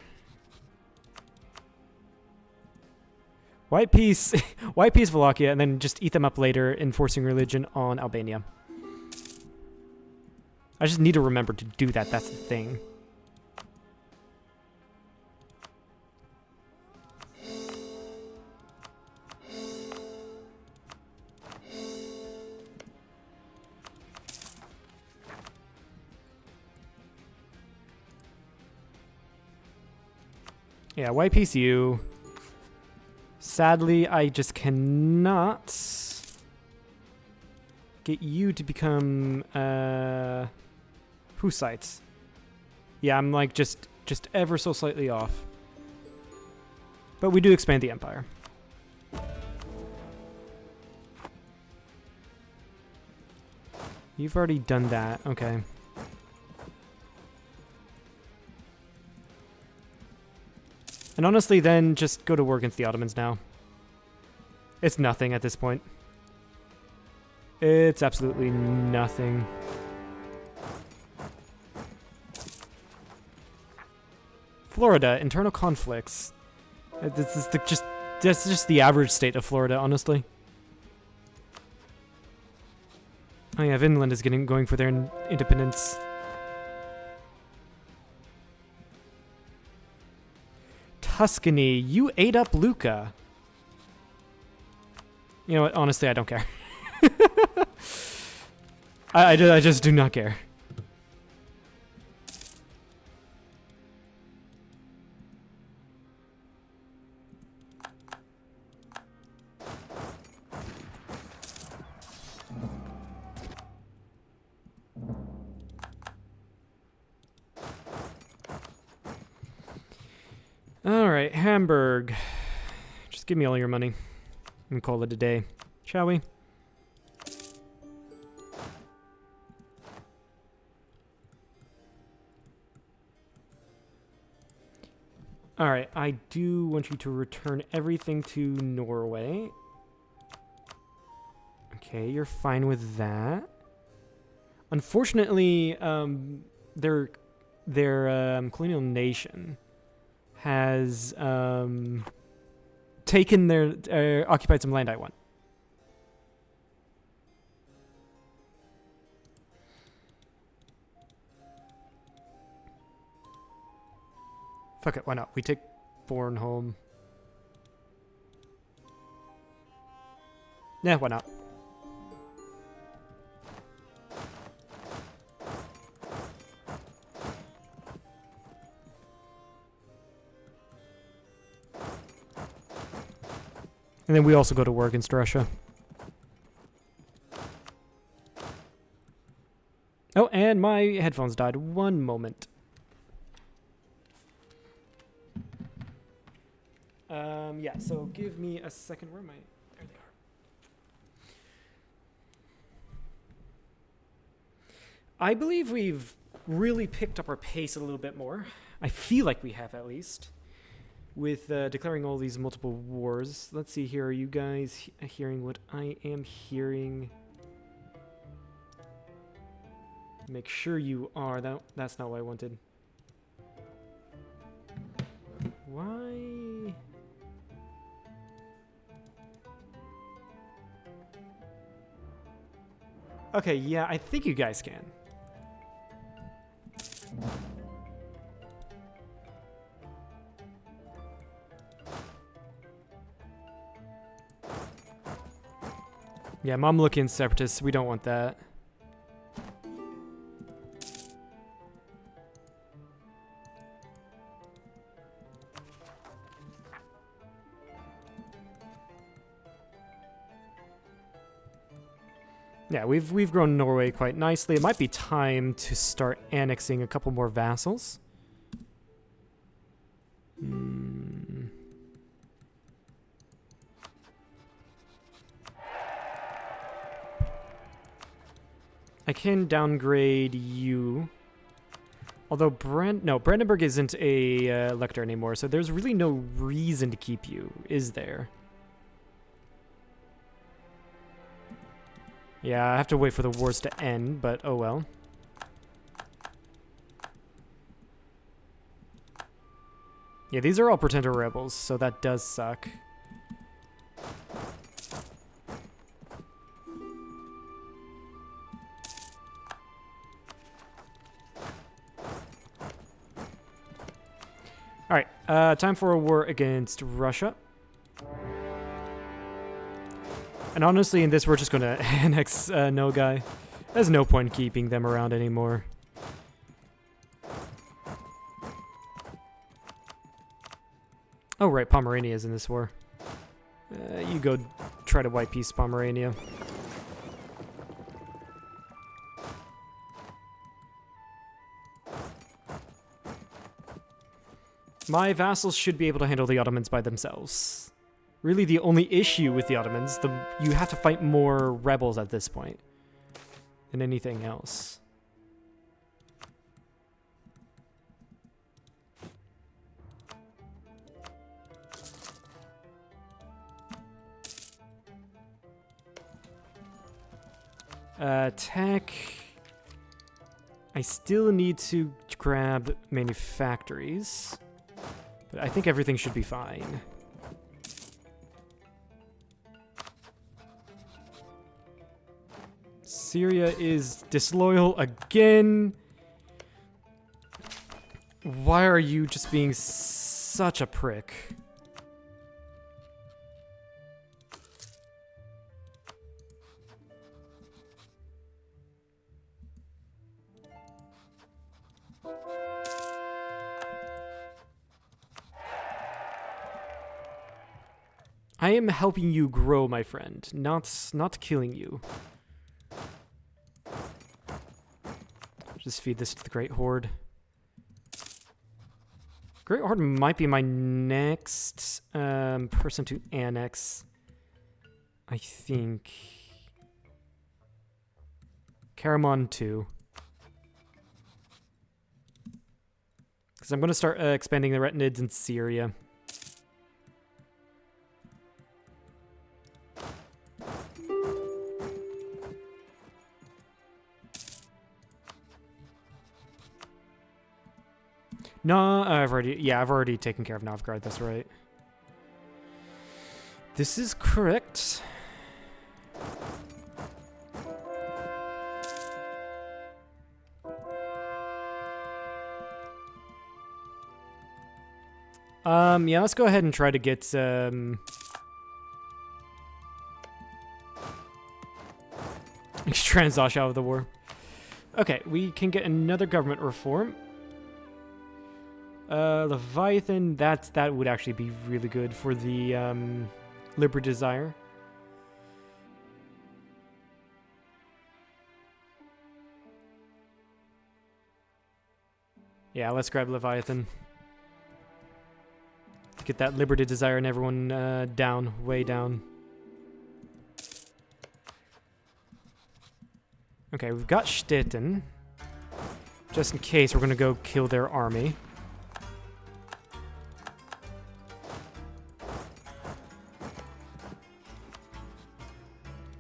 White peace Wallachia, and then just eat them up later, enforcing religion on Albania. I just need to remember to do that, that's the thing. Yeah, white peace you. Sadly, I just cannot get you to become Hussites. Yeah, I'm like just ever so slightly off. But we do expand the empire. You've already done that. Okay. And honestly, then just go to war against the Ottomans now. It's nothing at this point. It's absolutely nothing. Florida, internal conflicts. This is that's just the average state of Florida, honestly. Oh yeah, Vinland is going for their independence. Tuscany, you ate up Lucca. You know what? Honestly, I don't care. I just do not care. Alright, Hamburg. Just give me all your money and call it a day, shall we? Alright, I do want you to return everything to Norway. Okay, you're fine with that. Unfortunately, their colonial nation has taken their occupied some land I want. Fuck it, why not? We take Bornholm. Yeah, why not? And then we also go to war against Russia. Oh, and my headphones died. One moment. Yeah, so give me a second. Where am I? There they are. I believe we've really picked up our pace a little bit more. I feel like we have, at least. With declaring all these multiple wars. Let's see here. Are you guys hearing what I am hearing? Make sure you are. That's not what I wanted. Why? Okay, yeah, I think you guys can. Yeah, Mamlukian separatists, we don't want that. Yeah, we've grown Norway quite nicely. It might be time to start annexing a couple more vassals. I can downgrade you. Although Brandenburg isn't a elector anymore, so there's really no reason to keep you, is there? Yeah, I have to wait for the wars to end, but oh well. Yeah, these are all pretender rebels, so that does suck. Alright, time for a war against Russia. And honestly, in this, we're just going to annex Nogai. There's no point keeping them around anymore. Oh, right, Pomerania is in this war. You go try to white peace Pomerania. My vassals should be able to handle the Ottomans by themselves. Really, the only issue with the Ottomans, you have to fight more rebels at this point than anything else. Tech. I still need to grab manufactories, but I think everything should be fine. Syria is disloyal again. Why are you just being such a prick? I am helping you grow, my friend, not killing you. Just feed this to the Great Horde. Great Horde might be my next person to annex. I think. Karaman 2. Because I'm going to start expanding the Retinids in Syria. No, I've already taken care of Novgorod, that's right. This is correct. Yeah, let's go ahead and try to get Transvaal out of the war. Okay, we can get another government reform. Leviathan, that would actually be really good for the Liberty Desire. Yeah, let's grab Leviathan. To get that Liberty Desire and everyone down, way down. Okay, we've got Stettin. Just in case, we're gonna go kill their army.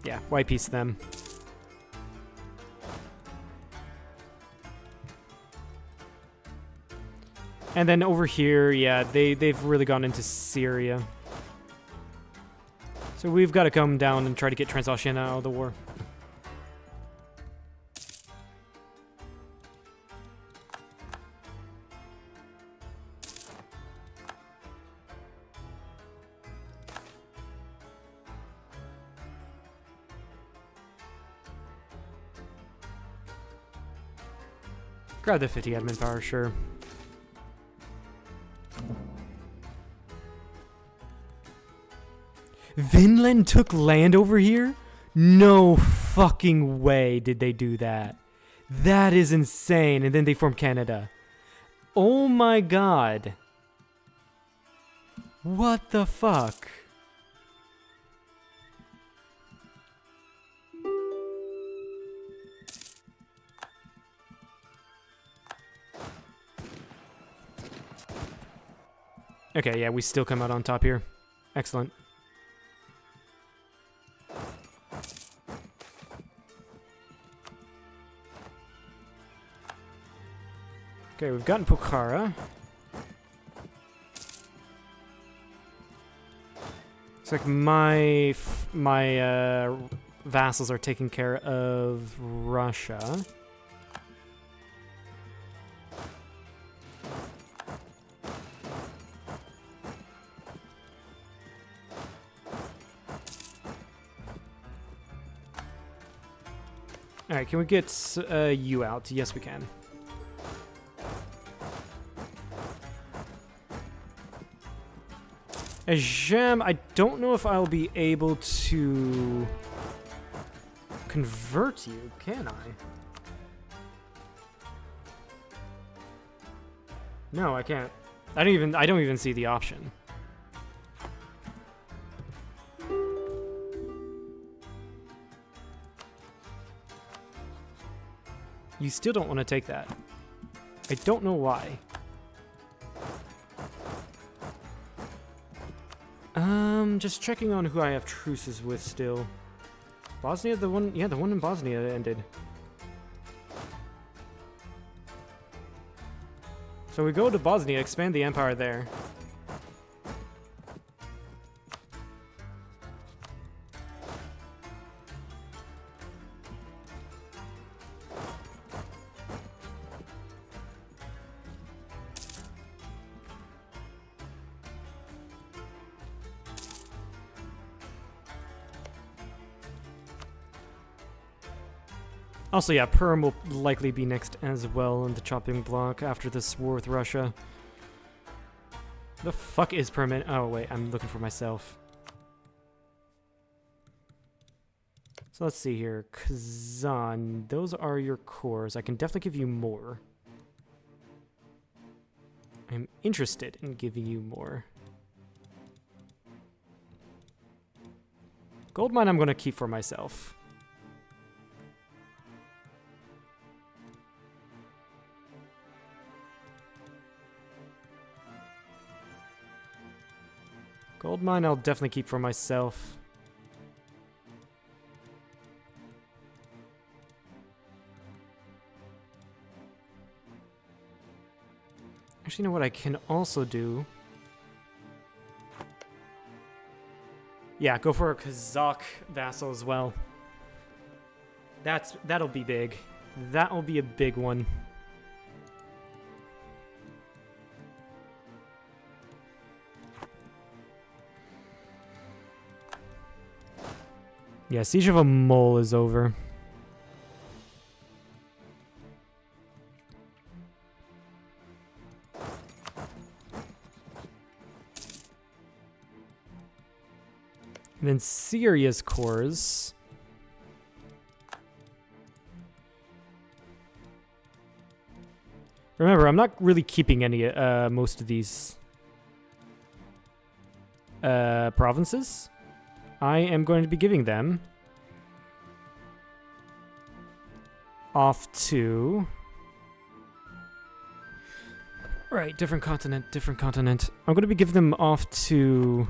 Yeah, white piece them. And then over here, yeah, they've really gone into Syria. So we've got to come down and try to get Transvaal out of the war. Grab the 50 admin power, sure. Vinland took land over here? No fucking way did they do that? That is insane. And then they formed Canada. Oh my god. What the fuck? Okay, yeah, we still come out on top here. Excellent. Okay, we've gotten Pokhara. Looks like my vassals are taking care of Russia. Alright, can we get you out? Yes, we can. Ajem, I don't know if I'll be able to convert you, can I? No, I can't. I don't even see the option. You still don't want to take that. I don't know why. Just checking on who I have truces with still. Bosnia, the one in Bosnia ended. So we go to Bosnia, expand the empire there. Also, yeah, Perm will likely be next as well in the chopping block after this war with Russia. The fuck is Perm in? Oh, wait, I'm looking for myself. So let's see here. Kazan, those are your cores. I can definitely give you more. I'm interested in giving you more. Gold mine I'm going to keep for myself. Gold mine I'll definitely keep for myself. Actually, you know what I can also do? Yeah, go for a Kazakh vassal as well. That'll be big. That'll be a big one. Yeah, Siege of a Mole is over. And then Syria's cores. Remember, I'm not really keeping any most of these provinces. I am going to be giving them off to... Right, different continent, different continent. I'm going to be giving them off to...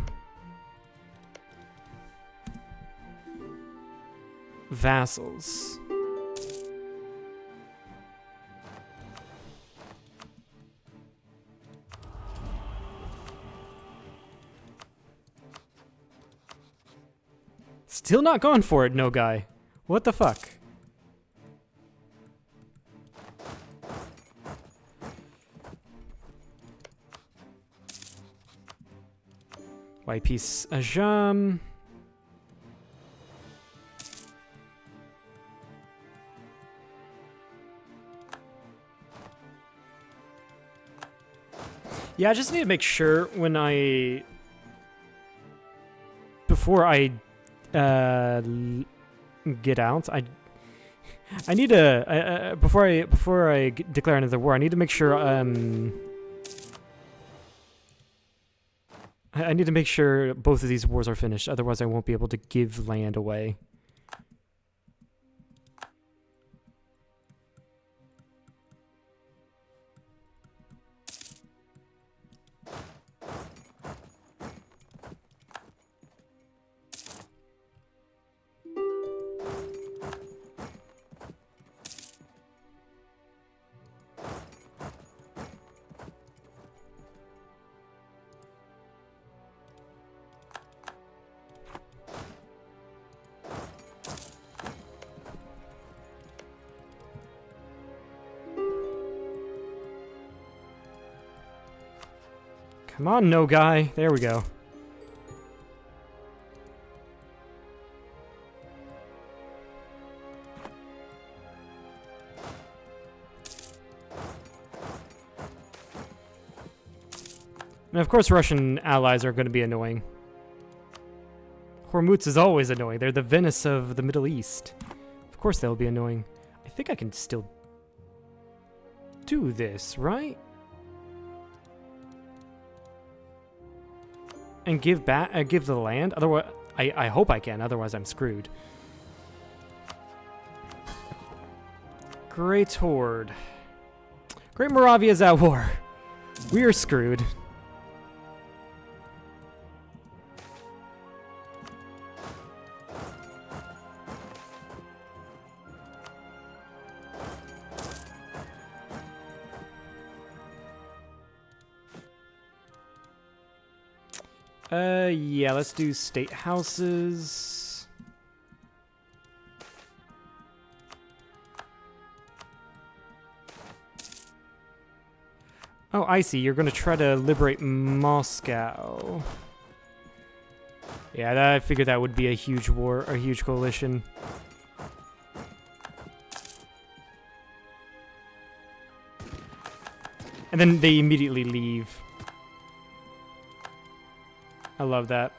vassals. Still not going for it, no guy. What the fuck? White piece Ajam. Yeah, I just need to make sure when before I get out. I need to before I declare another war. I need to make sure I need to make sure both of these wars are finished. Otherwise, I won't be able to give land away. Come on, no guy. There we go. And of course, Russian allies are going to be annoying. Hormuz is always annoying. They're the Venice of the Middle East. Of course they'll be annoying. I think I can still do this, right? And give the land? Otherwise, I hope I can. Otherwise, I'm screwed. Great Horde. Great Moravia's at war. We are screwed. Yeah, let's do state houses. Oh, I see. You're going to try to liberate Moscow. Yeah, I figured that would be a huge war, a huge coalition. And then they immediately leave. I love that.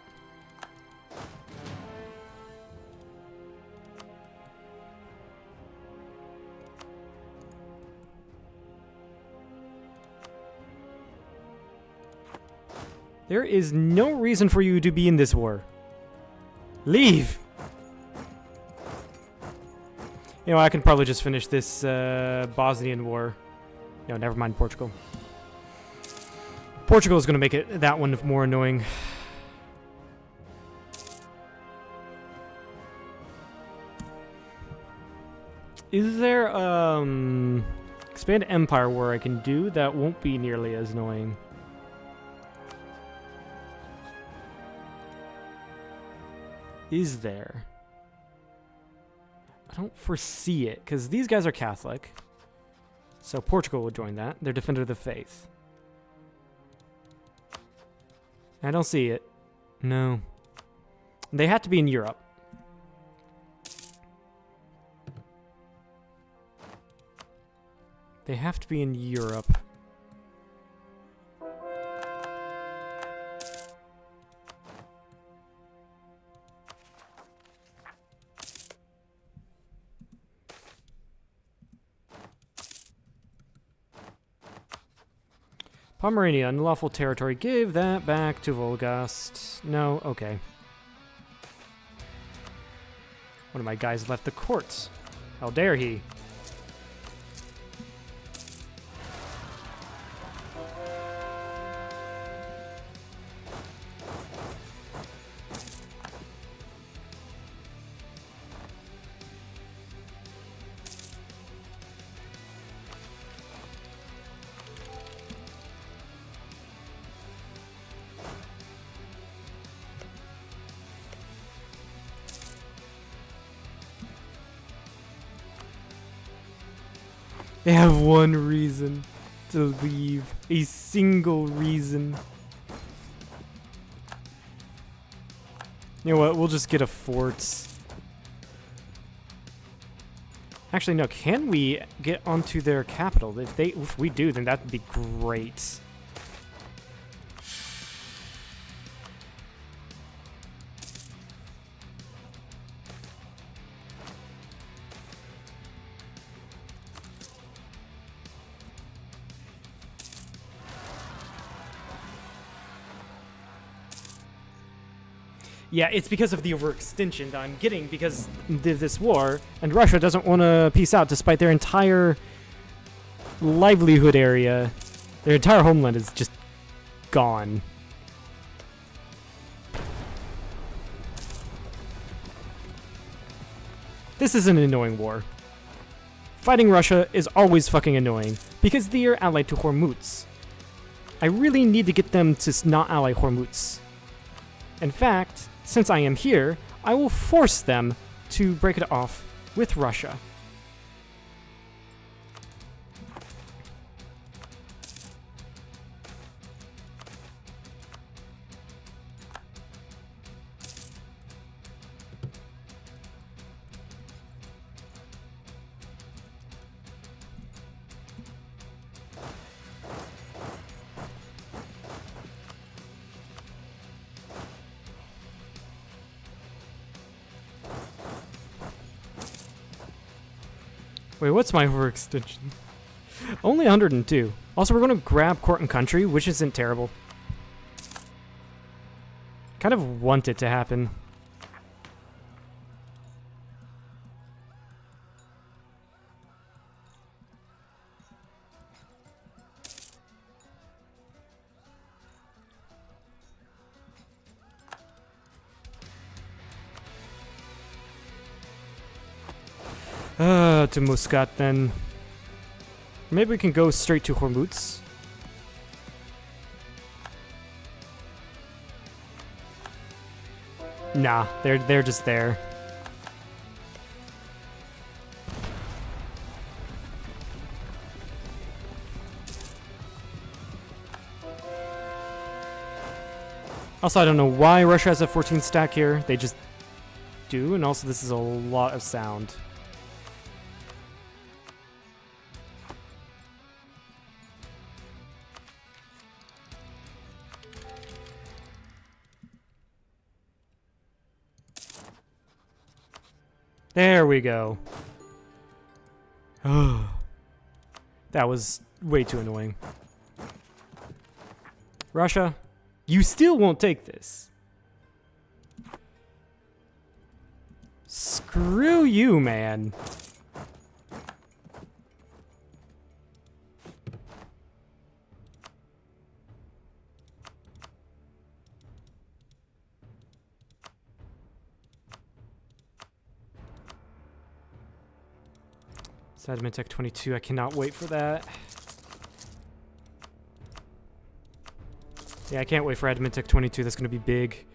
There is no reason for you to be in this war. Leave! You know, I can probably just finish this Bosnian war. No, never mind Portugal. Portugal is going to make it that one more annoying. Is there expand empire war I can do that won't be nearly as annoying? Is there? I don't foresee it because these guys are Catholic. So Portugal will join that. They're Defender of the Faith. I don't see it. No. They have to be in Europe. They have to be in Europe. Pomerania, unlawful territory. Give that back to Volgast. No? Okay. One of my guys left the court. How dare he? They have one reason to leave. A single reason. You know what? We'll just get a fort. Actually, no. Can we get onto their capital? If we do, then that'd be great. Yeah, it's because of the overextension that I'm getting because of this war, and Russia doesn't want to peace out despite their entire livelihood area. Their entire homeland is just gone. This is an annoying war. Fighting Russia is always fucking annoying because they are allied to Hormuz. I really need to get them to not ally Hormuz. In fact, since I am here, I will force them to break it off with Russia. Wait, what's my overextension? Only 102. Also, we're going to grab Court and Country, which isn't terrible. Kind of want it to happen. To Muscat then. Maybe we can go straight to Hormuz. Nah, they're just there. Also, I don't know why Russia has a 14 stack here. They just do, and also this is a lot of sound. There we go. That was way too annoying. Russia, you still won't take this. Screw you, man. Admin Tech 22, I cannot wait for that. Yeah, I can't wait for Admin Tech 22, that's gonna be big.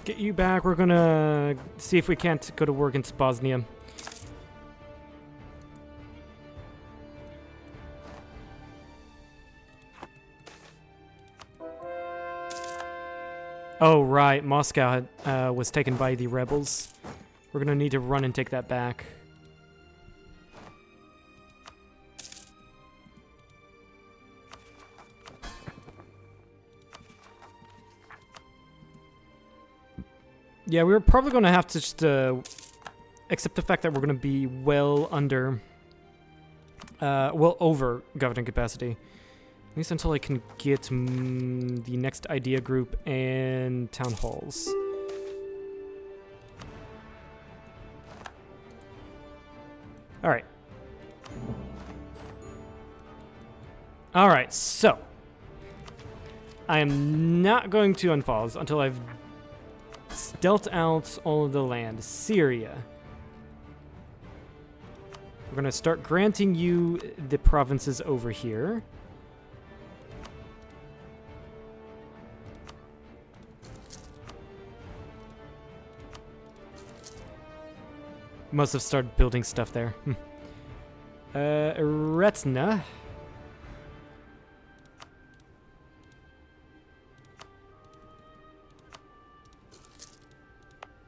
Get you back. We're gonna see if we can't go to war against Bosnia. Oh, right. Moscow was taken by the rebels. We're gonna need to run and take that back. Yeah, we're probably going to have to just accept the fact that we're going to be well under, well over governing capacity. At least until I can get the next idea group and town halls. Alright. Alright, so. I am not going to unpause until I've dealt out all of the land. Syria. We're going to start granting you the provinces over here. Must have started building stuff there. Retna.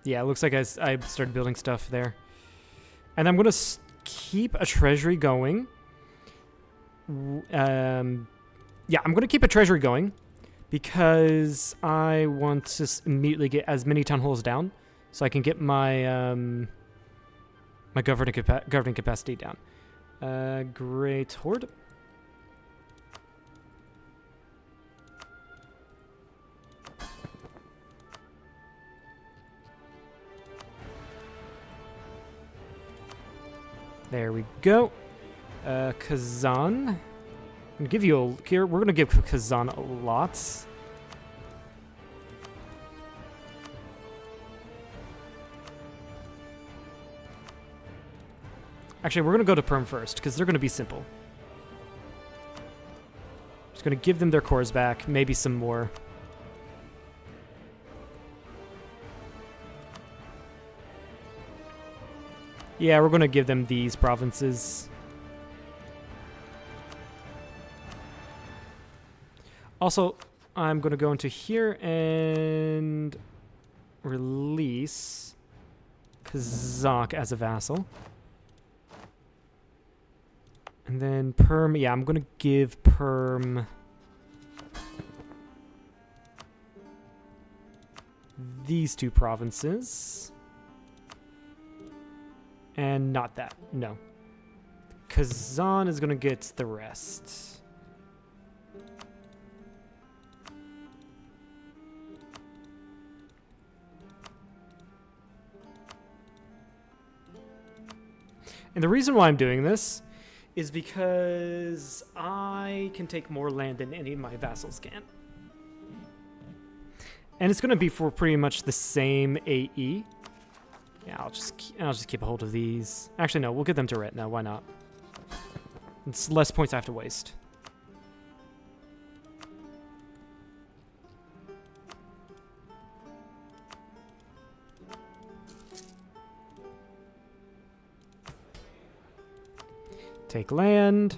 Yeah, it looks like I started building stuff there. And I'm going to keep a treasury going. Yeah, I'm going to keep a treasury going because I want to immediately get as many town halls down so I can get my my governing capacity down. Great Horde. There we go. Kazan. I'm gonna give you here. We're gonna give Kazan a lot. Actually, we're gonna go to Perm first because they're gonna be simple. Just gonna give them their cores back, maybe some more. Yeah, we're gonna give them these provinces. Also, I'm gonna go into here and release Kazakh as a vassal. And then Perm, yeah, I'm going to give Perm these two provinces. And not that, no. Kazan is going to get the rest. And the reason why I'm doing this is because I can take more land than any of my vassals can. And it's going to be for pretty much the same AE. Yeah, I'll just keep a hold of these. Actually, no, we'll give them to Retina. Why not? It's less points I have to waste. Take land.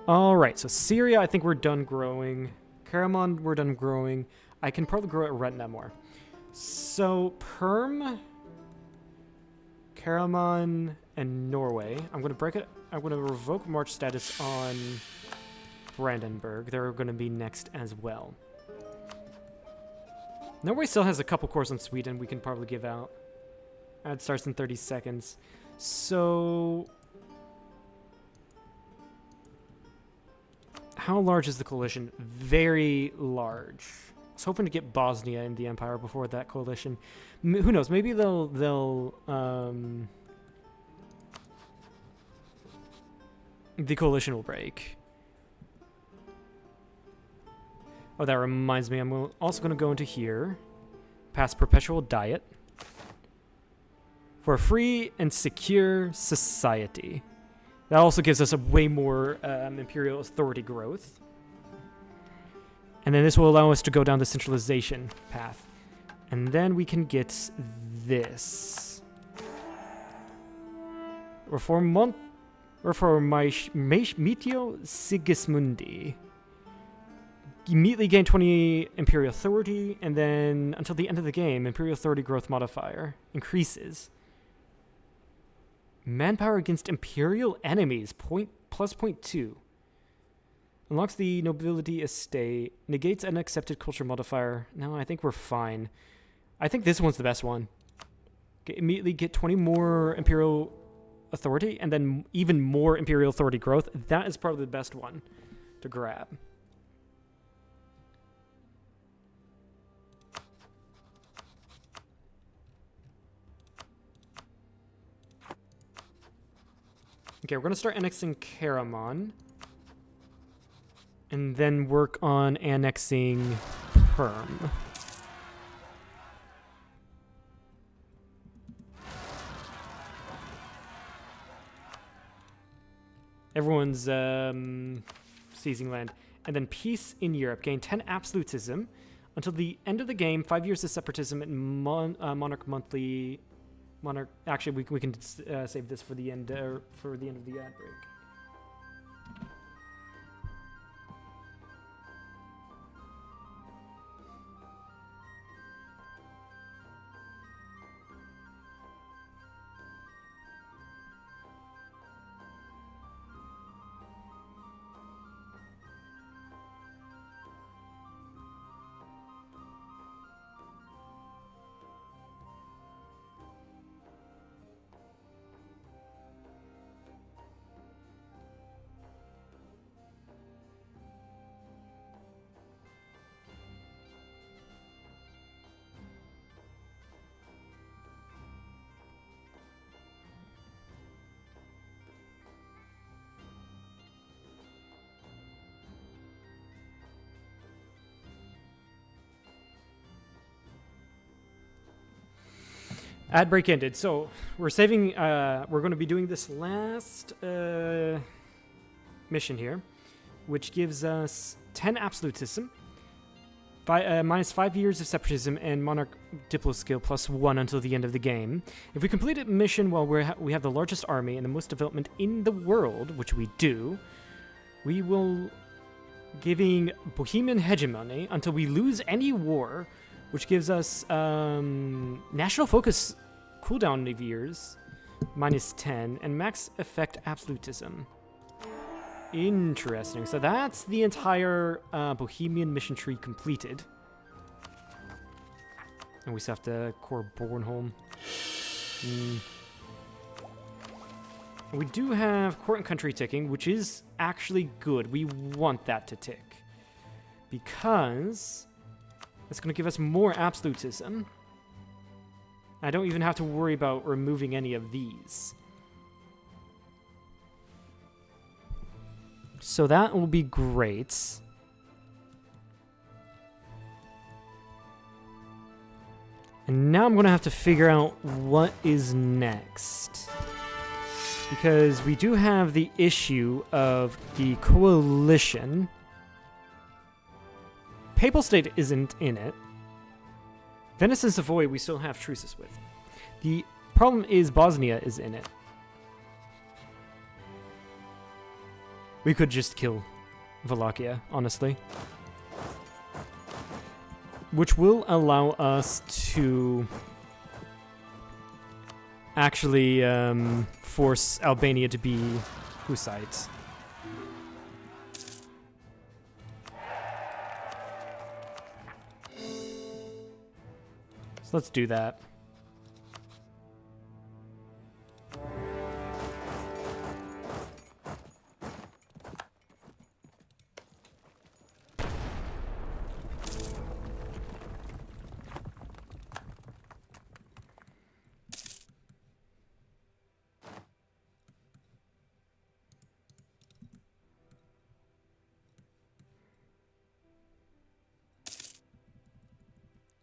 All right, so Syria, I think we're done growing. Karaman, we're done growing. I can probably grow at Retina more. So Perm, Karaman, and Norway. I'm going to break it. I'm going to revoke March status on Brandenburg. They're going to be next as well. Norway still has a couple cores on Sweden we can probably give out. That starts in 30 seconds. So how large is the coalition? Very large. I was hoping to get Bosnia in the Empire before that coalition. Who knows? Maybe they'll the coalition will break. Oh, that reminds me. I'm also going to go into here, pass Perpetual Diet for a free and secure society. That also gives us a way more imperial authority growth. And then this will allow us to go down the centralization path. And then we can get this. Reformatio Sigismundi. Immediately gain 20 imperial authority, and then until the end of the game, imperial authority growth modifier increases. Manpower against imperial enemies, plus 0.2. Unlocks the nobility estate. Negates unaccepted culture modifier. No, I think we're fine. I think this one's the best one. Immediately get 20 more imperial authority, and then even more imperial authority growth. That is probably the best one to grab. Okay, we're going to start annexing Karaman. And then work on annexing Perm. Everyone's seizing land. And then peace in Europe. Gain 10 absolutism. Until the end of the game, 5 years of separatism and Monarch Monthly... Monarch. Actually, we can save this for the end of the ad break. Ad break ended. So we're saving. We're going to be doing this last mission here, which gives us 10 absolutism, minus 5 years of separatism, and monarch diplo skill plus 1 until the end of the game. If we complete a mission while we have the largest army and the most development in the world, which we do, we will giving Bohemian hegemony until we lose any war, which gives us national focus cooldown of years, minus 10, and max effect absolutism. Interesting. So that's the entire Bohemian mission tree completed. And we still have to core Bornholm. We do have court and country ticking, which is actually good. We want that to tick, because it's going to give us more absolutism. I don't even have to worry about removing any of these. So that will be great. And now I'm going to have to figure out what is next. Because we do have the issue of the coalition. Papal State isn't in it. Venice and Savoy we still have truces with. The problem is Bosnia is in it. We could just kill Wallachia, honestly. Which will allow us to actually force Albania to be Hussites. So let's do that.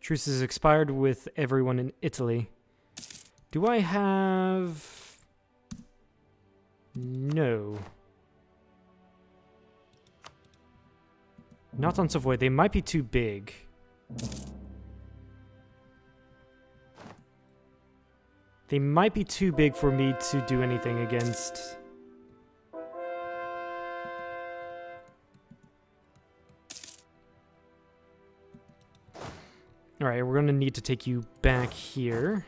Truce is expired with everyone in Italy. Do I have... No. Not on Savoy. They might be too big. They might be too big for me to do anything against. Alright, we're going to need to take you back here.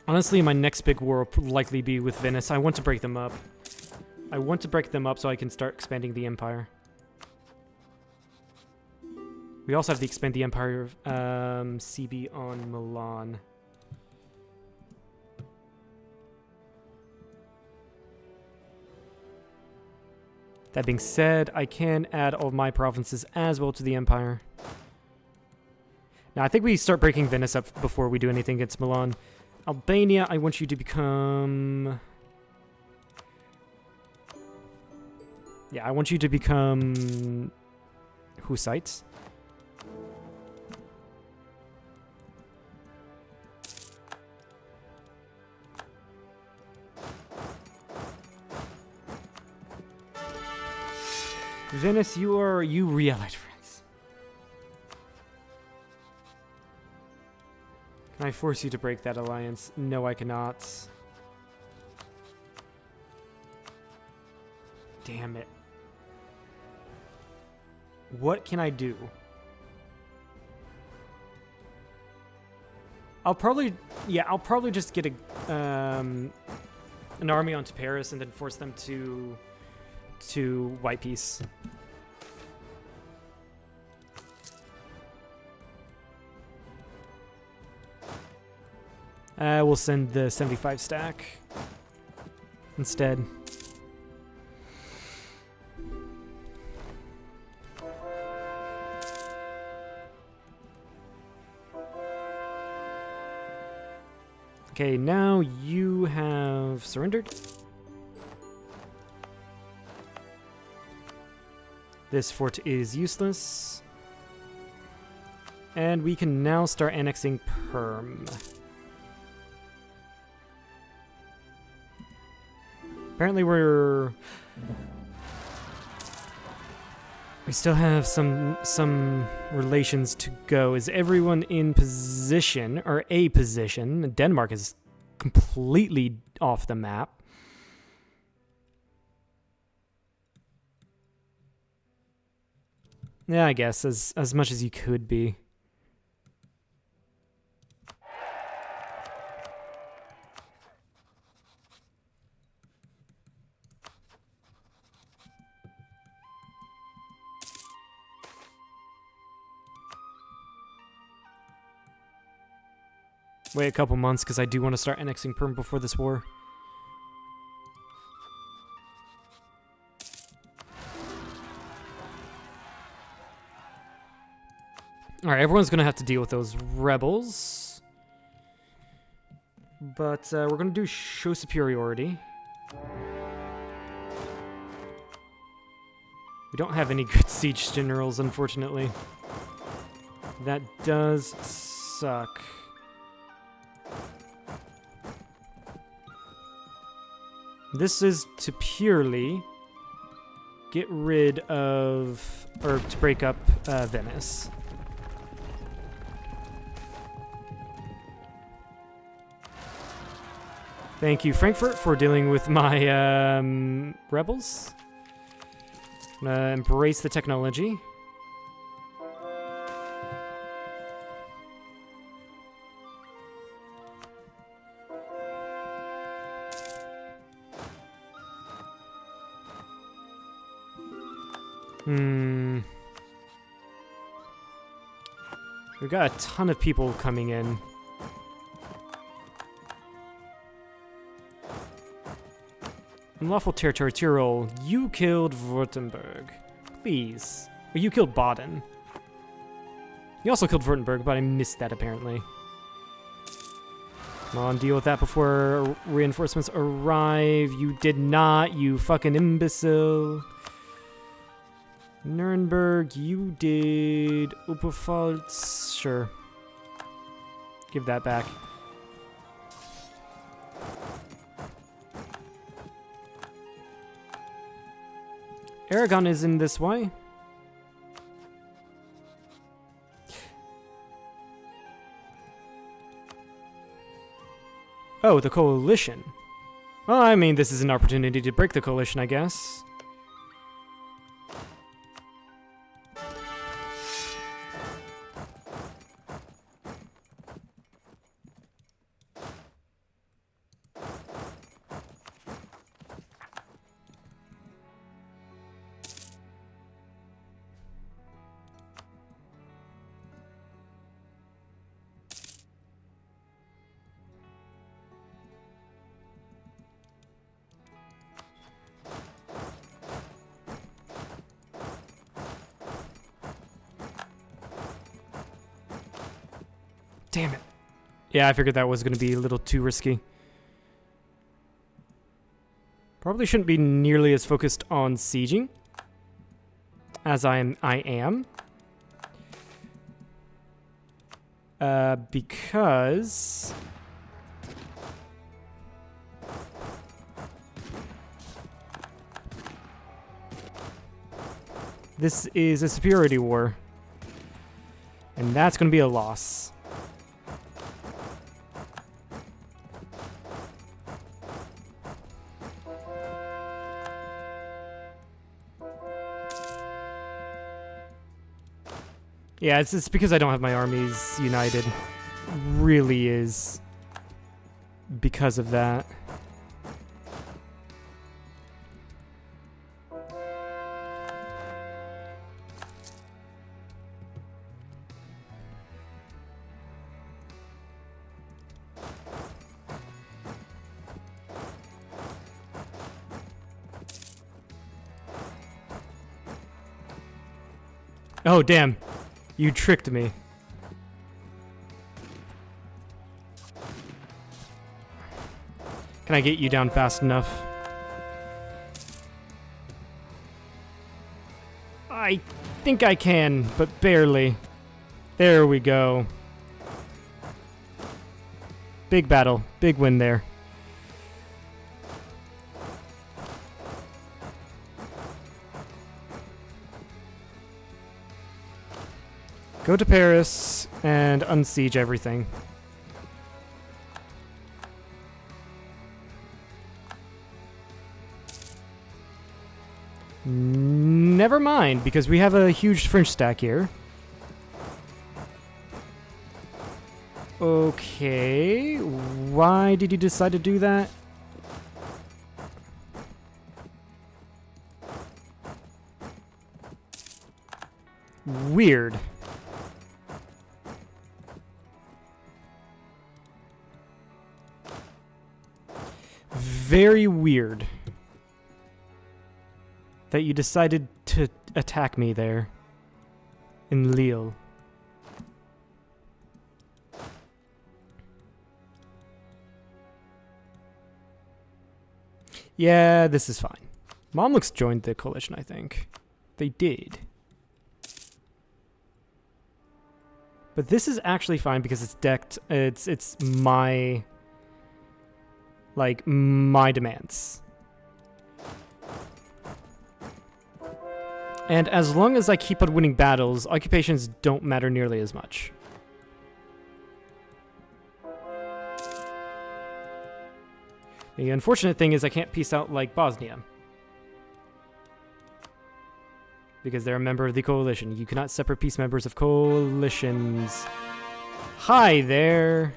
Honestly, my next big war will likely be with Venice. I want to break them up. I want to break them up so I can start expanding the empire. We also have to expand the empire of CB on Milan. That being said, I can add all of my provinces as well to the empire. Now, I think we start breaking Venice up before we do anything against Milan. Albania, I want you to become... Yeah, I want you to become... Hussites. Venice, you re-allied France. Can I force you to break that alliance? No, I cannot. Damn it. What can I do? I'll probably just get an army onto Paris and then force them to white peace. We'll send the 75 stack instead. Okay, now you have surrendered. This fort is useless. And we can now start annexing Perm. Apparently we still have some relations to go. Is everyone in position, or a position? Denmark is completely off the map. Yeah, I guess as much as you could be. Wait a couple months, because I do want to start annexing Perm before this war. Alright, everyone's going to have to deal with those rebels. But we're going to do show superiority. We don't have any good siege generals, unfortunately. That does suck. This is to purely get rid of, or to break up Venice. Thank you, Frankfurt, for dealing with my rebels. I'm gonna embrace the technology. We've got a ton of people coming in. Unlawful territory, Tyrol. You killed Württemberg. Please. Or you killed Baden. You also killed Württemberg, but I missed that apparently. Come on, deal with that before reinforcements arrive. You did not, you fucking imbecile. Nuremberg, you did. Oberpfalz, sure. Give that back. Aragon is in this way. Oh, the coalition. Well, I mean, this is an opportunity to break the coalition, I guess. Damn it. Yeah, I figured that was going to be a little too risky. Probably shouldn't be nearly as focused on sieging as I am. Because this is a superiority war. And that's going to be a loss. Yeah, it's because I don't have my armies united. Really is because of that. Oh, damn. You tricked me. Can I get you down fast enough? I I think I can, but barely. There we go. Big battle. Big win there. Go to Paris and unsiege everything. Never mind, because we have a huge French stack here. Okay, why did you decide to do that? Weird. Very weird that you decided to attack me there in Lille. Yeah, this is fine. Mamluks joined the coalition, I think. They did. But this is actually fine because it's decked. It's my, like, my demands. And as long as I keep on winning battles, occupations don't matter nearly as much. The unfortunate thing is I can't peace out like Bosnia. Because they're a member of the coalition. You cannot separate peace members of coalitions. Hi there.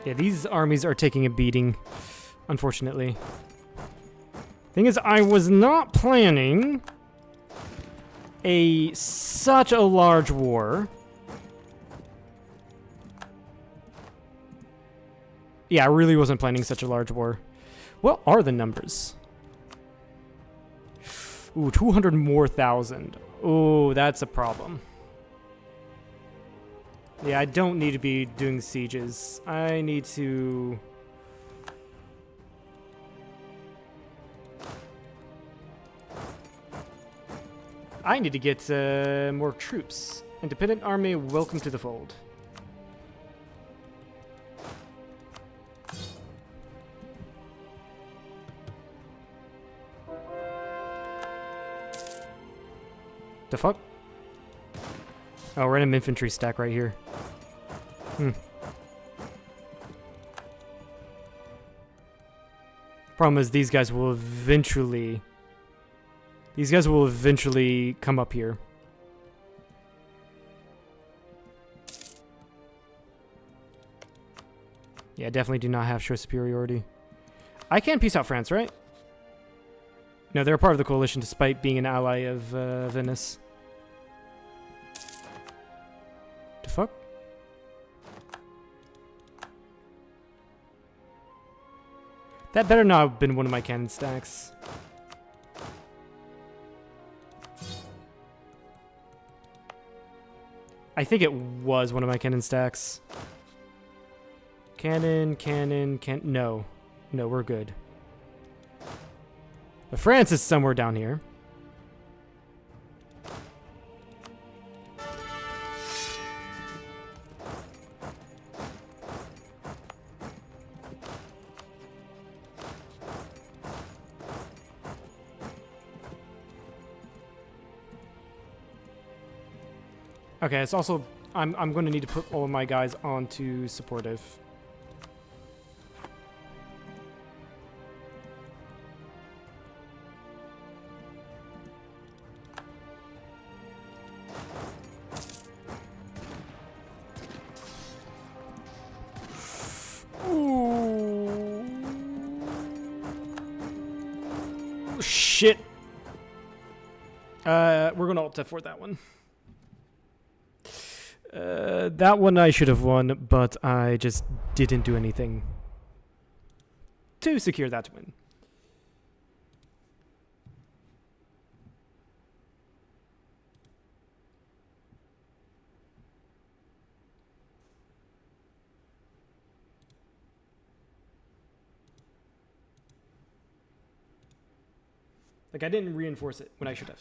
Yeah, these armies are taking a beating, unfortunately. Thing is, I was not planning such a large war. Yeah, I really wasn't planning such a large war. What are the numbers? Ooh, 200 more thousand. Ooh, that's a problem. Yeah, I don't need to be doing sieges. I need to... I need to get more troops. Independent army, welcome to the fold. The fuck? Oh, random infantry stack right here. Problem is, these guys will eventually come up here. Yeah, definitely do not have show superiority. I can peace out France, right? No, they're a part of the coalition despite being an ally of Venice. The fuck? That better not have been one of my cannon stacks. I think it was one of my cannon stacks. Cannon. No. No, we're good. But France is somewhere down here. Okay, it's also... I'm going to need to put all of my guys onto supportive. Ooh. Shit. We're going to alt F4 that one. That one I should have won, but I just didn't do anything. to secure that win. Like, I didn't reinforce it when I should have.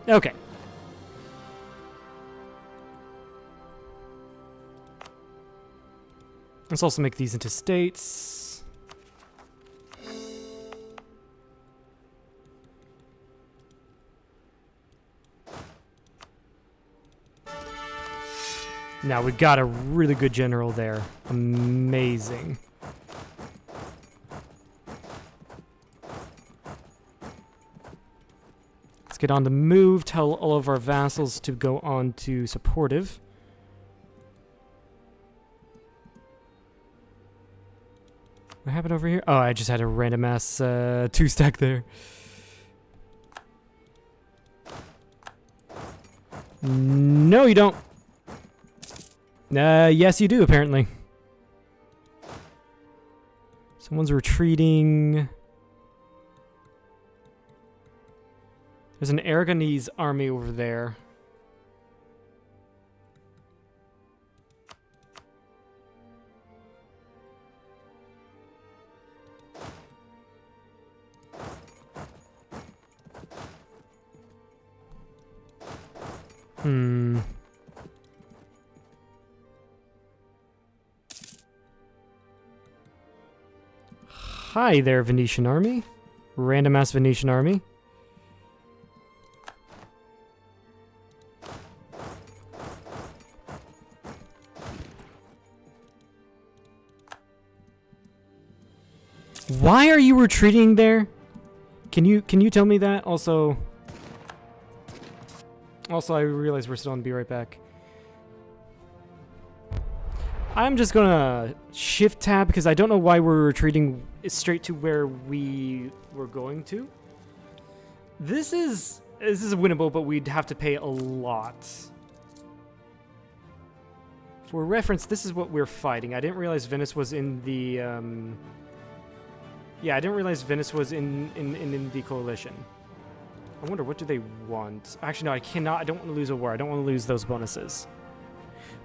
Okay. Let's also make these into states. Now we got a really good general there. Amazing. Let's get on the move, tell all of our vassals to go on to supportive. What happened over here? Oh, I just had a random ass 2-stack there. No, you don't. Yes, you do, apparently. Someone's retreating. There's an Aragonese army over there. Hi there, Venetian army. Random ass Venetian army. Why are you retreating there? Can you tell me that? Also, I realize we're still on Be Right Back. I'm just gonna shift tab because I don't know why we're retreating straight to where we were going to. This is winnable, but we'd have to pay a lot. For reference, this is what we're fighting. I didn't realize Venice was in the yeah, I didn't realize Venice was in the coalition. I wonder, what do they want? Actually, no, I cannot. I don't want to lose a war. I don't want to lose those bonuses.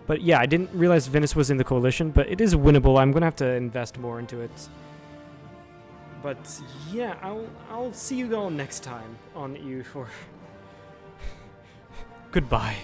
But yeah, I didn't realize Venice was in the coalition, but it is winnable. I'm going to have to invest more into it. But yeah, I'll see you all next time on EU4. Goodbye.